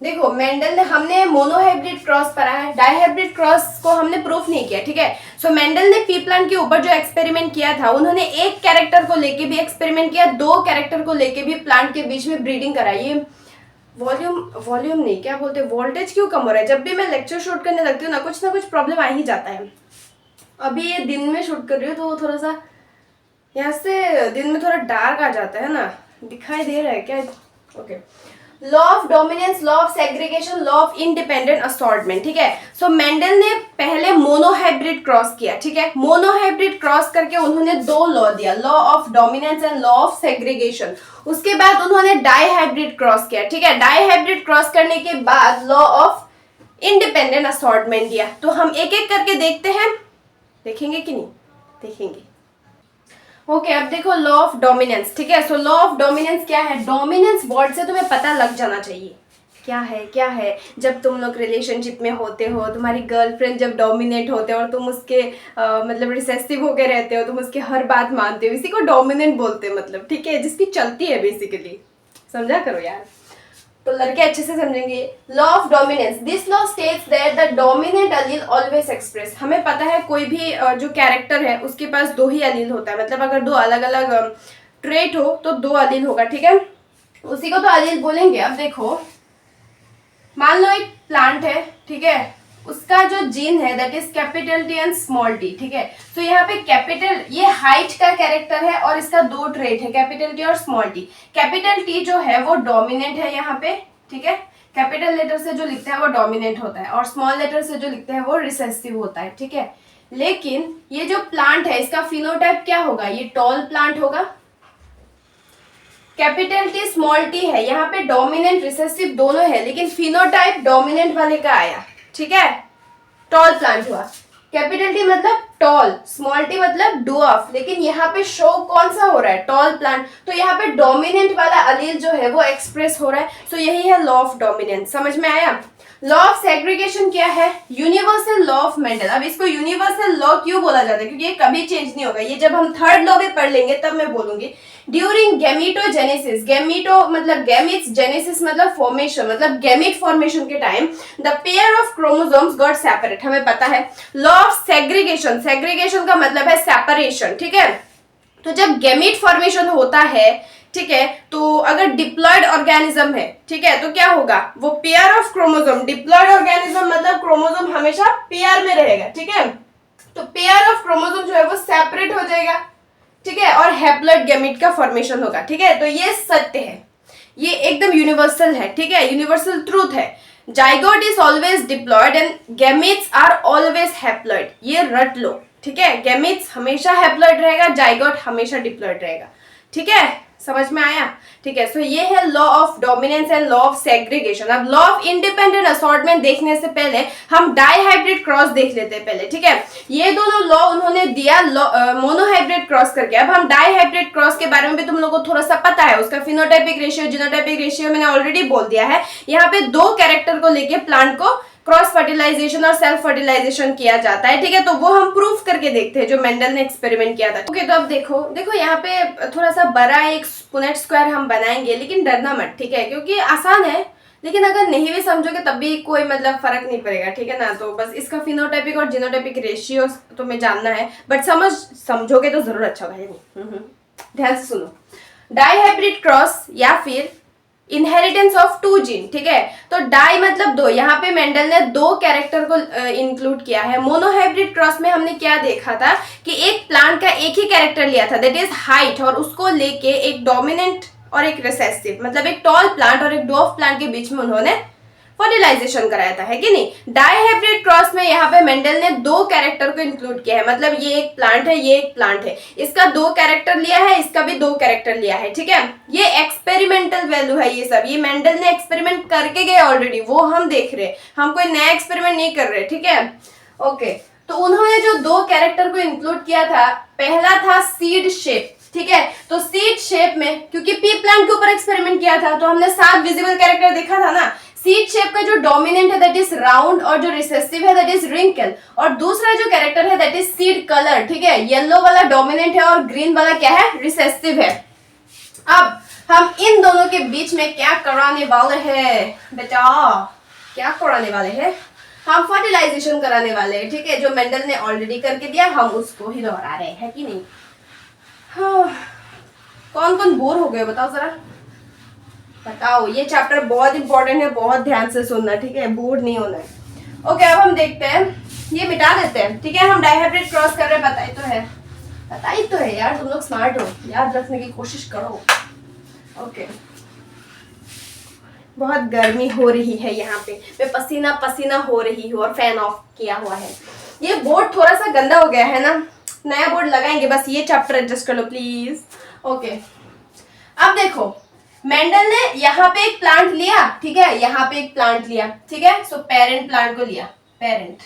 देखो Mendel ने, हमने monohybrid cross पढ़ा है, dihybrid cross को हमने proof नहीं किया, ठीक है। सो मेंडल ने पी प्लांट के ऊपर जो एक्सपेरिमेंट किया था, उन्होंने एक कैरेक्टर को लेके भी एक्सपेरिमेंट किया, 2 कैरेक्टर को लेके भी प्लांट के बीच में ब्रीडिंग कराई। ये वॉल्यूम नहीं, क्या बोलते हैं, वोल्टेज क्यों कम हो रहा है? जब भी मैं लेक्चर शूट करने लगती हूँ ना कुछ प्रॉब्लम आ ही जाता है। अभी ये दिन में शूट कर रही हूँ तो थोड़ा सा यहाँ से दिन में थोड़ा डार्क आ जाता है ना, दिखाई दे रहा है क्या? Okay, law of dominance, law of segregation, law of independent assortment, ठीक है। सो मेंडल ने पहले मोनोहाइब्रिड क्रॉस किया, ठीक है। मोनोहाइब्रिड क्रॉस करके उन्होंने 2 लॉ दिया, law of dominance and law of segregation. उसके बाद उन्होंने डाइहाइब्रिड क्रॉस किया, ठीक है। डाइहाइब्रिड क्रॉस करने के बाद लॉ ऑफ इंडिपेंडेंट असॉर्टमेंट दिया। तो हम एक एक करके देखते हैं, देखेंगे कि नहीं? देखेंगे। ओके, अब देखो लॉ ऑफ डोमिनेंस, ठीक है। सो लॉ ऑफ डोमिनेंस क्या है? डोमिनेंस वर्ड से तुम्हें पता लग जाना चाहिए क्या है, क्या है। जब तुम लोग रिलेशनशिप में होते हो, तुम्हारी गर्लफ्रेंड जब डोमिनेट होते हो और तुम उसके मतलब रिसेसिव होके रहते हो, तुम उसके हर बात मानते हो, इसी को डोमिनेंट बोलते हैं, मतलब, ठीक है, जिसकी चलती है बेसिकली। समझा करो यार, तो लड़के अच्छे से समझेंगे। Law of dominance, this law states that the dominant Aleel always express. हमें पता है कोई भी जो कैरेक्टर है उसके पास 2 ही अलील होता है, मतलब अगर 2 अलग अलग ट्रेट हो तो 2 अलील होगा, ठीक है। उसी को तो अलील बोलेंगे। अब देखो, मान लो एक प्लांट है, ठीक है, उसका जो जीन है that is capital T and small T, ठीक है। तो यहाँ पे कैपिटल, ये हाइट का कैरेक्टर है और इसका 2 ट्रेट है, कैपिटल टी और स्मॉल टी। कैपिटल टी जो है वो डोमिनेंट है यहाँ पे, ठीक है। कैपिटल लेटर से जो लिखता है वो डोमिनेंट होता है और स्मॉल लेटर से जो लिखता है वो रिसेसिव होता है, ठीक है। लेकिन ये जो प्लांट है इसका फिनोटाइप क्या होगा? ये टॉल प्लांट होगा। कैपिटल टी स्मॉल टी है, यहाँ पे डोमिनेंट रिसेसिव दोनों है, लेकिन फिनोटाइप डोमिनेंट वाले का आया, ठीक है। टॉल प्लांट हुआ। कैपिटल टी मतलब टॉल, स्मॉल टी मतलब डुअफ, लेकिन यहाँ पे शो कौन सा हो रहा है? Tall plant. तो यहाँ पे डोमिनेंट वाला अलील जो है वो एक्सप्रेस हो रहा है। सो यही है लॉ ऑफ डोमिनेंस। समझ में आया? लॉ ऑफ सेग्रीगेशन क्या है? Universal law of Mendel. अब इसको यूनिवर्सल लॉ क्यों बोला जाता है? क्योंकि ये कभी चेंज नहीं होगा, ये जब हम थर्ड लॉ में पढ़ लेंगे तब मैं बोलूंगी। ड्यूरिंग गैमीटोजेनेसिस, गैमीटो मतलब गैमीट्स, जेनेसिस मतलब फॉर्मेशन, मतलब गैमीट फॉर्मेशन के time the pair of chromosomes got separate, हमें पता है। लॉ ऑफ सेग्रीगेशन, सेग्रीगेशन का मतलब है सेपरेशन, ठीक है। तो जब गैमीट फॉर्मेशन होता है, ठीक है, तो अगर डिप्लॉयड ऑर्गेनिज्म है, ठीक है, तो क्या होगा? वो pair of chromosome, diploid organism मतलब क्रोमोसोम हमेशा पेयर में रहेगा, ठीक है। तो पेयर ऑफ क्रोमोसोम जो है वो सेपरेट हो जाएगा, ठीक है, और हैप्लॉइड गैमीट का फॉर्मेशन होगा, ठीक है। तो ये सत्य है, ये एकदम यूनिवर्सल है, ठीक है, यूनिवर्सल ट्रूथ है। Zygote is always diploid and gametes are always haploid, ये रट लो, ठीक है। गैमीट्स हमेशा हैप्लॉइड रहेगा, जाइगोट हमेशा डिप्लॉयड रहेगा, ठीक है, समझ में आया? ठीक है, सो ये है law of dominance and law of segregation. अब लॉ ऑफ इंडिपेंडेंट असॉर्टमेंट देखने से पहले हम डाइहाइब्रिड क्रॉस देख लेते हैं पहले, ठीक है। ये दोनों लॉ उन्होंने दिया मोनोहाइब्रिड क्रॉस करके। अब हम डाइहाइब्रिड क्रॉस के बारे में भी तुम लोगों को थोड़ा सा पता है, उसका फिनोटाइपिक रेशियो, जीनोटाइपिक रेशियो मैंने ऑलरेडी बोल दिया है। यहाँ पे दो कैरेक्टर को लेके प्लांट को क्रॉस फर्टिलाइजेशन और सेल्फ फर्टिलाइजेशन किया जाता है, ठीक है। तो वो हम प्रूफ करके देखते हैं जो मेंडल ने एक्सपेरिमेंट किया था। ओके, तो अब देखो यहाँ पे थोड़ा सा बड़ा एक पुनेट स्क्वायर हम बनाएंगे, लेकिन डरना मत, ठीक है, क्योंकि आसान है। लेकिन अगर नहीं भी समझोगे तब भी कोई मतलब फर्क नहीं पड़ेगा, ठीक है ना। तो बस इसका फिनोटाइपिक और जीनोटाइपिक रेशियो तुम्हें जानना है, बट समझोगे तो जरूर अच्छा भाई। ध्यान से सुनो, डाइहाइब्रिड क्रॉस या फिर इनहेरिटेंस ऑफ टू जीन, ठीक है। तो डाई मतलब दो, यहाँ पे मेंडल ने दो कैरेक्टर को इंक्लूड किया है। मोनोहाइब्रिड क्रॉस में हमने क्या देखा था कि एक प्लांट का एक ही कैरेक्टर लिया था, दैट इज हाइट, और उसको लेके एक डोमिनेंट और एक रिसेसिव, मतलब एक टॉल प्लांट और एक डॉफ प्लांट के बीच में उन्होंने फर्टिलाइजेशन कराया था, है कि नहीं। डाइहाइब्रिड क्रॉस में यहाँ पे मेंडल ने दो कैरेक्टर को इंक्लूड किया है, मतलब ये एक प्लांट है, ये एक प्लांट है, इसका दो कैरेक्टर लिया है, इसका भी दो कैरेक्टर लिया है, ठीक है। ये एक्सपेरिमेंटल वैल्यू है, ये सब ये मेंडल ने एक्सपेरिमेंट करके गए ऑलरेडी, वो हम देख रहे हैं, हम कोई नया एक्सपेरिमेंट नहीं कर रहे, ठीक है। ओके, तो उन्होंने जो दो कैरेक्टर को इंक्लूड किया था, पहला था सीड शेप, ठीक है। तो सीड शेप में, क्योंकि पी प्लांट के ऊपर एक्सपेरिमेंट किया था, तो हमने 7 विजिबल कैरेक्टर देखा था ना। सीड शेप का जो डोमिनेंट है दैट इज राउंड, और जो रिसेसिव है दैट इज रिंकल, और दूसरा जो कैरेक्टर है दैट इज सीड कलर, ठीक है। येलो वाला डोमिनेंट है और ग्रीन वाला क्या है? रिसेसिव है। अब हम इन दोनों के बीच में क्या कराने वाले हैं बेटा? क्या कराने वाले हैं? हम फर्टिलाइजेशन कराने वाले हैं, ठीक है, जो मेंडल ने ऑलरेडी करके दिया, हम उसको ही दोहरा रहे हैं, कि नहीं। हाँ, कौन कौन बोर हो गए बताओ जरा, बताओ। ये चैप्टर बहुत इंपॉर्टेंट है, बहुत ध्यान से सुनना, ठीक है, बोर्ड नहीं होना है। ओके, अब हम देखते हैं, ये मिटा देते हैं, ठीक है। हम डाइहाइब्रिड क्रॉस कर रहे हैं, पता ही तो है यार, तुम लोग स्मार्ट हो, याद रखने की कोशिश करो। ओके, बहुत गर्मी हो रही है यहाँ पे, मैं पसीना पसीना हो रही हूँ और फैन ऑफ किया हुआ है। ये बोर्ड थोड़ा सा गंदा हो गया है ना, नया बोर्ड लगाएंगे, बस ये चैप्टर एडजस्ट कर लो प्लीज। ओके, अब देखो, मेंडल ने यहाँ पे एक प्लांट लिया, ठीक है, यहाँ पे एक प्लांट लिया, ठीक है। सो पेरेंट प्लांट को लिया, पेरेंट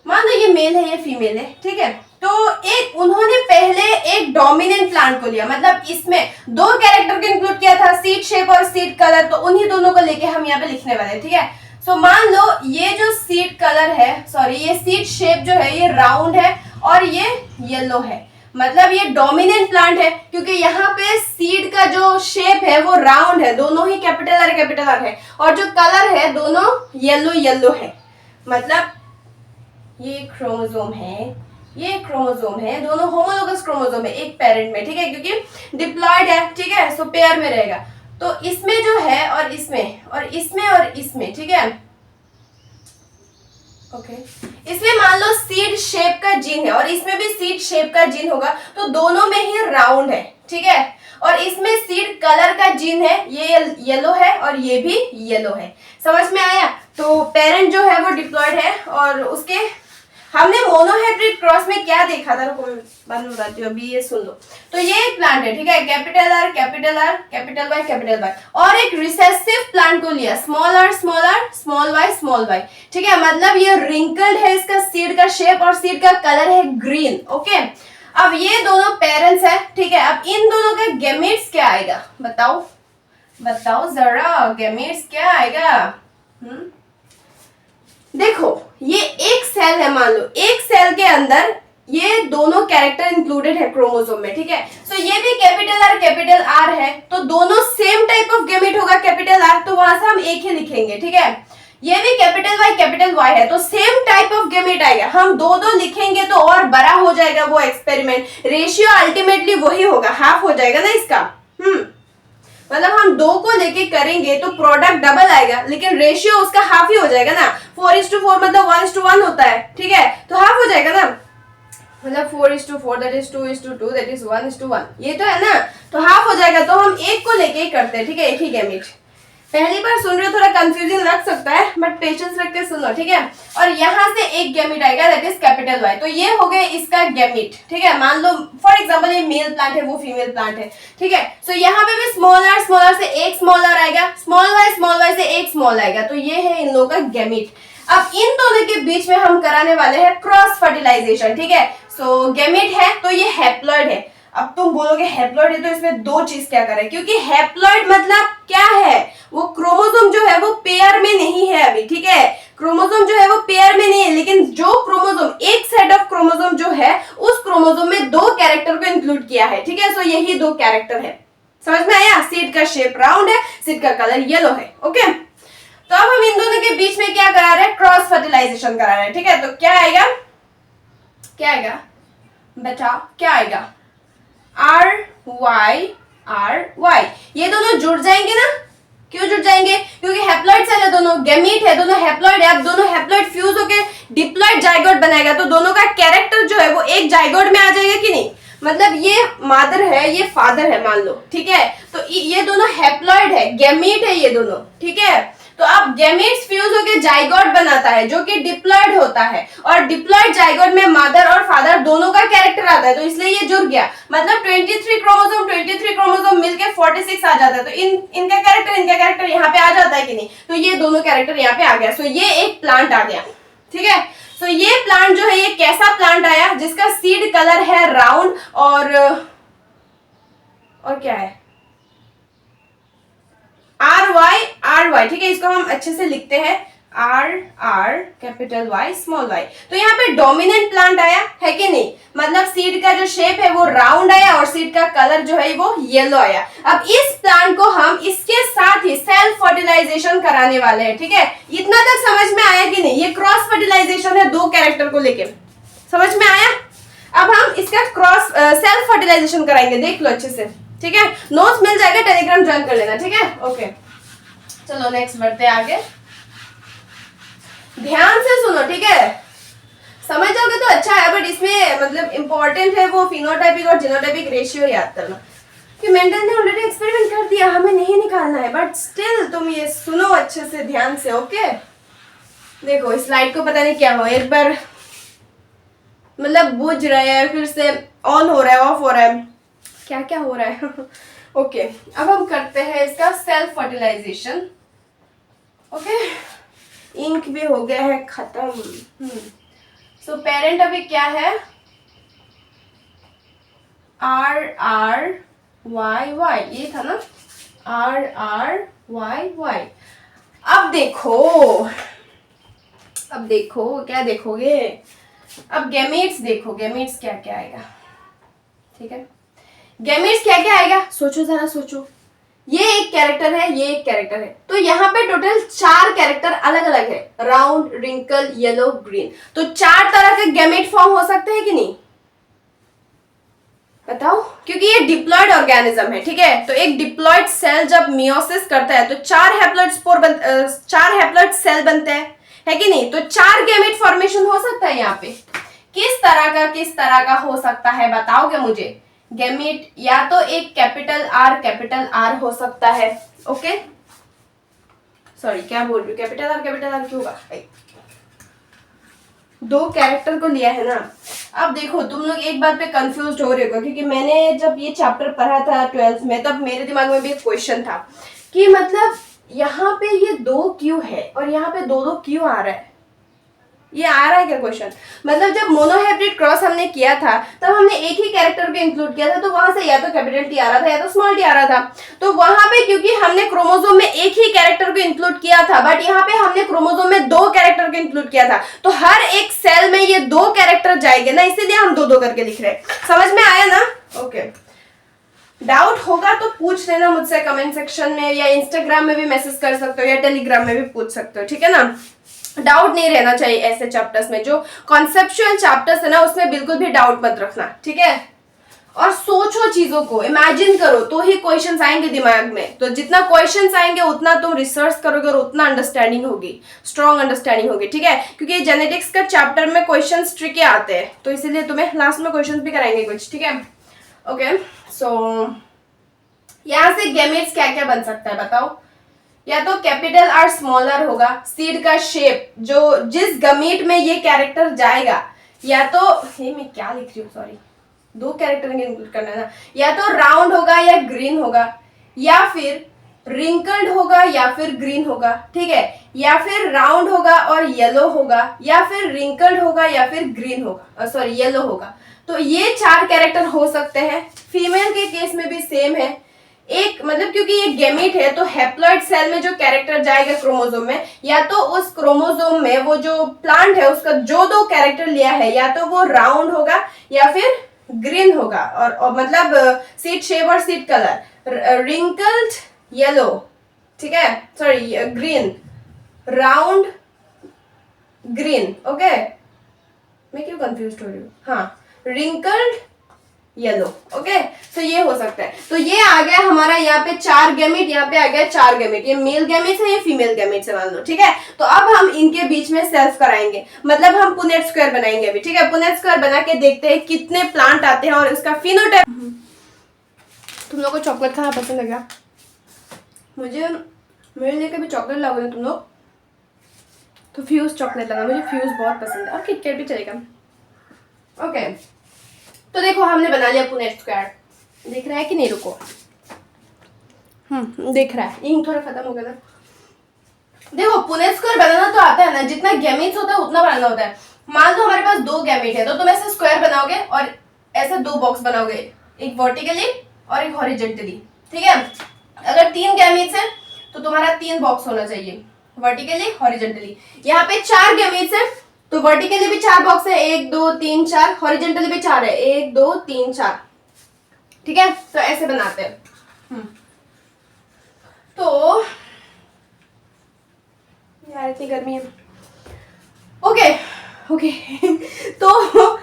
मान लो ये मेल है, ये फीमेल है, ठीक है। तो एक उन्होंने पहले एक डोमिनेंट प्लांट को लिया, मतलब इसमें दो कैरेक्टर को इंक्लूड किया था, सीड शेप और सीड कलर, तो उन्हीं दोनों को लेके हम यहाँ पे लिखने वाले हैं, ठीक है। सो मान लो ये जो सीड कलर है, सॉरी ये सीड शेप जो है, ये राउंड है और ये येलो है, मतलब ये डोमिनेंट प्लांट है, क्योंकि यहाँ पे सीड का जो शेप है वो राउंड है, दोनों ही कैपिटल आर है, और जो कलर है दोनों येलो येलो है, मतलब ये क्रोमोसोम है, ये क्रोमोसोम है, दोनों होमोलोगस क्रोमोसोम है एक पेरेंट में, ठीक है, क्योंकि डिप्लॉयड है, ठीक है। सो पेयर में रहेगा, तो इसमें जो है और इसमें और इसमें और इसमें, ठीक है। ओके, इसमें मान लो सीड शेप का जीन है और इसमें भी सीड शेप का जीन होगा, तो दोनों में ही राउंड है, ठीक है। और इसमें सीड कलर का जीन है, ये येलो है और ये भी येलो है, समझ में आया। तो पेरेंट जो है वो डिप्लॉयड है, और उसके हमने मोनोहाइब्रिड क्रॉस में क्या देखा था, रुको बाद में बताती हूँ, अभी ये सुन लो। तो ये एक प्लांट है, ठीक है, capital R capital R capital Y, और एक रिसेसिव प्लांट को लिया, स्मॉल आर स्मॉल वाई, ठीक है, मतलब ये रिंकल्ड है, इसका सीड का शेप और सीड का कलर है ग्रीन। ओके, अब ये दोनों पेरेंट्स है, ठीक है। अब इन दोनों का गैमेट्स क्या आएगा, बताओ जरा, गैमेट्स क्या आएगा?
देखो ये एक सेल है, मान लो एक सेल के अंदर ये दोनों कैरेक्टर इंक्लूडेड है क्रोमोसोम में, ठीक है। सो ये भी कैपिटल आर है, तो दोनों सेम टाइप ऑफ गैमेट होगा कैपिटल आर, तो वहां से हम एक ही लिखेंगे, ठीक है। ये भी कैपिटल वाई है, तो सेम टाइप ऑफ गैमेट आएगा। हम दो दो लिखेंगे तो और बड़ा हो जाएगा वो एक्सपेरिमेंट, रेशियो अल्टीमेटली वही होगा, हाफ हो जाएगा ना इसका। मतलब हम दो को लेके करेंगे तो प्रोडक्ट डबल आएगा, लेकिन रेशियो उसका हाफ ही हो जाएगा ना। 4:4 मतलब 1:1 होता है, ठीक है, तो हाफ हो जाएगा ना। मतलब 4:4 दैट इज 2:2 दैट इज 1:1, ये तो है ना, तो हाफ हो जाएगा। तो हम एक को लेके ही करते हैं, ठीक है, एक ही गैमेट। पहली बार सुन रहे हो, थोड़ा कंफ्यूजिंग लग सकता है, बट पेशेंस रख के सुनो, ठीक है। और यहाँ से एक गैमेट आएगा दैट इज कैपिटल वाई, तो ये हो गए इसका गैमेट, ठीक है। मान लो फॉर एग्जांपल ये मेल प्लांट है, वो फीमेल प्लांट है, ठीक है। सो यहाँ पे भी स्मॉल आर से एक स्मॉल आर आएगा, स्मॉल वाई से एक स्मॉल आएगा, तो ये है इन लोगों का गैमेट। अब इन दोनों के बीच में हम कराने वाले हैं क्रॉस फर्टिलाइजेशन, ठीक है। सो गैमेट है तो ये हैप्लॉइड है। अब तुम बोलोगे हैप्लॉइड है तो इसमें दो चीज क्या करें, क्योंकि हैप्लॉइड मतलब क्या है, वो क्रोमोसोम जो है वो पेयर में नहीं है अभी, ठीक है। क्रोमोसोम जो है वो पेयर में नहीं है, लेकिन जो क्रोमोसोम एक सेट ऑफ क्रोमोसोम जो है उस क्रोमोसोम में दो कैरेक्टर को इंक्लूड किया है, ठीक है। सो यही दो कैरेक्टर है, समझ में आया। सीड का शेप राउंड है, सीड का कलर येलो है, ओके। तो अब हम इन दोनों के बीच में क्या करा रहे हैं, क्रॉस फर्टिलाइजेशन करा रहे हैं, ठीक है। तो क्या आएगा, क्या आएगा बेटा, क्या आएगा, RY, ये दोनों जुड़ जाएंगे ना। क्यों जुड़ जाएंगे, क्योंकि हैप्लॉइड सेल है दोनों, गैमीट है, दोनों हैप्लॉइड है। अब दोनों हैप्लॉइड फ्यूज होकर डिप्लॉइड जाइगोट बनाएगा, तो दोनों का कैरेक्टर जो है वो एक जाइगोट में आ जाएगा कि नहीं। मतलब ये मदर है, ये फादर है, मान लो, ठीक है। तो ये दोनों हैप्लॉइड है, गैमीट है ये दोनों, ठीक है। तो अब गैमेट्स फ्यूज होकर जाइगोट बनाता है जो कि डिप्लॉइड होता है, और डिप्लॉइड जाइगोट में मदर और फादर दोनों का कैरेक्टर आता है, तो इसलिए ये जुड़ गया। मतलब 23 क्रोमोसोम मिलके 46 आ जाता है, तो इनका कैरेक्टर यहाँ पे आ जाता है कि नहीं। तो ये दोनों कैरेक्टर यहाँ पे आ गया। सो ये एक प्लांट आ गया, ठीक है। सो ये प्लांट जो है, ये कैसा प्लांट आया, जिसका सीड कलर है राउंड और क्या है, RY, ठीक है। इसको हम अच्छे से लिखते हैं, R capital Y small y। तो यहाँ पे डोमिनेंट प्लांट आया है कि नहीं, मतलब सीड का जो शेप है वो राउंड आया और सीड का कलर जो है वो येलो आया। अब इस प्लांट को हम इसके साथ ही सेल्फ फर्टिलाइजेशन कराने वाले हैं, ठीक है। इतना तक समझ में आया कि नहीं, ये क्रॉस फर्टिलाइजेशन है दो कैरेक्टर को लेके, समझ में आया। अब हम इसका क्रॉस सेल्फ फर्टिलाइजेशन कराएंगे, देख लो अच्छे से, ठीक है। नोट्स मिल जाएगा, टेलीग्राम ज्वाइन कर लेना, ठीक है, ओके। चलो नेक्स्ट बढ़ते हैं आगे, ध्यान से सुनो, ठीक है। समझ जाओगे तो अच्छा है, बट इसमें मतलब इंपॉर्टेंट है वो फिनोटाइपिक और जीनोटाइपिक रेशियो याद करना, कि मेंडल ने ऑलरेडी एक्सपेरिमेंट कर दिया, हमें नहीं निकालना है, बट स्टिल तुम ये सुनो अच्छे से ध्यान से, ओके। देखो इस लाइट को पता नहीं क्या हो, एक बार मतलब बुझ रहा है, फिर से ऑन हो रहा है, ऑफ हो रहा है, क्या क्या हो रहा है। ओके अब हम करते हैं इसका सेल्फ फर्टिलाइजेशन, ओके। इंक भी हो गया है खत्म। सो पेरेंट अभी क्या है, RY, ये था ना, RY। अब देखो क्या देखोगे, अब गैमेट्स देखो, गैमेट्स क्या क्या आएगा, ठीक है। गैमेट्स क्या क्या आएगा, सोचो जरा सोचो। ये एक कैरेक्टर है, ये एक कैरेक्टर है, तो यहाँ पे टोटल 4 कैरेक्टर अलग अलग है, राउंड, रिंकल, येलो, ग्रीन। तो 4 तरह के गैमेट फॉर्म हो सकते हैं कि नहीं, बताओ। क्योंकि ये डिप्लॉइड ऑर्गेनिज्म है, ठीक है। तो एक डिप्लॉइड सेल जब मियोसिस करता है तो 4 हैप्लॉइड सेल बनते हैं, है कि नहीं। तो 4 गैमेट फॉर्मेशन हो सकता है यहाँ पे। किस तरह का हो सकता है बताओगे मुझे। गैमेट या तो एक कैपिटल आर हो सकता है, ओके। सॉरी क्या बोल रही हूँ, कैपिटल आर क्यों होगा, दो कैरेक्टर को लिया है ना। अब देखो तुम लोग एक बात पे कंफ्यूज हो रहे हो, क्योंकि मैंने जब ये चैप्टर पढ़ा था 12th में, तब मेरे दिमाग में भी एक क्वेश्चन था कि मतलब यहाँ पे ये 2 क्यों है और यहाँ पे 2 क्यों आ रहा है। ये आ रहा है क्या क्वेश्चन? मतलब जब मोनोहाइब्रिड क्रॉस हमने किया था तब हमने एक ही कैरेक्टर को इंक्लूड किया था, तो वहां से या तो कैपिटल टी आ रहा था या तो स्मॉल टी आ रहा था। तो वहां पे क्योंकि हमने क्रोमोसोम में एक ही कैरेक्टर को इंक्लूड किया था, बट यहाँ पे हमने क्रोमोसोम में दो कैरेक्टर को इंक्लूड किया था, तो हर एक सेल में ये दो कैरेक्टर जाएंगे ना, इसीलिए हम दो दो करके लिख रहे हैं। समझ में आया ना? ओके, डाउट होगा तो पूछ लेना मुझसे कमेंट सेक्शन में, या इंस्टाग्राम में भी मैसेज कर सकते हो, या टेलीग्राम में भी पूछ सकते हो, ठीक है ना? डाउट नहीं रहना चाहिए ऐसे चैप्टर्स में, जो कॉन्सेप्चुअल चैप्टर्स है ना उसमें बिल्कुल भी डाउट मत रखना, ठीक है? और सोचो चीजों को, इमेजिन करो तो ही क्वेश्चंस आएंगे दिमाग में। तो जितना क्वेश्चंस आएंगे उतना तुम रिसर्च करोगे और उतना अंडरस्टैंडिंग होगी, स्ट्रॉन्ग अंडरस्टैंडिंग होगी, ठीक है? क्योंकि जेनेटिक्स का चैप्टर में क्वेश्चंस ट्रिकी आते हैं, तो इसीलिए तुम्हें लास्ट में क्वेश्चंस भी कराएंगे कुछ, ठीक है? ओके, सो यहां से गैमेट्स क्या क्या बन सकता है बताओ? या तो कैपिटल आर स्मॉलर होगा, सीड का शेप जो जिस गमीट में ये कैरेक्टर जाएगा, या तो ये मैं क्या लिख रही हूँ, सॉरी, दो कैरेक्टर इंक्लूड करना है ना, या तो राउंड होगा या ग्रीन होगा, या फिर रिंकल्ड होगा या फिर ग्रीन होगा, ठीक है? या फिर राउंड होगा और येलो होगा, या फिर रिंकल्ड होगा या फिर ग्रीन होगा, सॉरी येलो होगा। तो ये चार कैरेक्टर हो सकते हैं। फीमेल के केस में भी सेम है, एक मतलब क्योंकि ये गैमीट है तो हैप्लॉइड सेल में जो कैरेक्टर जाएगा क्रोमोसोम में, या तो उस क्रोमोसोम में वो जो प्लांट है उसका जो दो कैरेक्टर लिया है, या तो वो राउंड होगा या फिर ग्रीन होगा, और मतलब सीड शेप और सीड कलर, रिंकल्ड येलो, ठीक है, sorry green, round green, okay? मैं क्यों कंफ्यूज हो रही हूँ? हाँ, रिंकल्ड येलो, ओके? तो ये हो सकता है। तो ये आ गया हमारा यहाँ पे चार गैमेट, यहाँ पे आ गया चार गैमेट, ये मेल गैमेट है, ये फीमेल गैमेट से मान लो, ठीक है? तो अब हम इनके बीच में सेल्फ कराएंगे, मतलब हम पुनेट स्क्वायर बनाएंगे अभी, ठीक है? पुनेट स्क्वायर बना के देखते हैं कितने प्लांट आते हैं और इसका फिनोटाइप। तुम लोग को चॉकलेट खाना पसंद है क्या? मेरे लिए कभी चॉकलेट लाओगे ना तुम लोग तो फ्यूज चॉकलेट लगा, मुझे फ्यूज बहुत पसंद है, और किटकैट भी चलेगा, ओके? तो देखो हमने बना लिया पुनेट स्क्वायर, दिख रहा है कि नहीं? रुको, दिख रहा है, इंक थोड़ा खत्म हो गया ना। देखो पुनेट स्क्वायर बनाना तो आता है ना, जितना गैमेट्स होता है उतना बनाना होता है। मान लो हमारे पास दो गैमेट है, तो तुम ऐसे स्क्वायर बनाओगे और ऐसे दो बॉक्स बनाओगे, एक वर्टिकली और एक हॉरिजॉन्टली, ठीक है? अगर तीन गैमेट्स है तो तुम्हारा तीन बॉक्स होना चाहिए, वर्टिकली हॉरिजॉन्टली। यहाँ पे चार गैमेट्स है तो वर्टिकली भी चार बॉक्स है, 1 2 3 4, हॉरिजॉन्टली भी चार है, 1 2 3 4, ठीक है? तो ऐसे बनाते हैं। तो यार इतनी गर्मी है, ओके ओके तो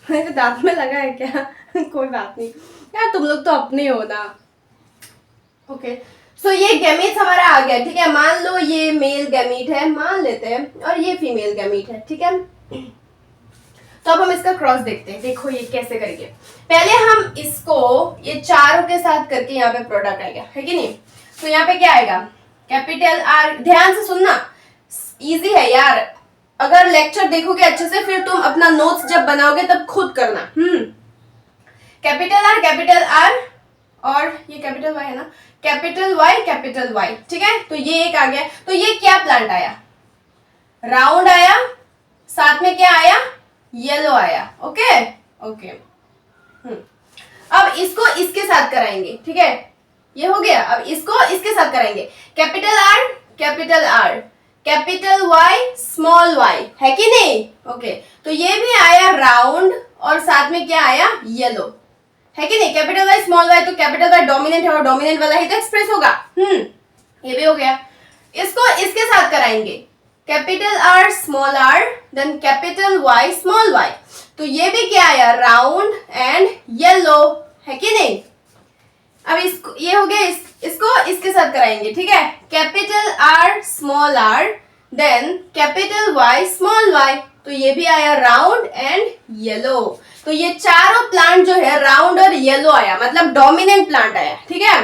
मेरे दांत में लगा है क्या? कोई बात नहीं यार, तुम लोग तो अपने हो ना, ओके? सो ये गैमीट हमारा आ गया, ठीक है? मान लो ये मेल गैमीट है, मान लेते हैं, और ये फीमेल गैमीट है, ठीक है? तो अब हम इसका क्रॉस देखते हैं। देखो ये कैसे करेंगे, पहले हम इसको ये चारों के साथ करके यहाँ पे प्रोडक्ट आएगा, है कि नहीं? तो यहाँ पे क्या आएगा? कैपिटल आर, ध्यान से सुनना, इजी है यार, अगर लेक्चर देखोगे अच्छे से फिर तुम अपना नोट्स जब बनाओगे तब खुद करना। कैपिटल आर और ये कैपिटल वाई है ना, कैपिटल वाई, ठीक है? तो ये एक आ गया। तो ये क्या प्लांट आया? राउंड आया, साथ में क्या आया? येलो आया, ओके ओके। अब इसको इसके साथ कराएंगे, ठीक है? ये हो गया, अब इसको इसके साथ कराएंगे। Capital R, capital Y, small Y, है कि नहीं? ओके, तो ये भी आया राउंड और साथ में क्या आया? येलो, है कि नहीं? कैपिटल वाई स्मॉल वाई, तो कैपिटल वाई डोमिनेंट है और डोमिनेंट वाला ही तो एक्सप्रेस होगा। ये भी हो गया। इसको इसके साथ कराएंगे, capital R small R, then capital Y small Y, तो ये भी क्या आया? राउंड एंड येलो, है कि नहीं? अब इसको, ये हो गया, इसको इसके साथ कराएंगे, ठीक है? Capital R small R, then capital Y small Y, तो ये भी आया राउंड एंड येलो। तो ये चारों प्लांट जो है राउंड और येलो आया, मतलब डोमिनेंट प्लांट आया, ठीक है?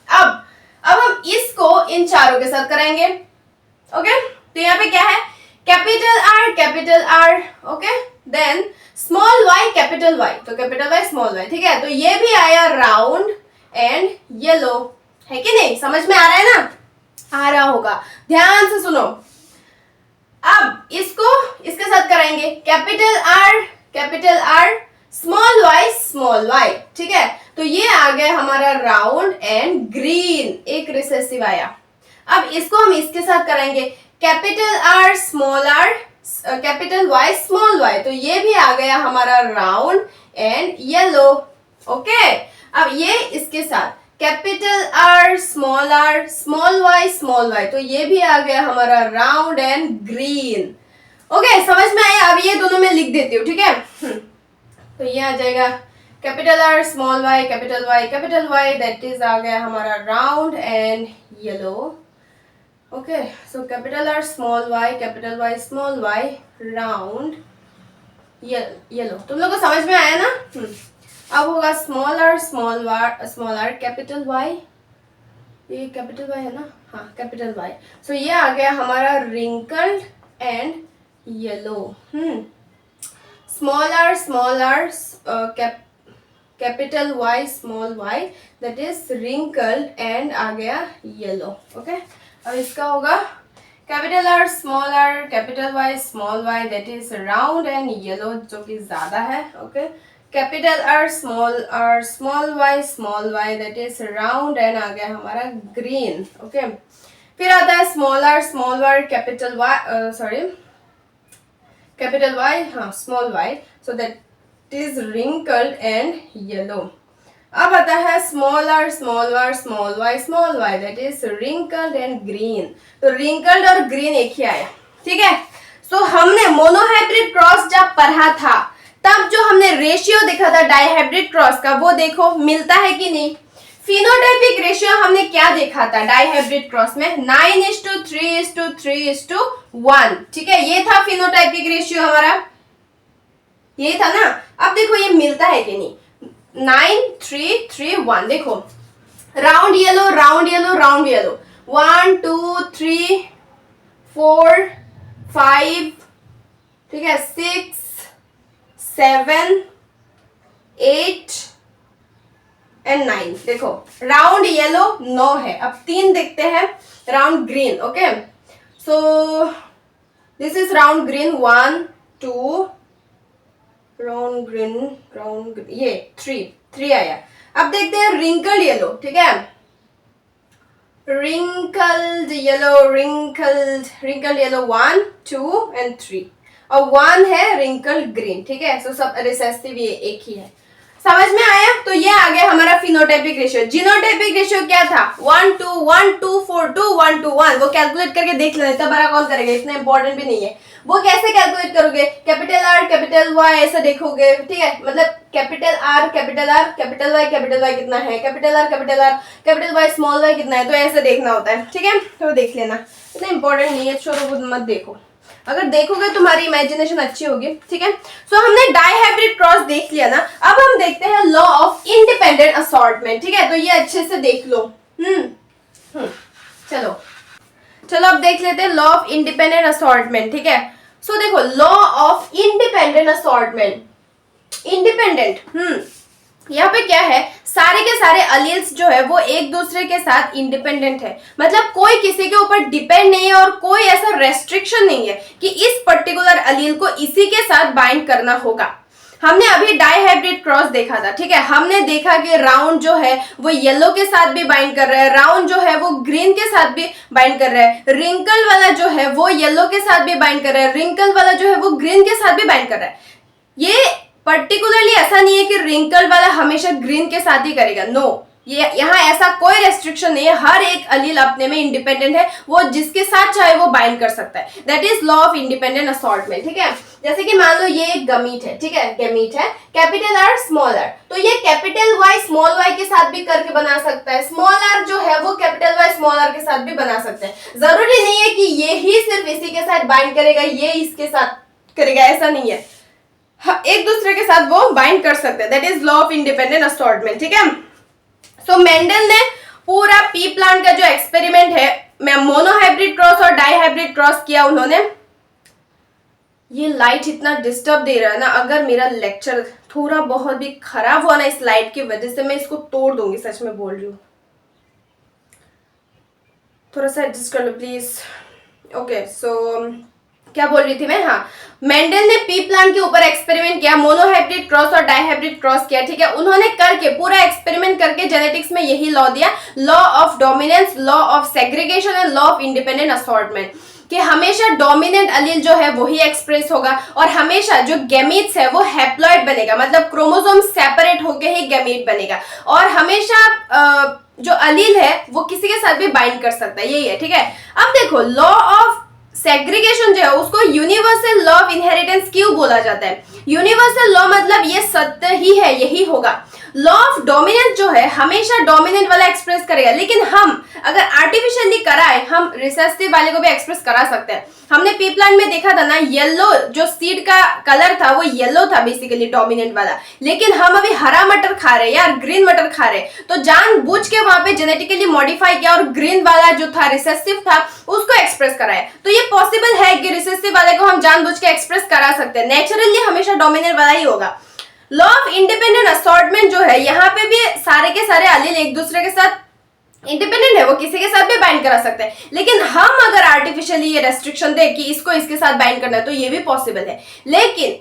अब हम इसको इन चारों के साथ कराएंगे, ओके? तो यहाँ पे क्या है? Capital R, okay, then small Y capital Y, तो कैपिटल वाई स्मॉल वाई, ठीक है? तो ये भी आया राउंड एंड येलो, है कि नहीं? समझ में आ रहा है ना? आ रहा होगा, ध्यान से सुनो। अब इसको इसके साथ कराएंगे, कैपिटल आर स्मॉल वाई, ठीक है। तो ये आ गया हमारा राउंड एंड ग्रीन, एक रिसेसिव आया। अब इसको हम इसके साथ कराएंगे, कैपिटल वाई स्मॉल वाई, तो ये भी आ गया हमारा राउंड एंड येलो। ओके, अब ये इसके साथ कैपिटल आर स्मॉल वाई, तो ये भी आ गया हमारा राउंड एंड ग्रीन। ओके, समझ में आया। अब ये दोनों में लिख देती हूँ, ठीक है। तो ये आ जाएगा capital R small Y capital Y, that is आ गया हमारा round and yellow. Okay, so capital R small Y small Y, round yellow. तुम लोग को समझ में आया ना? अब होगा स्मॉल आर कैपिटल वाई, ये कैपिटल वाई है ना, हाँ कैपिटल वाई। सो ये आ गया हमारा wrinkled and yellow. Small R capital Y small Y, that is wrinkled and आ गया येलो। ओके, अब इसका होगा capital R capital Y small Y, that is round and yellow, जो कि ज्यादा है। Okay, capital R small Y, that is round and आ गया हमारा ग्रीन। ओके, फिर आता है स्मॉल आर कैपिटल वाई, हाँ small Y, so that is wrinkled and yellow. अब आता है small R small Y, that is wrinkled and green. तो रिंकल्ड और ग्रीन एक ही आया, ठीक है। सो हमने मोनोहाइब्रिड क्रॉस जब पढ़ा था, तब जो हमने रेशियो देखा था डाइहाइब्रिड क्रॉस का, वो देखो मिलता है कि नहीं। फिनोटाइपिक रेशियो हमने क्या देखा था डाइहाइब्रिड क्रॉस में, 9:3:3:1, ठीक है। ये था फिनोटाइपिक रेशियो हमारा, यही था ना। अब देखो ये मिलता है कि नहीं, 9:3:3:1। देखो राउंड येलो 1 2 3 4 5, ठीक है, 6 7 8 एंड 9। देखो राउंड येलो 9 है। अब 3 देखते हैं, round green. Okay, so this is round green 1 2, round green ये 3 आया। अब देखते हैं रिंकल्ड येलो, ठीक है, रिंकल्ड येलो 1 2 एंड 3, और 1 है रिंकल्ड ग्रीन, ठीक है। सो सब रिसेसिव ये एक ही है, समझ में आया। तो ये आ गया हमारा फिनोटाइपिक रेशियो। जीनोटाइपिक रेशियो क्या था, 1 2 1 2 4 2 1 2 1। वो कैलकुलेट करके देख लेना, इतना बड़ा कौन करेगा, इतना इंपॉर्टेंट भी नहीं है। वो कैसे कैलकुलेट करोगे, कैपिटल आर कैपिटल वाई ऐसा देखोगे, ठीक है। मतलब कैपिटल आर कैपिटल वाई कितना है, कैपिटल वाई स्मॉल वाई कितना है, तो ऐसे देखना होता है, ठीक है। तो देख लेना, इतना इंपॉर्टेंट नहीं है, छोड़ो मत देखो। अगर देखोगे तुम्हारी इमेजिनेशन अच्छी होगी, ठीक है। सो हमने डाइहाइब्रिड क्रॉस देख लिया ना। अब हम देखते हैं लॉ ऑफ इंडिपेंडेंट असॉर्टमेंट, ठीक है। तो ये अच्छे से देख लो। चलो अब देख लेते हैं लॉ ऑफ इंडिपेंडेंट असॉर्टमेंट, ठीक है। सो देखो law of independent assortment, independent, यहाँ पे क्या है, सारे के सारे अलील्स जो है वो एक दूसरे के साथ इंडिपेंडेंट है। मतलब कोई किसी के ऊपर डिपेंड नहीं है और कोई ऐसा रेस्ट्रिक्शन नहीं है कि इस पर्टिकुलर अलील को इसी के साथ बाइंड करना होगा। हमने अभी डाइहाइब्रिड क्रॉस देखा था, ठीक है। हमने देखा कि राउंड जो है वो येलो के साथ भी बाइंड कर रहा है, राउंड जो है वो ग्रीन के साथ भी बाइंड कर रहा है, रिंकल वाला जो है वो येलो के साथ भी बाइंड कर रहा है, रिंकल वाला जो है वो ग्रीन के साथ भी बाइंड कर रहा है। ये पर्टिकुलरली ऐसा नहीं है कि रिंकल वाला हमेशा ग्रीन के साथ ही करेगा, नो। ये यहाँ ऐसा कोई रेस्ट्रिक्शन नहीं है, हर एक अलील अपने में इंडिपेंडेंट है, वो जिसके साथ चाहे वो बाइंड कर सकता है। That is law of independent assortment, ठीक है। जैसे कि मान लो ये एक गमीट है, ठीक है, गमीट है, कैपिटल आर स्मॉल आर, तो ये कैपिटल वाई स्मॉल वाई के साथ भी करके बना सकता है, स्मॉल आर जो है वो कैपिटल वाई स्मॉल आर के साथ भी बना सकते हैं। जरूरी नहीं है कि ये ही सिर्फ इसी के साथ बाइंड करेगा, ये इसके साथ करेगा, ऐसा नहीं है। एक दूसरे के साथ वो बाइंड कर सकते हैं। That is law of independent assortment, ठीक है। सो मेंडल ने पूरा पी प्लांट का जो एक्सपेरिमेंट है, मैं मोनोहाइब्रिड क्रॉस और डाइहाइब्रिड क्रॉस किया उन्होंने। ये लाइट इतना डिस्टर्ब दे रहा है ना, अगर मेरा लेक्चर थोड़ा बहुत भी खराब हुआ ना इस लाइट की वजह से, मैं इसको तोड़ दूंगी, सच में बोल रही हूँ। थोड़ा सा एडजस्ट कर लो प्लीज। ओके, सो क्या बोल रही थी मैं, हाँ, मेंडल ने पी प्लांट के ऊपर एक्सपेरिमेंट किया, मोनोहाइब्रिड क्रॉस और डाइहाइब्रिड क्रॉस किया, ठीक है। उन्होंने करके पूरा एक्सपेरिमेंट करके जेनेटिक्स में यही लॉ दिया, law of dominance, law of segregation and law of independent assortment, कि हमेशा डोमिनेंट अलील जो है वही एक्सप्रेस होगा और हमेशा जो गैमीट्स है वो हैप्लॉइड बनेगा, मतलब क्रोमोसोम सेपरेट होके ही गैमीट बनेगा, और हमेशा जो अलील है वो किसी के साथ भी बाइंड कर सकता है, यही है, ठीक है। अब देखो लॉ ऑफ सेग्रीगेशन जो है उसको यूनिवर्सल लॉ ऑफ इनहेरिटेंस क्यों बोला जाता है? यूनिवर्सल लॉ मतलब ये सत्य ही है, यही होगा। लॉ ऑफ डोमिनेंस जो है हमेशा डोमिनेंट वाला एक्सप्रेस करेगा, लेकिन हम अगर आर्टिफिशियली कराए, हम रिसेसिव वाले को भी एक्सप्रेस करा सकते हैं। हमने पी प्लांट में देखा था ना, येलो जो सीड का कलर था वो येलो था बेसिकली डोमिनेंट वाला, लेकिन हम अभी हरा मटर खा रहे हैं यार, ग्रीन मटर खा रहे हैं, तो जानबूझ के वहां पे जेनेटिकली मॉडिफाई किया और ग्रीन वाला जो था रिसेसिव था उसको एक्सप्रेस कराया। तो ये पॉसिबल है कि रिसेसिव वाले को हम जानबूझ के एक्सप्रेस करा सकते हैं, नेचुरली हमेशा डोमिनेंट वाला ही होगा। लॉ ऑफ इंडिपेंडेंट असॉर्टमेंट जो है, यहाँ पे भी सारे के सारे अलील एक दूसरे के साथ इंडिपेंडेंट है, वो किसी के साथ भी बाइंड करा सकते हैं, लेकिन हम अगर आर्टिफिशियली ये रेस्ट्रिक्शन दे कि इसको इसके साथ बाइंड करना है तो ये भी पॉसिबल है, लेकिन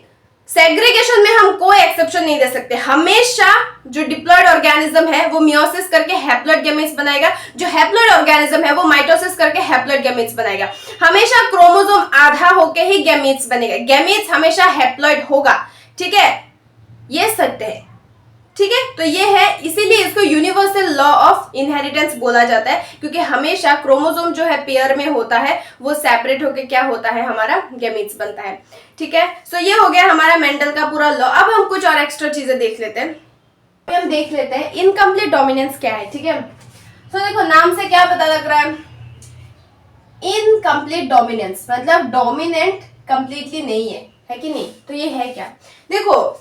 सेग्रीगेशन में हम कोई एक्सेप्शन नहीं दे सकते। हमेशा जो डिप्लॉयड ऑर्गेनिज्म है वो मियोसिस करके हैप्लॉइड गैमेट्स बनाएगा, जो हैप्लॉइड ऑर्गेनिज्म है वो माइटोसिस करके हैप्लॉइड गैमेट्स बनाएगा। हमेशा क्रोमोसोम आधा होके ही गैमेट्स बनेगा, गैमेट्स हमेशा हैप्लॉइड होगा, ठीक है, ये सत्य है, ठीक है। तो ये है, इसीलिए इसको यूनिवर्सल लॉ ऑफ इनहेरिटेंस बोला जाता है, क्योंकि हमेशा क्रोमोसोम जो है पेयर में होता है, वो सेपरेट होके क्या होता है, हमारा गैमेट्स बनता है, ठीक है। सो ये हो गया हमारा मेंडल का पूरा लॉ। अब हम कुछ और एक्स्ट्रा चीजें देख लेते हैं। हम देख लेते हैं इनकम्प्लीट डोमिनेंस क्या है, ठीक है। तो देखो नाम से क्या पता लग रहा है, इनकम्प्लीट डोमिनेंस मतलब डोमिनेंट कंप्लीटली नहीं है कि नहीं? तो ये है क्या, देखो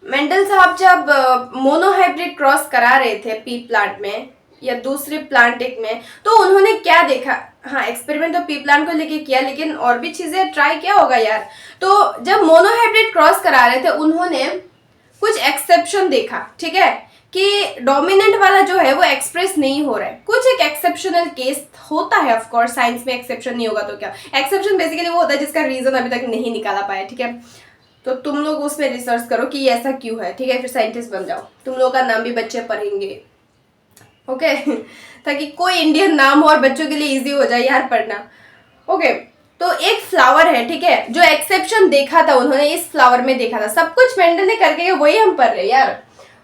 मेंडल साहब जब मोनोहाइब्रिड क्रॉस करा रहे थे पी प्लांट में या दूसरे प्लांटिक में, तो उन्होंने क्या देखा, हाँ एक्सपेरिमेंट तो पी प्लांट को लेके किया, लेकिन और भी चीजें ट्राई किया होगा यार। तो जब मोनोहाइब्रिड क्रॉस करा रहे थे उन्होंने कुछ एक्सेप्शन देखा, ठीक है, कि डोमिनेंट वाला जो है वो एक्सप्रेस नहीं हो रहा है, कुछ एक एक्सेप्शनल केस होता है। ऑफ कोर्स साइंस में एक्सेप्शन नहीं होगा तो क्या, एक्सेप्शन बेसिकली वो होता है जिसका रीजन अभी तक नहीं निकाला पाया, ठीक है। तो तुम लोग उसमें रिसर्च करो कि ये ऐसा क्यों है, ठीक है, फिर साइंटिस्ट बन जाओ, तुम लोगों का नाम भी बच्चे पढ़ेंगे, ओके ताकि कोई इंडियन नाम हो और बच्चों के लिए इजी हो जाए यार पढ़ना, ओके। तो एक फ्लावर है, ठीक है, जो एक्सेप्शन देखा था उन्होंने, इस फ्लावर में देखा था, सब कुछ मेंडल ने करके वही हम पढ़ रहे हैं यार।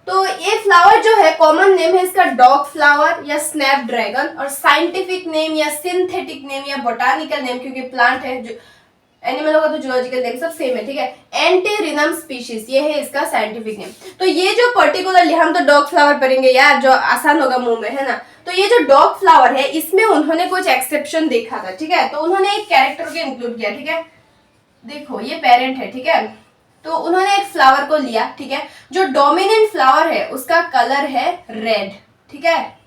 तो ये फ्लावर जो है कॉमन नेम है इसका डॉग फ्लावर या स्नैप ड्रैगन, और साइंटिफिक नेम या सिंथेटिक नेम या बोटानिकल नेम, क्योंकि प्लांट है, जो एनिमल होगा तो जूलॉजिकल नेम सब सेम है, ठीक है, एंटीरिनम स्पीशीज, ये है इसका साइंटिफिक नेम। तो ये जो पर्टिकुलरली हम तो डॉग फ्लावर पढ़ेंगे यार, जो आसान होगा मुंह में, है ना। तो ये जो डॉग फ्लावर है इसमें उन्होंने कुछ एक्सेप्शन देखा था, ठीक है, तो उन्होंने एक कैरेक्टर को इंक्लूड किया, ठीक है। देखो ये पेरेंट है, ठीक है, तो उन्होंने एक फ्लावर को लिया, ठीक है, जो डोमिनेंट फ्लावर है उसका कलर है रेड, ठीक है,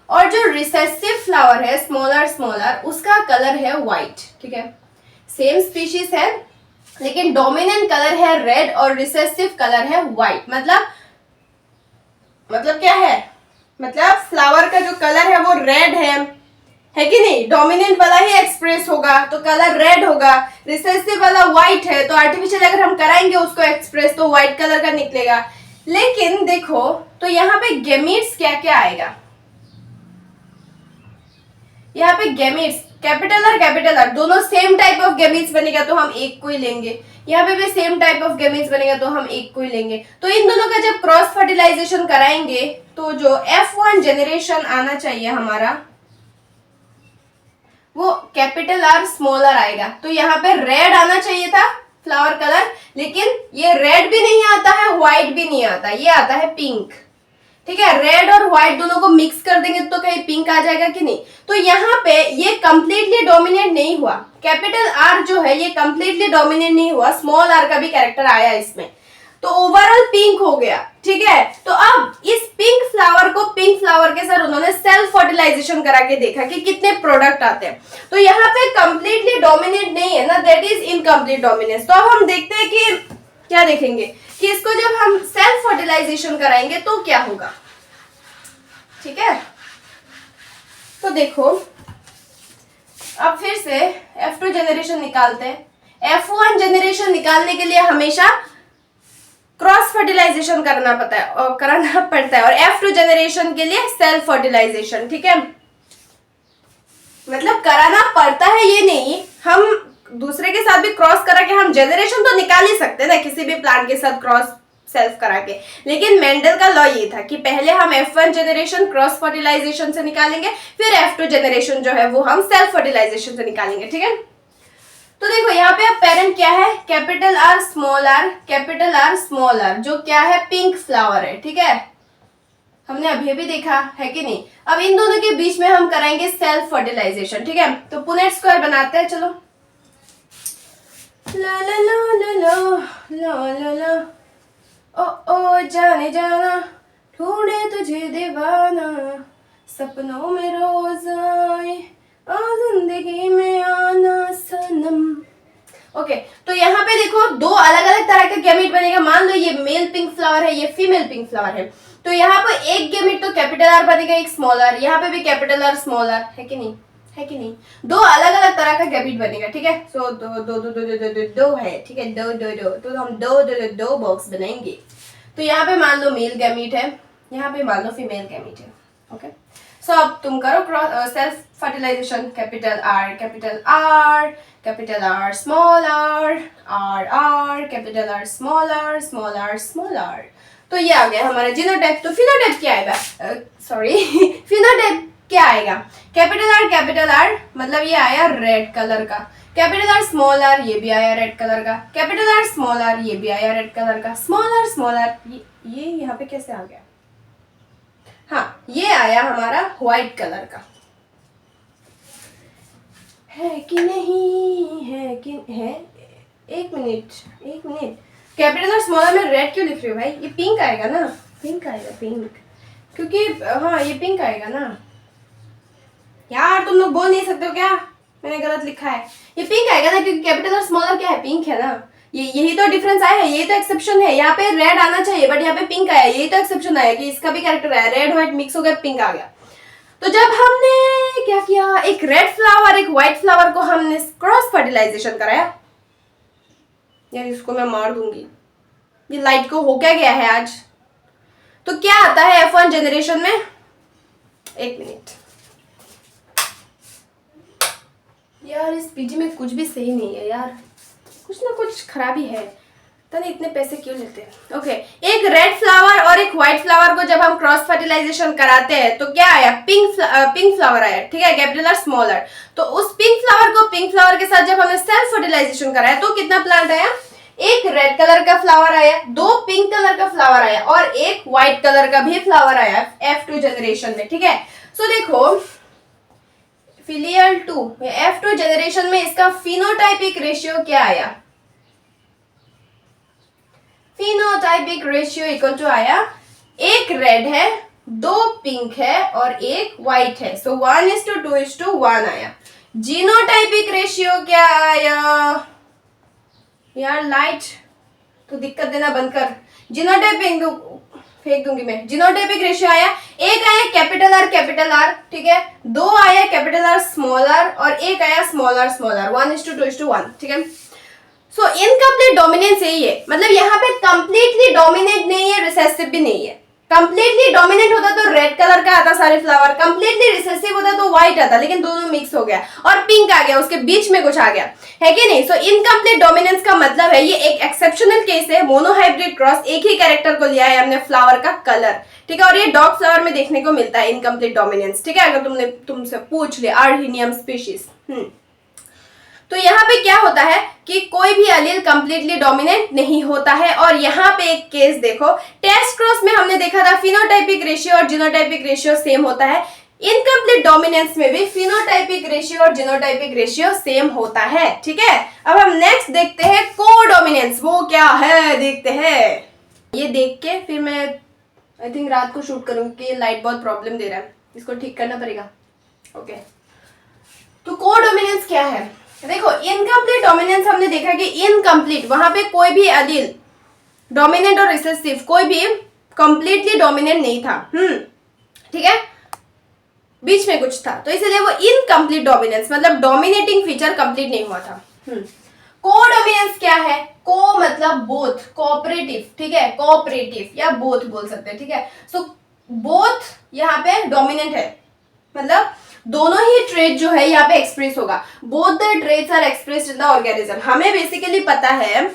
और जो रिसेसिव फ्लावर है स्मॉलर स्मॉलर उसका कलर है व्हाइट, ठीक है। सेम स्पीशीज है लेकिन डोमिनेंट कलर है रेड और रिसेसिव कलर है व्हाइट, मतलब क्या है, मतलब फ्लावर का जो कलर है वो रेड है कि नहीं, डोमिनेंट वाला ही एक्सप्रेस होगा तो कलर रेड होगा, रिसेसिव वाला व्हाइट है तो आर्टिफिशियल अगर हम कराएंगे उसको एक्सप्रेस तो व्हाइट कलर का निकलेगा। लेकिन देखो तो यहाँ पे गैमीट्स क्या क्या आएगा, यहाँ पे गैमीट्स कैपिटल आर दोनों सेम टाइप ऑफ गैमीट्स बनेगा तो हम एक को ही लेंगे, यहाँ पे भी सेम टाइप ऑफ गैमीट्स बनेगा तो हम एक को ही लेंगे। तो इन दोनों का जब क्रॉस फर्टिलाइजेशन कराएंगे तो जो F1 जनरेशन आना चाहिए हमारा वो कैपिटल आर स्मॉलर आएगा। तो यहाँ पे रेड आना चाहिए था फ्लावर कलर, लेकिन ये रेड भी नहीं आता है व्हाइट भी नहीं आता, ये आता है पिंक, ठीक है। रेड और व्हाइट दोनों को मिक्स कर देंगे तो कहीं पिंक आ जाएगा कि नहीं। तो यहाँ पे ये कंप्लीटली डोमिनेट नहीं हुआ, कैपिटल आर जो है ये कंप्लीटली डोमिनेट नहीं हुआ, स्मॉल आर का भी कैरेक्टर आया इसमें, तो ओवरऑल पिंक हो गया, ठीक है। तो अब इस पिंक फ्लावर को पिंक फ्लावर के साथ उन्होंने सेल्फ फर्टिलाइजेशन करा के देखा कि कितने प्रोडक्ट आते हैं। तो यहाँ पे कंप्लीटली डोमिनेट नहीं है ना, दैट इज इनकम्प्लीट डोमिनेंस। तो अब हम देखते हैं कि क्या देखेंगे कि इसको जब हम सेल्फ फर्टिलाइजेशन कराएंगे तो क्या होगा, ठीक है। तो देखो अब फिर से F2 जनरेशन निकालते हैं। F1 जनरेशन निकालने के लिए हमेशा क्रॉस फर्टिलाइजेशन कराना पड़ता है और F2 जनरेशन के लिए सेल्फ फर्टिलाइजेशन, ठीक है। मतलब कराना पड़ता है ये नहीं, हम दूसरे के साथ भी क्रॉस करा के हम जनरेशन तो निकाल ही सकते हैं ना, किसी भी प्लांट के साथ क्रॉस सेल्फ करा के। लेकिन मेंडल का लॉ ये था कि पहले हम F1 जनरेशन क्रॉस फर्टिलाइजेशन से निकालेंगे, फिर F2 जनरेशन जो है वो हम सेल्फ फर्टिलाइजेशन से निकालेंगे, ठीक है। तो देखो यहाँ पे अब पेरेंट क्या है, capital R small R, capital R small R, जो क्या है पिंक फ्लावर है, ठीक है। हमने अभी भी देखा है कि नहीं। अब इन दोनों के बीच में हम कराएंगे सेल्फ फर्टिलाइजेशन, ठीक है। तो पुनेट स्क्वायर बनाते हैं, चलो। ला ला ला ला ला ला ला ला, ओ जाने जाना ढूंढे तुझे दीवाना, सपनों में रोज आए जिंदगी में आना सनम। ओके, तो यहाँ पे देखो दो अलग अलग तरह का गैमेट बनेगा। मान लो ये मेल पिंक फ्लावर है, ये फीमेल पिंक फ्लावर है, तो यहाँ पे एक गैमेट तो कैपिटल आर बनेगा, एक स्मॉल आर, यहाँ पे भी कैपिटल आर स्मॉल आर, है कि नहीं, है कि नहीं। दो अलग अलग तरह का गैमेट बनेगा, ठीक है। सो दो दो दो दो दो दो दो दो है, ठीक है, दो दो दो, तो हम दो दो दो दो बॉक्स बनाएंगे। तो यहाँ पे मान लो मेल गैमेट है, यहाँ पे मान लो फीमेल गैमेट है, ओके। सो अब तुम करो self fertilisation, capital R capital R, capital R small R, R capital R small R, small R small R. तो ये आ गया हमारा जीनोटाइप। तो फिनोटाइप क्या आएगा, सॉरी फिनोटाइप क्या आएगा, कैपिटल आर मतलब ये आया रेड कलर का, कैपिटल आर स्मॉल आर ये भी आया रेड कलर का, कैपिटल आर स्मॉल आर ये भी आया रेड कलर का, स्मॉल आर ये यहाँ पे कैसे आ गया, हाँ ये आया हमारा व्हाइट कलर का, है कि नहीं, है कि है, एक मिनट, कैपिटल और स्मॉल में रेड क्यों लिख रही हो भाई, ये पिंक आएगा ना, पिंक आएगा, पिंक, क्योंकि हाँ ये पिंक आएगा ना यार, तुम लोग बोल नहीं सकते हो क्या, मैंने गलत लिखा है, ये पिंक आएगा ना, क्योंकि कैपिटल और स्मॉल क्या है, पिंक है ना। यही तो डिफरेंस आया है, यही तो एक्सेप्शन है। यहाँ पे रेड आना चाहिए बट यहाँ पे पिंक आया, यही तो एक्सेप्शन आया कि इसका भी कैरेक्टर आया, रेड व्हाइट मिक्स हो गया, पिंक आ गया। तो जब हमने क्या किया, एक रेड फ्लावर एक व्हाइट फ्लावर को हमने क्रॉस फर्टिलाइजेशन कराया, यार इसको मैं मार दूंगी, ये लाइट को हो क्या गया है आज। तो क्या आता है F1 जनरेशन में, एक मिनट यार, इस पीजी में कुछ भी सही नहीं है यार, कुछ ना कुछ खराबी है, तने इतने पैसे क्यों लेते हैं। ओके, एक रेड फ्लावर और एक व्हाइट फ्लावर को जब हम क्रॉस फर्टिलाइजेशन कराते हैं तो क्या आया, पिंक फ्लावर आया, ठीक है, कैपिटल आर स्मॉल आर। तो उस पिंक फ्लावर को पिंक फ्लावर के साथ जब हमने सेल्फ फर्टिलाइजेशन कराया तो कितना प्लांट आया, एक रेड कलर का फ्लावर आया, दो पिंक कलर का फ्लावर आया और एक व्हाइट कलर का भी फ्लावर आया F2 जनरेशन में, ठीक है। सो देखो फिलियल 2 F2 जनरेशन में इसका फिनोटाइपिक रेशियो क्या आया, फिनोटाइपिक रेशियो इक्वल टू आया, एक रेड है, दो पिंक है और एक व्हाइट है, सो 1:2:1 आया। जीनोटाइपिक रेशियो क्या आया, यार लाइट तो दिक्कत देना बंद कर, जीनोटाइपिक फेंक दूंगी मैं। जीनोटाइपिक रेशियो आया, एक आया कैपिटल आर, ठीक है, दो आया कैपिटल आर स्मॉल आर और एक आया स्मॉल आर 1:2:1, ठीक है। सो इनकम्प्लीट डोमिनेंस यही है, मतलब यहाँ पे कंप्लीटली डोमिनेट नहीं है, रिसेसिव भी नहीं है। कंप्लीटली डोमिनेट होता तो रेड कलर का आता सारे फ्लावर, कंप्लीटली रिसेसिव होता तो व्हाइट आता, लेकिन दोनों मिक्स हो गया और पिंक आ गया, उसके बीच में कुछ आ गया, है कि नहीं। सो इनकम्प्लीट डोमिनेंस का मतलब है ये एक एक्सेप्शनल केस है, मोनोहाइब्रिड क्रॉस, एक ही कैरेक्टर को लिया है हमने फ्लावर का कलर, ठीक है, और ये डॉग फ्लावर में देखने को मिलता है इनकम्प्लीट डोमिनेंस, ठीक है, अगर तुमसे पूछ ले आर्हीनियम स्पीशीज। तो यहाँ पे क्या होता है कि कोई भी एलील कंप्लीटली डोमिनेंट नहीं होता है। और यहाँ पे एक केस देखो, टेस्ट क्रॉस में हमने देखा था फिनोटाइपिक रेशियो और जीनोटाइपिक रेशियो सेम होता है, इनकम्प्लीट डोमिनेंस में भी फिनोटाइपिक रेशियो और जीनोटाइपिक रेशियो सेम होता है, ठीक है। अब हम नेक्स्ट देखते हैं कोडोमिनेंस, वो क्या है देखते हैं। ये देख के फिर मैं आई थिंक रात को शूट करूंगी कि लाइट बहुत प्रॉब्लम दे रहा है, इसको ठीक करना पड़ेगा। ओके, तो कोडोमिनेंस क्या है, देखो इनकम्प्लीट डोमिनेंस हमने देखा कि इनकम्प्लीट, वहां पे कोई भी एलील डोमिनेंट और रिसेसिव कोई भी कंप्लीटली डोमिनेंट नहीं था, ठीक है, बीच में कुछ था, तो इसलिए वो इनकम्प्लीट डोमिनेंस मतलब डोमिनेटिंग फीचर कंप्लीट नहीं हुआ था। कोडोमिनेंस क्या है? को मतलब बोथ, कोऑपरेटिव, ठीक है, कोऑपरेटिव या बोथ बोल सकते हैं, ठीक है। सो बोथ यहाँ पे डोमिनेंट है, मतलब दोनों ही ट्रेट जो है यहाँ पे एक्सप्रेस होगा। Both the traits are expressed in the organism. हमें बेसिकली पता है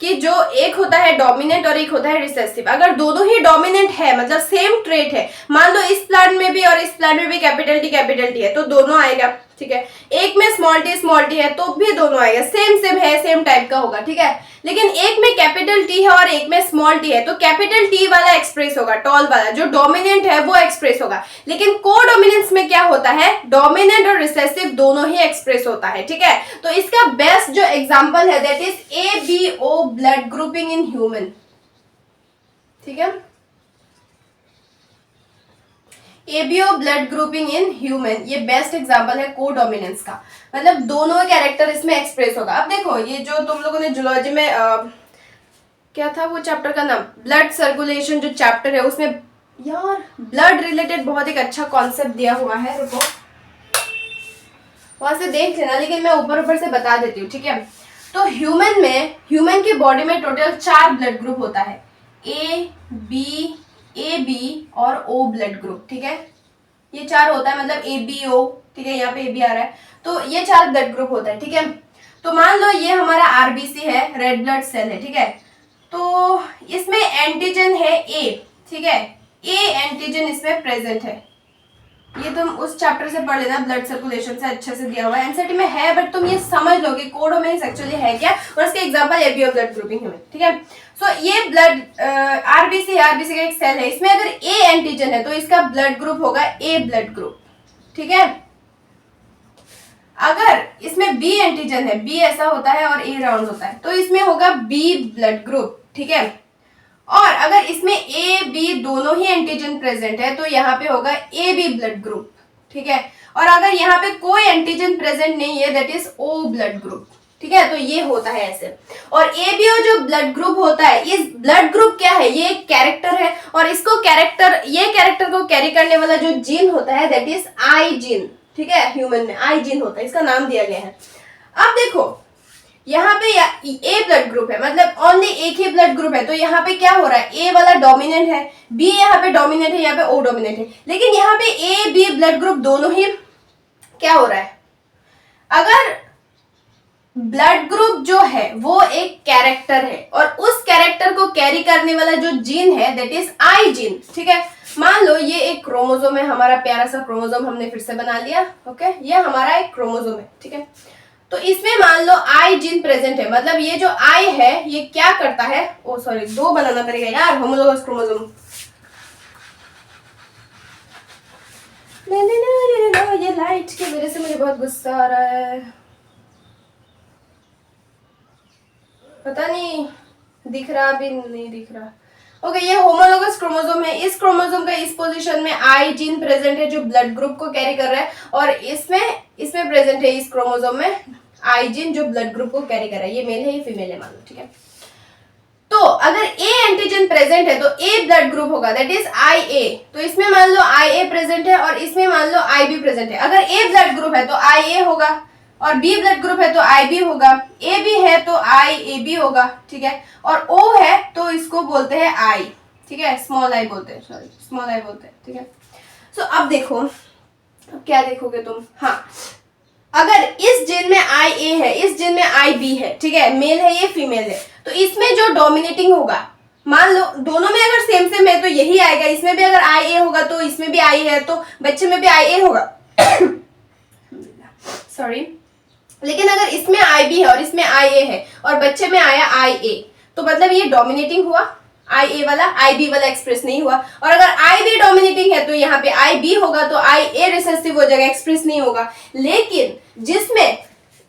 कि जो एक होता है डोमिनेंट और एक होता है रिसेसिव। अगर दोनों ही डोमिनेंट है मतलब सेम ट्रेट है, मान लो इस प्लांट में भी और इस प्लांट में भी कैपिटल टी है, तो दोनों आएगा, ठीक है। एक में स्मॉल टी है तो भी दोनों आएगा, सेम है, सेम टाइप का होगा, ठीक है। लेकिन एक में कैपिटल टी है और एक में स्मॉल टी है, तो कैपिटल टी वाला एक्सप्रेस होगा, टॉल वाला जो डोमिनेंट है वो एक्सप्रेस होगा। लेकिन कोडोमिनेंस में क्या होता है? डोमिनेंट और रिसेसिव दोनों ही एक्सप्रेस होता है, ठीक है। तो इसका बेस्ट जो एग्जांपल है that is ABO blood grouping in human, ठीक है। ABO blood grouping in human, ये बेस्ट एग्जांपल है कोडोमिनेंस का, मतलब दोनों कैरेक्टर इसमें एक्सप्रेस होगा। अब देखो ये जो तुम लोगों ने जूलॉजी में क्या था वो चैप्टर का नाम, ब्लड सर्कुलेशन जो चैप्टर है, उसमें यार ब्लड रिलेटेड बहुत एक अच्छा कॉन्सेप्ट दिया हुआ है, रुको वहां से देख लेना, लेकिन मैं ऊपर से बता देती हूँ, ठीक है। तो ह्यूमन की बॉडी में टोटल 4 ब्लड ग्रुप होता है, AB और O ब्लड ग्रुप, ठीक है। ये 4 होता है, मतलब ABO, ठीक है, यहाँ पे AB आ रहा है, तो ये 4 ब्लड ग्रुप होता है, ठीक है। तो मान लो ये हमारा RBC है, रेड ब्लड सेल है, ठीक है। तो इसमें एंटीजन है A, ठीक है, A एंटीजन इसमें प्रेजेंट है। ये तुम उस चैप्टर से पढ़ लेना, ब्लड सर्कुलेशन से अच्छे से दिया हुआ है, एनसीईआरटी में है, बट तुम ये समझ लो कि कोडोमिनेंस एक्चुअली है क्या, और इसके एग्जांपल ABO ब्लड ग्रुपिंग है, ठीक है। सो ये ब्लड RBC का एक सेल है, इसमें अगर A एंटीजन है तो इसका ब्लड ग्रुप होगा A ब्लड ग्रुप, ठीक है। अगर इसमें B एंटीजन है, B ऐसा होता है और A राउंड होता है, तो इसमें होगा B ब्लड ग्रुप, ठीक है। और अगर इसमें A B दोनों ही एंटीजन प्रेजेंट है तो यहाँ पे होगा AB ब्लड ग्रुप, ठीक है। और अगर यहाँ पे कोई एंटीजन प्रेजेंट नहीं है that is O blood group, ठीक है। तो ये होता है ऐसे। और ABO जो ब्लड ग्रुप होता है, इस ब्लड ग्रुप क्या है? ये एक कैरेक्टर है, और इसको ये कैरेक्टर को कैरी करने वाला जो जीन होता है दैट इज I जीन, ठीक है। ह्यूमन में I जीन होता है, इसका नाम दिया गया है। अब देखो यहाँ पे A ब्लड ग्रुप है, मतलब ओनली एक ही ब्लड ग्रुप है, तो यहाँ पे क्या हो रहा है? A वाला डोमिनेंट है, B यहाँ पे डोमिनेंट है, यहाँ पे O डोमिनेंट है। लेकिन यहाँ पे A B ब्लड ग्रुप दोनों ही क्या हो रहा है? अगर ब्लड ग्रुप जो है वो एक कैरेक्टर है, और उस कैरेक्टर को कैरी करने वाला जो जीन है दैट इज I जीन, ठीक है। मान लो ये एक क्रोमोसोम है, हमारा प्यारा सा क्रोमोसोम हमने फिर से बना लिया, ओके। ये हमारा एक क्रोमोसोम है, ठीक है। तो इसमें मान लो I जीन प्रेजेंट है, मतलब ये जो I है ये क्या करता है, ओ सॉरी 2 बनाना पड़ेगा यार, होमोलोगस क्रोमोसोम। ये लाइट की वजह से मुझे बहुत गुस्सा आ रहा है, पता नहीं दिख रहा भी नहीं दिख रहा। ओके, ये होमोलोगस क्रोमोसोम है, इस क्रोमोसोम का इस पोजीशन में I जीन प्रेजेंट है जो ब्लड ग्रुप को कैरी कर रहा है, और इसमें प्रेजेंट है इस क्रोमोसोम में I जीन जो ब्लड ग्रुप को कैरी कर रहा है। ये मेल है, ये फीमेल है, मान लो, ठीक है। तो अगर A एंटीजन प्रेजेंट है तो A ब्लड ग्रुप होगा दैट इज IA। तो इसमें मान लो IA प्रेजेंट है और इसमें मान लो IB प्रेजेंट है। अगर A ब्लड ग्रुप है तो IA होगा, और B ब्लड ग्रुप है तो IB होगा, AB है तो IAB होगा, ठीक है। और O है तो इसको बोलते हैं I, ठीक है, स्मॉल I बोलते हैं, सॉरी स्मॉल I बोलते हैं, ठीक है। सो अब देखो, अब क्या देखोगे तुम, हाँ, अगर इस जीन में IA है, इस जीन में IB है, ठीक है, मेल है ये फीमेल है, तो इसमें जो डोमिनेटिंग होगा, मान लो दोनों में अगर सेम है तो यही आएगा, इसमें भी अगर IA होगा तो इसमें भी I है, तो बच्चे में भी IA होगा सॉरी। लेकिन अगर इसमें IB है और इसमें IA है और बच्चे में आया IA, तो मतलब ये डोमिनेटिंग हुआ, IA वाला IB वाला एक्सप्रेस नहीं हुआ। और अगर IB डोमिनेटिंग है तो यहाँ पे IB होगा, तो IA रिसेसिव हो जाएगा, एक्सप्रेस नहीं होगा। लेकिन जिसमें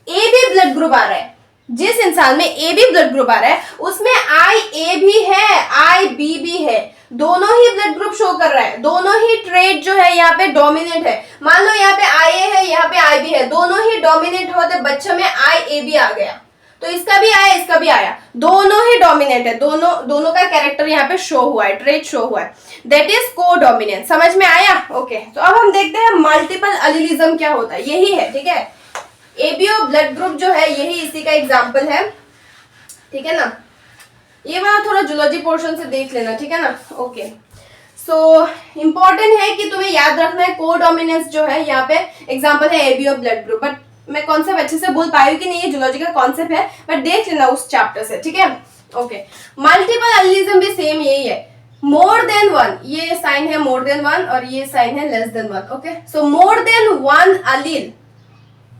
AB ब्लड ग्रुप आ रहा है, जिस इंसान में AB ब्लड ग्रुप आ रहा है, उसमें IA भी है, IB भी है, दोनों ही ब्लड ग्रुप शो कर रहा है, दोनों ही ट्रेट जो है यहाँ पे डोमिनेंट है। मान लो यहाँ पे IA है, यहाँ पे IB है, दोनों ही डोमिनेंट होते बच्चे में IAB आ गया, तो इसका भी आया, इसका भी आया, दोनों ही डोमिनेंट है, दोनों का कैरेक्टर यहाँ पे शो हुआ है, ट्रेट शो हुआ है, दैट इज कोडोमिनेंस। समझ में आया? ओके, तो अब हम देखते हैं मल्टीपल एलिलिज्म क्या होता है, यही है, ठीक है। एबीओ ब्लड ग्रुप जो है यही इसी का एग्जाम्पल है, ठीक है ना। ये वाला थोड़ा जूलॉजी पोर्शन से देख लेना, ठीक है ना। ओके, सो इम्पोर्टेंट है कि तुम्हें याद रखना है कोडोमिनेंस जो है यहाँ पे एग्जाम्पल है एबीओ ब्लड ग्रुप, बट मैं कॉन्सेप्ट अच्छे से बोल पाई कि नहीं, ये जूलॉजी का कॉन्सेप्ट है, बट देख लेना उस चैप्टर से, ठीक है। ओके, मल्टीपल एलिलिज्म भी सेम यही है, मोर देन वन, ये साइन है मोर देन वन और ये साइन है less than one. Okay, so more than one Aleel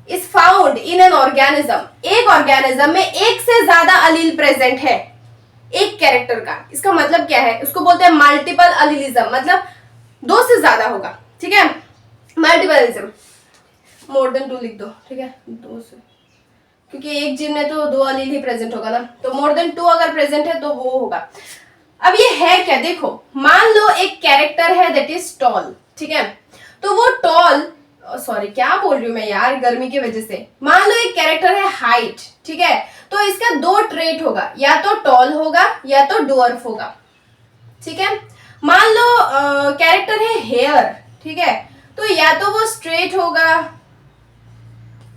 is found in an organism, एक ऑर्गेनिज्म में एक से ज्यादा अलील प्रेजेंट है एक कैरेक्टर का, इसका मतलब क्या है, उसको बोलते हैं मल्टीपल अलीलिज्म, मतलब दो से ज्यादा होगा, ठीक है। मल्टीपल एलिलिज्म, मोर देन 2 लिख दो, ठीक है, 2 से, क्योंकि एक जीन में तो 2 अलील ही प्रेजेंट होगा ना, तो मोर देन 2 अगर प्रेजेंट है तो वो होगा। अब ये है क्या, देखो मान लो एक कैरेक्टर है दैट इज टॉल, ठीक है, तो वो टॉल, सॉरी क्या बोल रही हूँ मैं यार गर्मी की वजह से, मान लो एक कैरेक्टर है हाइट, ठीक है, तो इसका 2 ट्रेट होगा, या तो टॉल होगा या तो डॉर्फ होगा, ठीक है। मान लो कैरेक्टर है हेयर, ठीक है, तो या तो वो स्ट्रेट होगा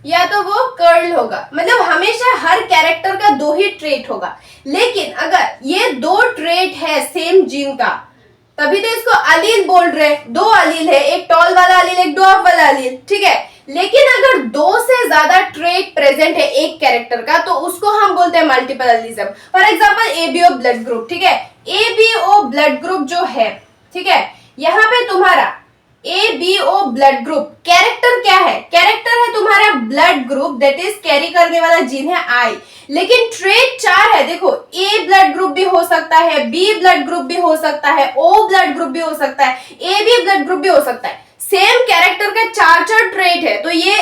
या तो वो कर्ल होगा, मतलब हमेशा हर कैरेक्टर का 2 ही ट्रेट होगा। लेकिन अगर ये 2 ट्रेट है सेम जीन का, तभी तो इसको अलील बोल रहे हैं, 2 अलील है, एक टॉल वाला अलील एक डॉर्फ वाला अलील, ठीक है। लेकिन अगर 2 से ज्यादा ट्रेट प्रेजेंट है एक कैरेक्टर का तो उसको हम बोलते हैं multiple allelism. For example ABO blood group, ठीक है, एबीओ ब्लड ग्रुप जो है, ठीक है, यहाँ पे तुम्हारा एबीओ ब्लड ग्रुप कैरेक्टर क्या है, कैरेक्टर है तुम्हारा blood group that is carry करने वाला जीन है आई, लेकिन ट्रेट 4 है, देखो ए ब्लड ग्रुप भी हो सकता है, बी ब्लड ग्रुप भी हो सकता है, ओ ब्लड ग्रुप भी हो सकता है, ए बी ब्लड ग्रुप भी हो सकता है, सेम कैरेक्टर का 4 ट्रेट है, तो ये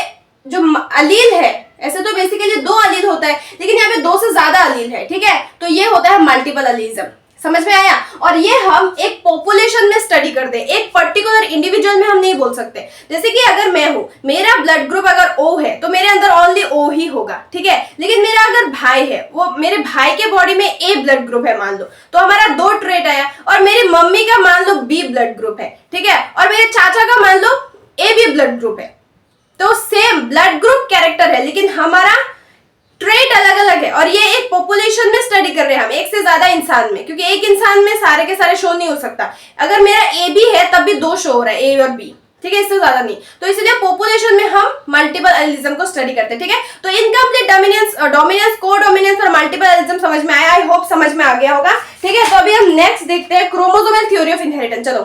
जो अलील है, ऐसे तो बेसिकली 2 अलील होता है, लेकिन यहाँ पे 2 से ज्यादा अलील है, ठीक है, तो ये होता है मल्टीपल एलिलिज्म। समझ में आया। और ये हम एक पॉपुलेशन में स्टडी करते हैं, एक पर्टिकुलर इंडिविजुअल में हम नहीं बोल सकते। जैसे कि अगर मैं हूं, मेरा ब्लड ग्रुप अगर ओ है तो मेरे अंदर ओनली ओ ही होगा, ठीक है। लेकिन मेरा अगर भाई है, वो मेरे भाई के बॉडी में ए ब्लड ग्रुप है मान लो, तो हमारा 2 ट्रेट आया। और मेरी मम्मी का मान लो बी ब्लड ग्रुप है, ठीक है, और मेरे चाचा का मान लो ए बी ब्लड ग्रुप है, तो सेम ब्लड ग्रुप कैरेक्टर है लेकिन हमारा ट्रेट अलग अलग है। और ये एक पॉपुलेशन में स्टडी कर रहे हैं हम, एक से ज्यादा इंसान में, क्योंकि एक इंसान में सारे के सारे शो नहीं हो सकता। अगर मेरा ए बी है तब भी 2 शो हो रहा है, ए और बी, ठीक है, इससे ज्यादा नहीं। तो इसलिए पॉपुलेशन में हम मल्टीपल एलिलिज्म को स्टडी करते हैं, ठीक है। तो इनकम्प्लीट डोमिनेंस, कोडोमिनेंस और मल्टीपल एलिलिज्म समझ में आया, आई होप समझ में आ गया होगा, ठीक है। तो अभी हम नेक्स्ट देखते हैं क्रोमोसोमल थ्योरी ऑफ इनहेरिटेंस। चलो